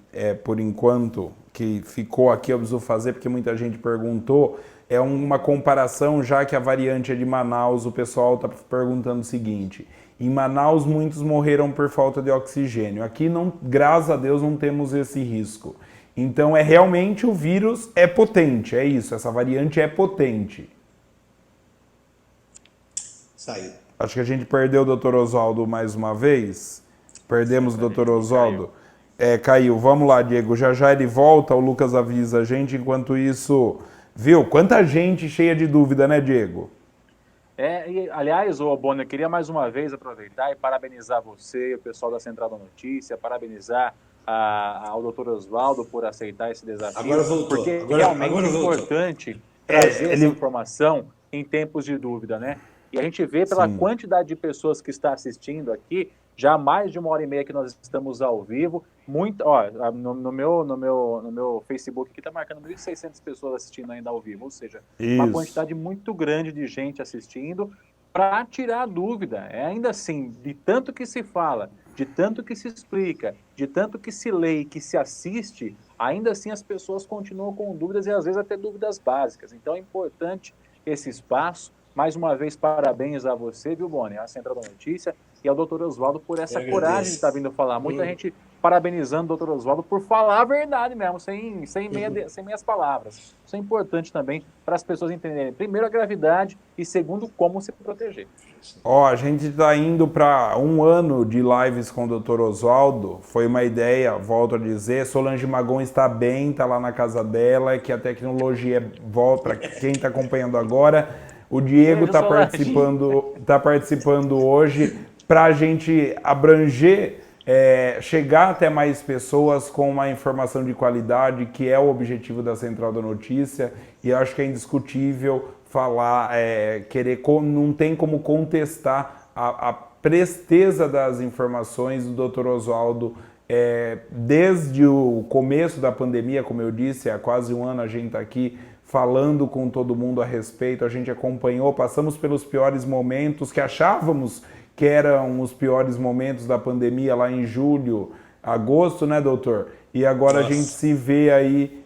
por enquanto, que ficou aqui, eu preciso fazer, porque muita gente perguntou. É uma comparação, já que a variante é de Manaus, o pessoal está perguntando o seguinte: em Manaus muitos morreram por falta de oxigênio. Aqui, não, graças a Deus, não temos esse risco. Então, realmente o vírus é potente, é isso, essa variante é potente. Saiu. Acho que a gente perdeu o doutor Oswaldo mais uma vez. Perdemos o doutor Oswaldo. Caiu. Vamos lá, Diego. Já ele volta, o Lucas avisa a gente. Enquanto isso, viu? Quanta gente cheia de dúvida, né, Diego? Aliás, Boni, eu queria mais uma vez aproveitar e parabenizar você, o pessoal da Central da Notícia, parabenizar ao doutor Oswaldo por aceitar esse desafio. Agora voltou. Porque realmente é importante trazer essa informação em tempos de dúvida, né? E a gente vê pela quantidade de pessoas que está assistindo aqui, já há mais de 1h30 que nós estamos ao vivo, no meu Facebook aqui está marcando 1.600 pessoas assistindo ainda ao vivo, ou seja, uma quantidade muito grande de gente assistindo para tirar a dúvida. Ainda assim, de tanto que se fala, de tanto que se explica, de tanto que se lê e que se assiste, ainda assim as pessoas continuam com dúvidas e às vezes até dúvidas básicas. Então é importante esse espaço. Mais uma vez, parabéns a você, viu, Boni, a Central da Notícia, e ao doutor Oswaldo por essa coragem de estar vindo falar. Muita gente parabenizando o doutor Oswaldo por falar a verdade mesmo, sem meias palavras. Isso é importante também para as pessoas entenderem, primeiro, a gravidade e, segundo, como se proteger. A gente está indo para 1 ano de lives com o doutor Oswaldo. Foi uma ideia, volto a dizer, Solange Magon está bem, está lá na casa dela, que a tecnologia volta para quem está acompanhando agora. O Diego está participando hoje para a gente abranger, chegar até mais pessoas com uma informação de qualidade, que é o objetivo da Central da Notícia, e acho que é indiscutível falar, não tem como contestar a presteza das informações do Dr. Oswaldo. Desde o começo da pandemia, como eu disse, há quase 1 ano a gente está aqui falando com todo mundo a respeito, a gente acompanhou, passamos pelos piores momentos que achávamos que eram os piores momentos da pandemia lá em julho, agosto, né, doutor? E agora a gente se vê aí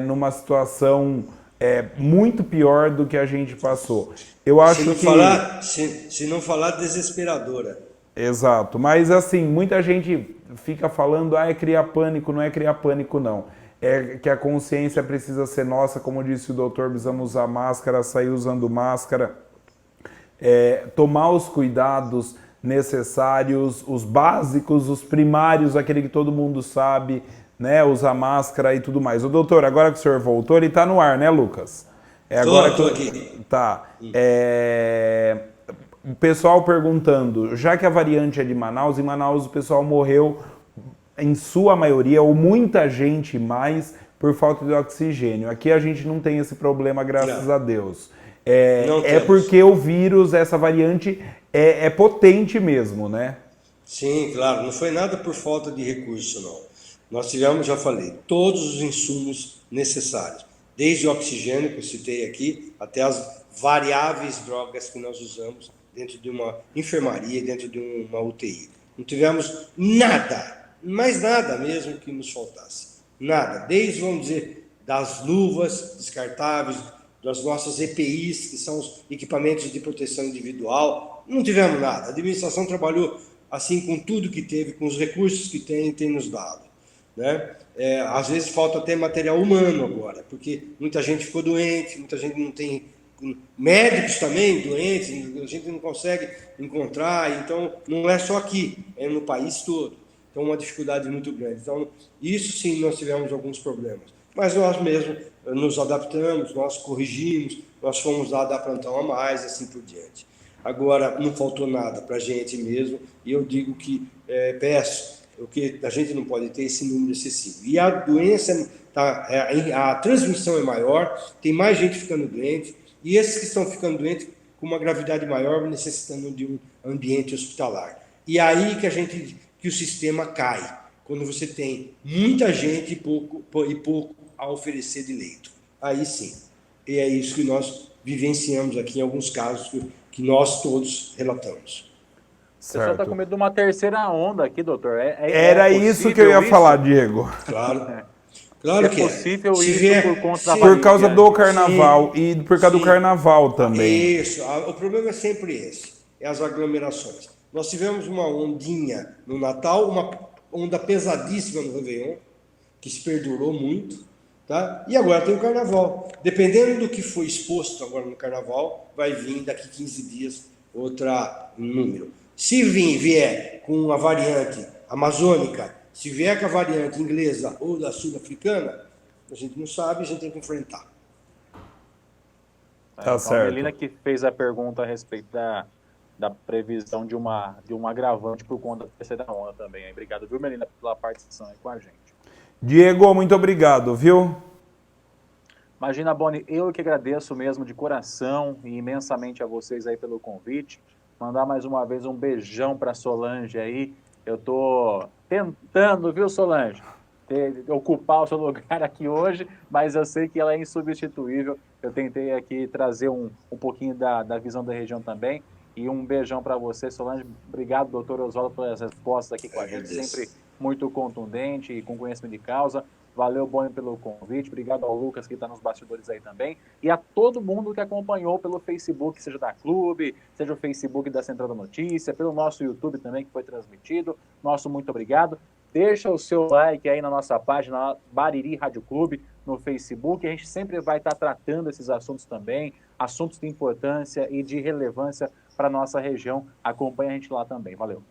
numa situação muito pior do que a gente passou. Eu acho se não falar desesperadora. Exato, mas assim, muita gente fica falando, é criar pânico, não é criar pânico não. É que a consciência precisa ser nossa, como disse o doutor, precisamos usar máscara, sair usando máscara, tomar os cuidados necessários, os básicos, os primários, aquele que todo mundo sabe, né, usar máscara e tudo mais. O doutor, agora que o senhor voltou, ele está no ar, né, Lucas? Tô aqui. Tá. O pessoal perguntando, já que a variante é de Manaus, em Manaus o pessoal morreu, em sua maioria, ou muita gente mais, por falta de oxigênio. Aqui a gente não tem esse problema, graças a Deus. Porque o vírus, essa variante, é potente mesmo, né? Sim, claro. Não foi nada por falta de recurso, não. Nós tivemos, já falei, todos os insumos necessários. Desde o oxigênio, que eu citei aqui, até as variáveis drogas que nós usamos dentro de uma enfermaria, dentro de uma UTI. Não tivemos nada, mais nada mesmo que nos faltasse. Nada. Desde, vamos dizer, das luvas descartáveis, das nossas EPIs, que são os equipamentos de proteção individual, não tivemos nada. A administração trabalhou assim com tudo que teve, com os recursos que tem nos dado. Né? Às vezes falta até material humano agora, porque muita gente ficou doente, muita gente não tem... Médicos também doentes, a gente não consegue encontrar, então não é só aqui, é no país todo. Então uma dificuldade muito grande. Então isso sim nós tivemos alguns problemas. Mas nós mesmos nos adaptamos, nós corrigimos, nós fomos lá dar plantão a mais, assim por diante. Agora, não faltou nada para a gente mesmo, e eu digo que, peço, o que a gente não pode ter esse número excessivo. E a doença, a transmissão é maior, tem mais gente ficando doente, e esses que estão ficando doentes com uma gravidade maior, necessitando de um ambiente hospitalar. E aí que o sistema cai, quando você tem muita gente e pouco a oferecer de leito. Aí sim. E é isso que nós vivenciamos aqui em alguns casos que nós todos relatamos. O pessoal está com medo de uma terceira onda aqui, doutor. Era isso que eu ia falar, Diego. Claro. Claro que é possível isso por conta da por causa do carnaval e por causa do carnaval também. Isso. O problema é sempre esse. É as aglomerações. Nós tivemos uma ondinha no Natal, uma onda pesadíssima no Réveillon, que se perdurou muito, tá? E agora tem o Carnaval. Dependendo do que foi exposto agora no Carnaval, vai vir daqui 15 dias outro número. Se vier com a variante amazônica, se vier com a variante inglesa ou da sul-africana, a gente não sabe, a gente tem que enfrentar. Tá certo. A Melina que fez a pergunta a respeito da previsão de um agravante por conta da terceira onda também. Obrigado, viu, Melina, pela participação aí com a gente. Diego, muito obrigado, viu? Imagina, Boni, eu que agradeço mesmo de coração e imensamente a vocês aí pelo convite. Mandar mais uma vez um beijão para Solange aí. Eu tô tentando, viu, Solange, ocupar o seu lugar aqui hoje, mas eu sei que ela é insubstituível. Eu tentei aqui trazer um pouquinho da visão da região também. E um beijão para você, Solange. Obrigado, doutor Oswaldo, pelas respostas aqui com a gente. Sempre muito contundente e com conhecimento de causa. Valeu, Boni, pelo convite. Obrigado ao Lucas, que está nos bastidores aí também. E a todo mundo que acompanhou pelo Facebook, seja da Clube, seja o Facebook da Central da Notícia, pelo nosso YouTube também, que foi transmitido. Nosso muito obrigado. Deixa o seu like aí na nossa página, Bariri Rádio Clube, no Facebook. A gente sempre vai estar tratando esses assuntos também, assuntos de importância e de relevância para a nossa região. Acompanha a gente lá também. Valeu.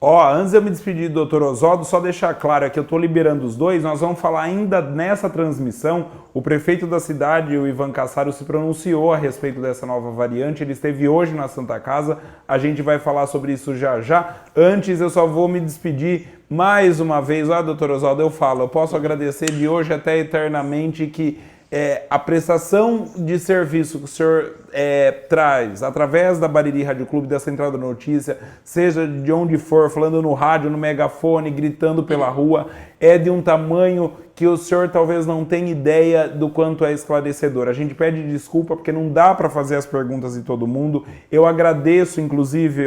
Antes de eu me despedir do Dr. Oswaldo, só deixar claro que eu estou liberando os dois, nós vamos falar ainda nessa transmissão. O prefeito da cidade, o Ivan Cassaro, se pronunciou a respeito dessa nova variante, ele esteve hoje na Santa Casa, a gente vai falar sobre isso já já. Antes eu só vou me despedir mais uma vez, Dr. Oswaldo, eu posso agradecer de hoje até eternamente que a prestação de serviço que o senhor traz através da Bariri Rádio Clube, da Central da Notícia, seja de onde for, falando no rádio, no megafone, gritando pela rua, é de um tamanho que o senhor talvez não tenha ideia do quanto é esclarecedor. A gente pede desculpa porque não dá para fazer as perguntas de todo mundo. Eu agradeço, inclusive,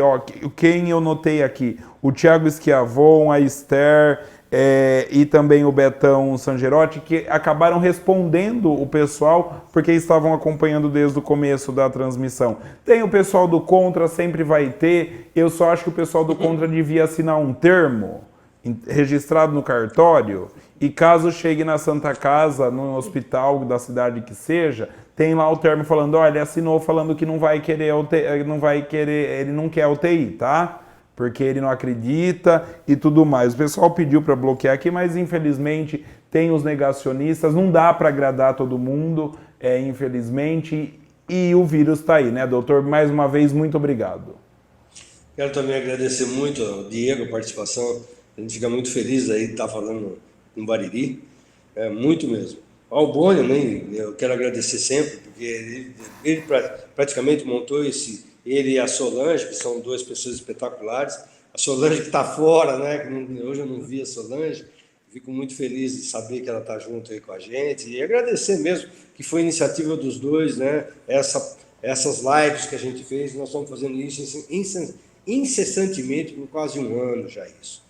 quem eu notei aqui, o Tiago Schiavon, a Esther e também o Betão Sangerotti, que acabaram respondendo o pessoal porque estavam acompanhando desde o começo da transmissão. Tem o pessoal do Contra, sempre vai ter. Eu só acho que o pessoal do Contra devia assinar um termo registrado no cartório, e caso chegue na Santa Casa, no hospital da cidade que seja, tem lá o termo falando, olha, ele assinou falando que não vai querer ele não quer UTI, tá? Porque ele não acredita e tudo mais. O pessoal pediu para bloquear aqui, mas infelizmente tem os negacionistas, não dá para agradar todo mundo, infelizmente, e o vírus está aí, né, doutor? Mais uma vez, muito obrigado. Quero também agradecer muito ao Diego, a participação. A gente fica muito feliz aí de estar falando em Bariri, muito mesmo. Ao Boni, né, eu quero agradecer sempre, porque ele praticamente montou ele e a Solange, que são duas pessoas espetaculares. A Solange que está fora, né, que hoje eu não vi a Solange, fico muito feliz de saber que ela está junto aí com a gente, e agradecer mesmo, que foi iniciativa dos dois, né, essas lives que a gente fez, nós estamos fazendo isso incessantemente por quase um ano já isso.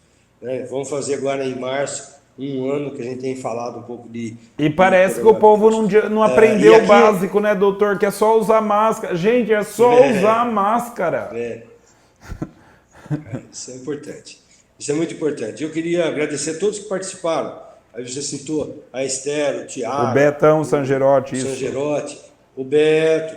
Vamos fazer agora em março, um ano que a gente tem falado um pouco de... E parece que o povo não aprendeu o básico, né, doutor? Que é só usar máscara. Gente, é só usar máscara. Isso é importante. Isso é muito importante. Eu queria agradecer a todos que participaram. Aí você citou a Esther, o Tiago... O Betão Sangerotti, isso. Sangerotti, o Beto,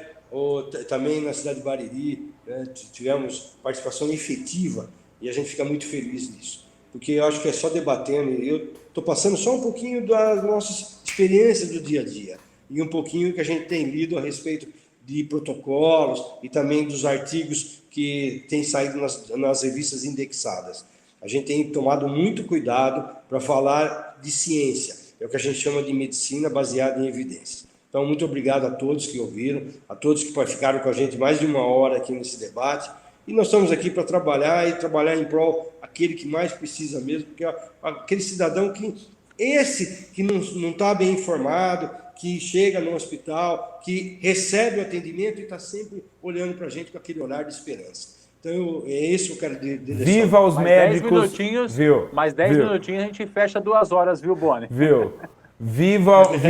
também na cidade de Bariri, né, tivemos participação efetiva e a gente fica muito feliz nisso. Porque eu acho que é só debatendo, e eu estou passando só um pouquinho das nossas experiências do dia a dia, e um pouquinho que a gente tem lido a respeito de protocolos e também dos artigos que têm saído nas revistas indexadas. A gente tem tomado muito cuidado para falar de ciência, é o que a gente chama de medicina baseada em evidências. Então, muito obrigado a todos que ouviram, a todos que ficaram com a gente mais de uma hora aqui nesse debate. E nós estamos aqui para trabalhar em prol aquele que mais precisa mesmo, porque é aquele cidadão que não está bem informado, que chega no hospital, que recebe o atendimento e está sempre olhando para a gente com aquele olhar de esperança. Então, é isso que eu quero deixar. Viva os médicos! Mais 10 minutinhos a gente fecha 2 horas, viu, Boni? Viu? Viva os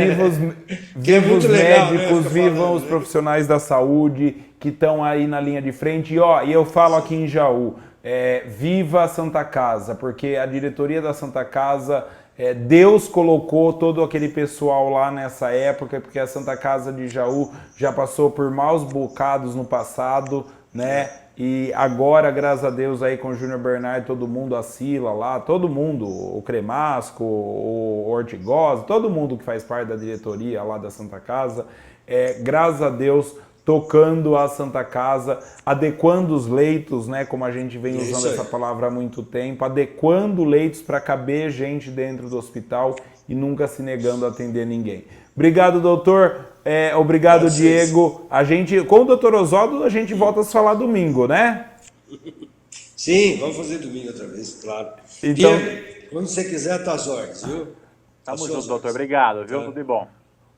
médicos, vivam os profissionais da saúde que estão aí na linha de frente. E eu falo aqui em Jaú, viva a Santa Casa, porque a diretoria da Santa Casa, Deus colocou todo aquele pessoal lá nessa época, porque a Santa Casa de Jaú já passou por maus bocados no passado, né? E agora, graças a Deus, aí com o Júnior Bernardo, todo mundo, a Sila lá, todo mundo, o Cremasco, o Ortigosa, todo mundo que faz parte da diretoria lá da Santa Casa, graças a Deus, tocando a Santa Casa, adequando os leitos, né, como a gente vem usando essa palavra há muito tempo, adequando leitos para caber gente dentro do hospital e nunca se negando a atender ninguém. Obrigado, doutor. Obrigado, Diego. Com o doutor Oswaldo, a gente volta a se falar domingo, né? Sim, vamos fazer domingo outra vez, claro. Então, quando você quiser, tá às ordens, viu? Tamo junto, doutor. Obrigado, viu? Tudo de bom.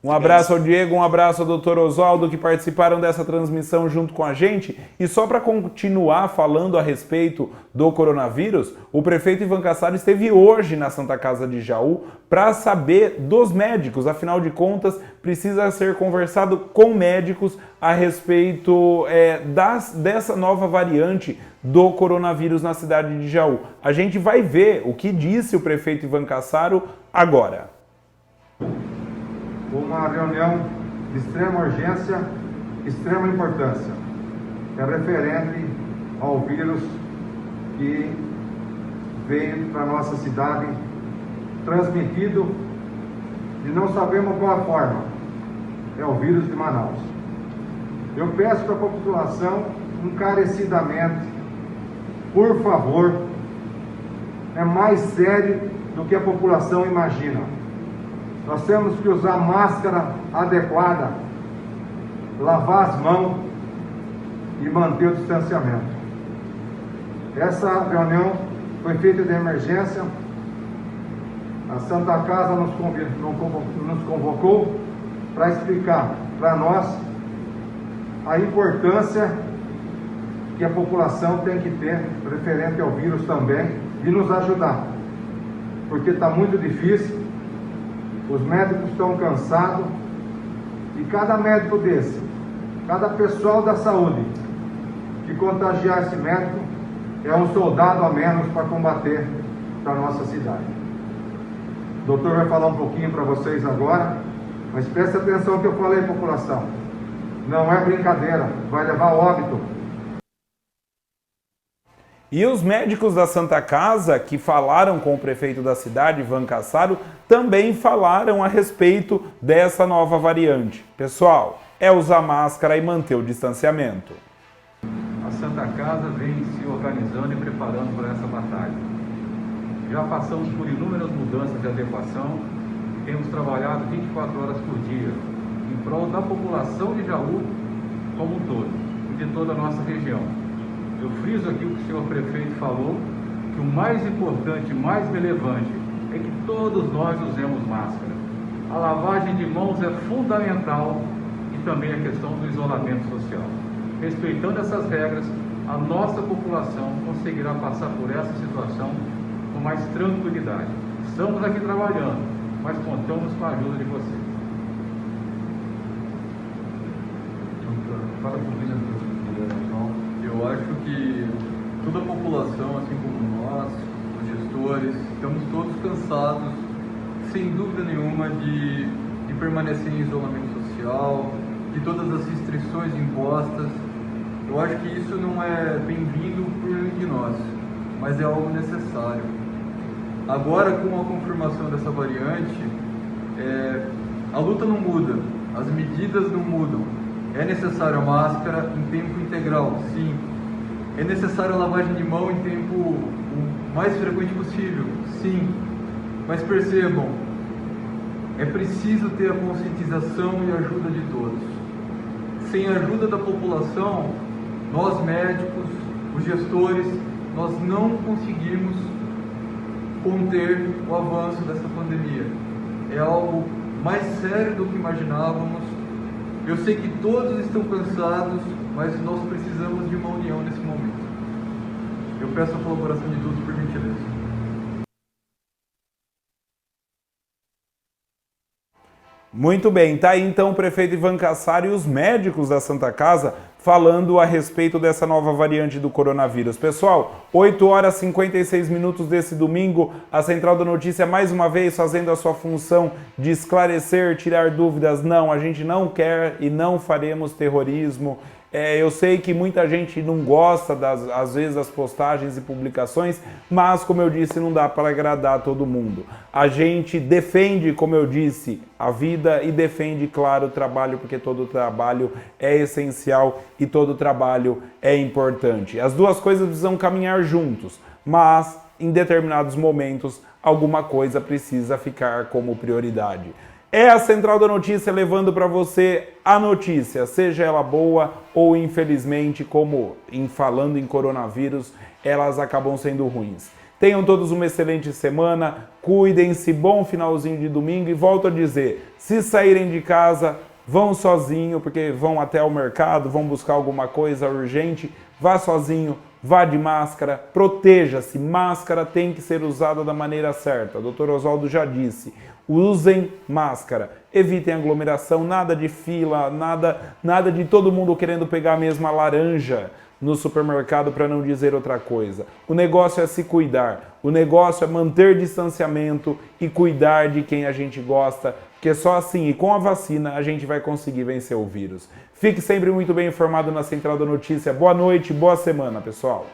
Um abraço ao Diego, um abraço ao doutor Oswaldo, que participaram dessa transmissão junto com a gente. E só para continuar falando a respeito do coronavírus, o prefeito Ivan Kassab esteve hoje na Santa Casa de Jaú para saber dos médicos. Afinal de contas, precisa ser conversado com médicos a respeito dessa nova variante do coronavírus na cidade de Jaú. A gente vai ver o que disse o prefeito Ivan Kassab agora. Uma reunião de extrema urgência, extrema importância. É referente ao vírus que veio para a nossa cidade transmitido e não sabemos qual a forma. É o vírus de Manaus. Eu peço para a população, encarecidamente, por favor, é mais sério do que a população imagina. Nós temos que usar máscara adequada, lavar as mãos e manter o distanciamento. Essa reunião foi feita de emergência A Santa Casa nos convocou para explicar para nós a importância que a população tem que ter referente ao vírus também e nos ajudar, porque está muito difícil, os médicos estão cansados e cada médico desse, cada pessoal da saúde que contagiar esse médico é um soldado a menos para combater para a nossa cidade. O doutor vai falar um pouquinho para vocês agora, mas preste atenção no que eu falei, população. Não é brincadeira, vai levar óbito. E os médicos da Santa Casa, que falaram com o prefeito da cidade, Ivan Cassaro, também falaram a respeito dessa nova variante. Pessoal, é usar máscara e manter o distanciamento. A Santa Casa vem se organizando e preparando para essa batalha. Já passamos por inúmeras mudanças de adequação e temos trabalhado 24 horas por dia em prol da população de Jaú como um todo e de toda a nossa região. Eu friso aqui o que o senhor prefeito falou, que o mais importante, mais relevante, é que todos nós usemos máscara. A lavagem de mãos é fundamental e também a questão do isolamento social. Respeitando essas regras, a nossa população conseguirá passar por essa situação com mais tranquilidade. Estamos aqui trabalhando, mas contamos com a ajuda de vocês. Eu acho que toda a população, assim como nós, os gestores, estamos todos cansados, sem dúvida nenhuma, de permanecer em isolamento social, de todas as restrições impostas. Eu acho que isso não é bem-vindo por nenhum de nós, mas é algo necessário. Agora, com a confirmação dessa variante, a luta não muda, as medidas não mudam. É necessário a máscara em tempo integral, sim. É necessário a lavagem de mão em tempo o mais frequente possível, sim. Mas percebam, é preciso ter a conscientização e a ajuda de todos. Sem a ajuda da população, nós médicos, os gestores, nós não conseguimos conter o avanço dessa pandemia. É algo mais sério do que imaginávamos. Eu sei que todos estão cansados, mas nós precisamos de uma união nesse momento. Eu peço a colaboração de todos, por gentileza. Muito bem, tá aí então o prefeito Ivan Cassaro e os médicos da Santa Casa falando a respeito dessa nova variante do coronavírus. Pessoal, 8 horas e 56 minutos desse domingo, a Central da Notícia mais uma vez fazendo a sua função de esclarecer, tirar dúvidas. Não, a gente não quer e não faremos terrorismo. Eu sei que muita gente não gosta, às vezes, das postagens e publicações, mas, como eu disse, não dá para agradar todo mundo. A gente defende, como eu disse, a vida e defende, claro, o trabalho, porque todo trabalho é essencial e todo trabalho é importante. As duas coisas precisam caminhar juntos, mas, em determinados momentos, alguma coisa precisa ficar como prioridade. É a Central da Notícia levando para você a notícia, seja ela boa ou infelizmente, como falando em coronavírus, elas acabam sendo ruins. Tenham todos uma excelente semana, cuidem-se, bom finalzinho de domingo e volto a dizer, se saírem de casa, vão sozinho, porque vão até o mercado, vão buscar alguma coisa urgente, vá sozinho, vá de máscara, proteja-se, máscara tem que ser usada da maneira certa, o Dr. Oswaldo já disse. Usem máscara, evitem aglomeração, nada de fila, nada de todo mundo querendo pegar a mesma laranja no supermercado, para não dizer outra coisa. O negócio é se cuidar, o negócio é manter distanciamento e cuidar de quem a gente gosta, porque só assim e com a vacina a gente vai conseguir vencer o vírus. Fique sempre muito bem informado na Central da Notícia. Boa noite, boa semana, pessoal.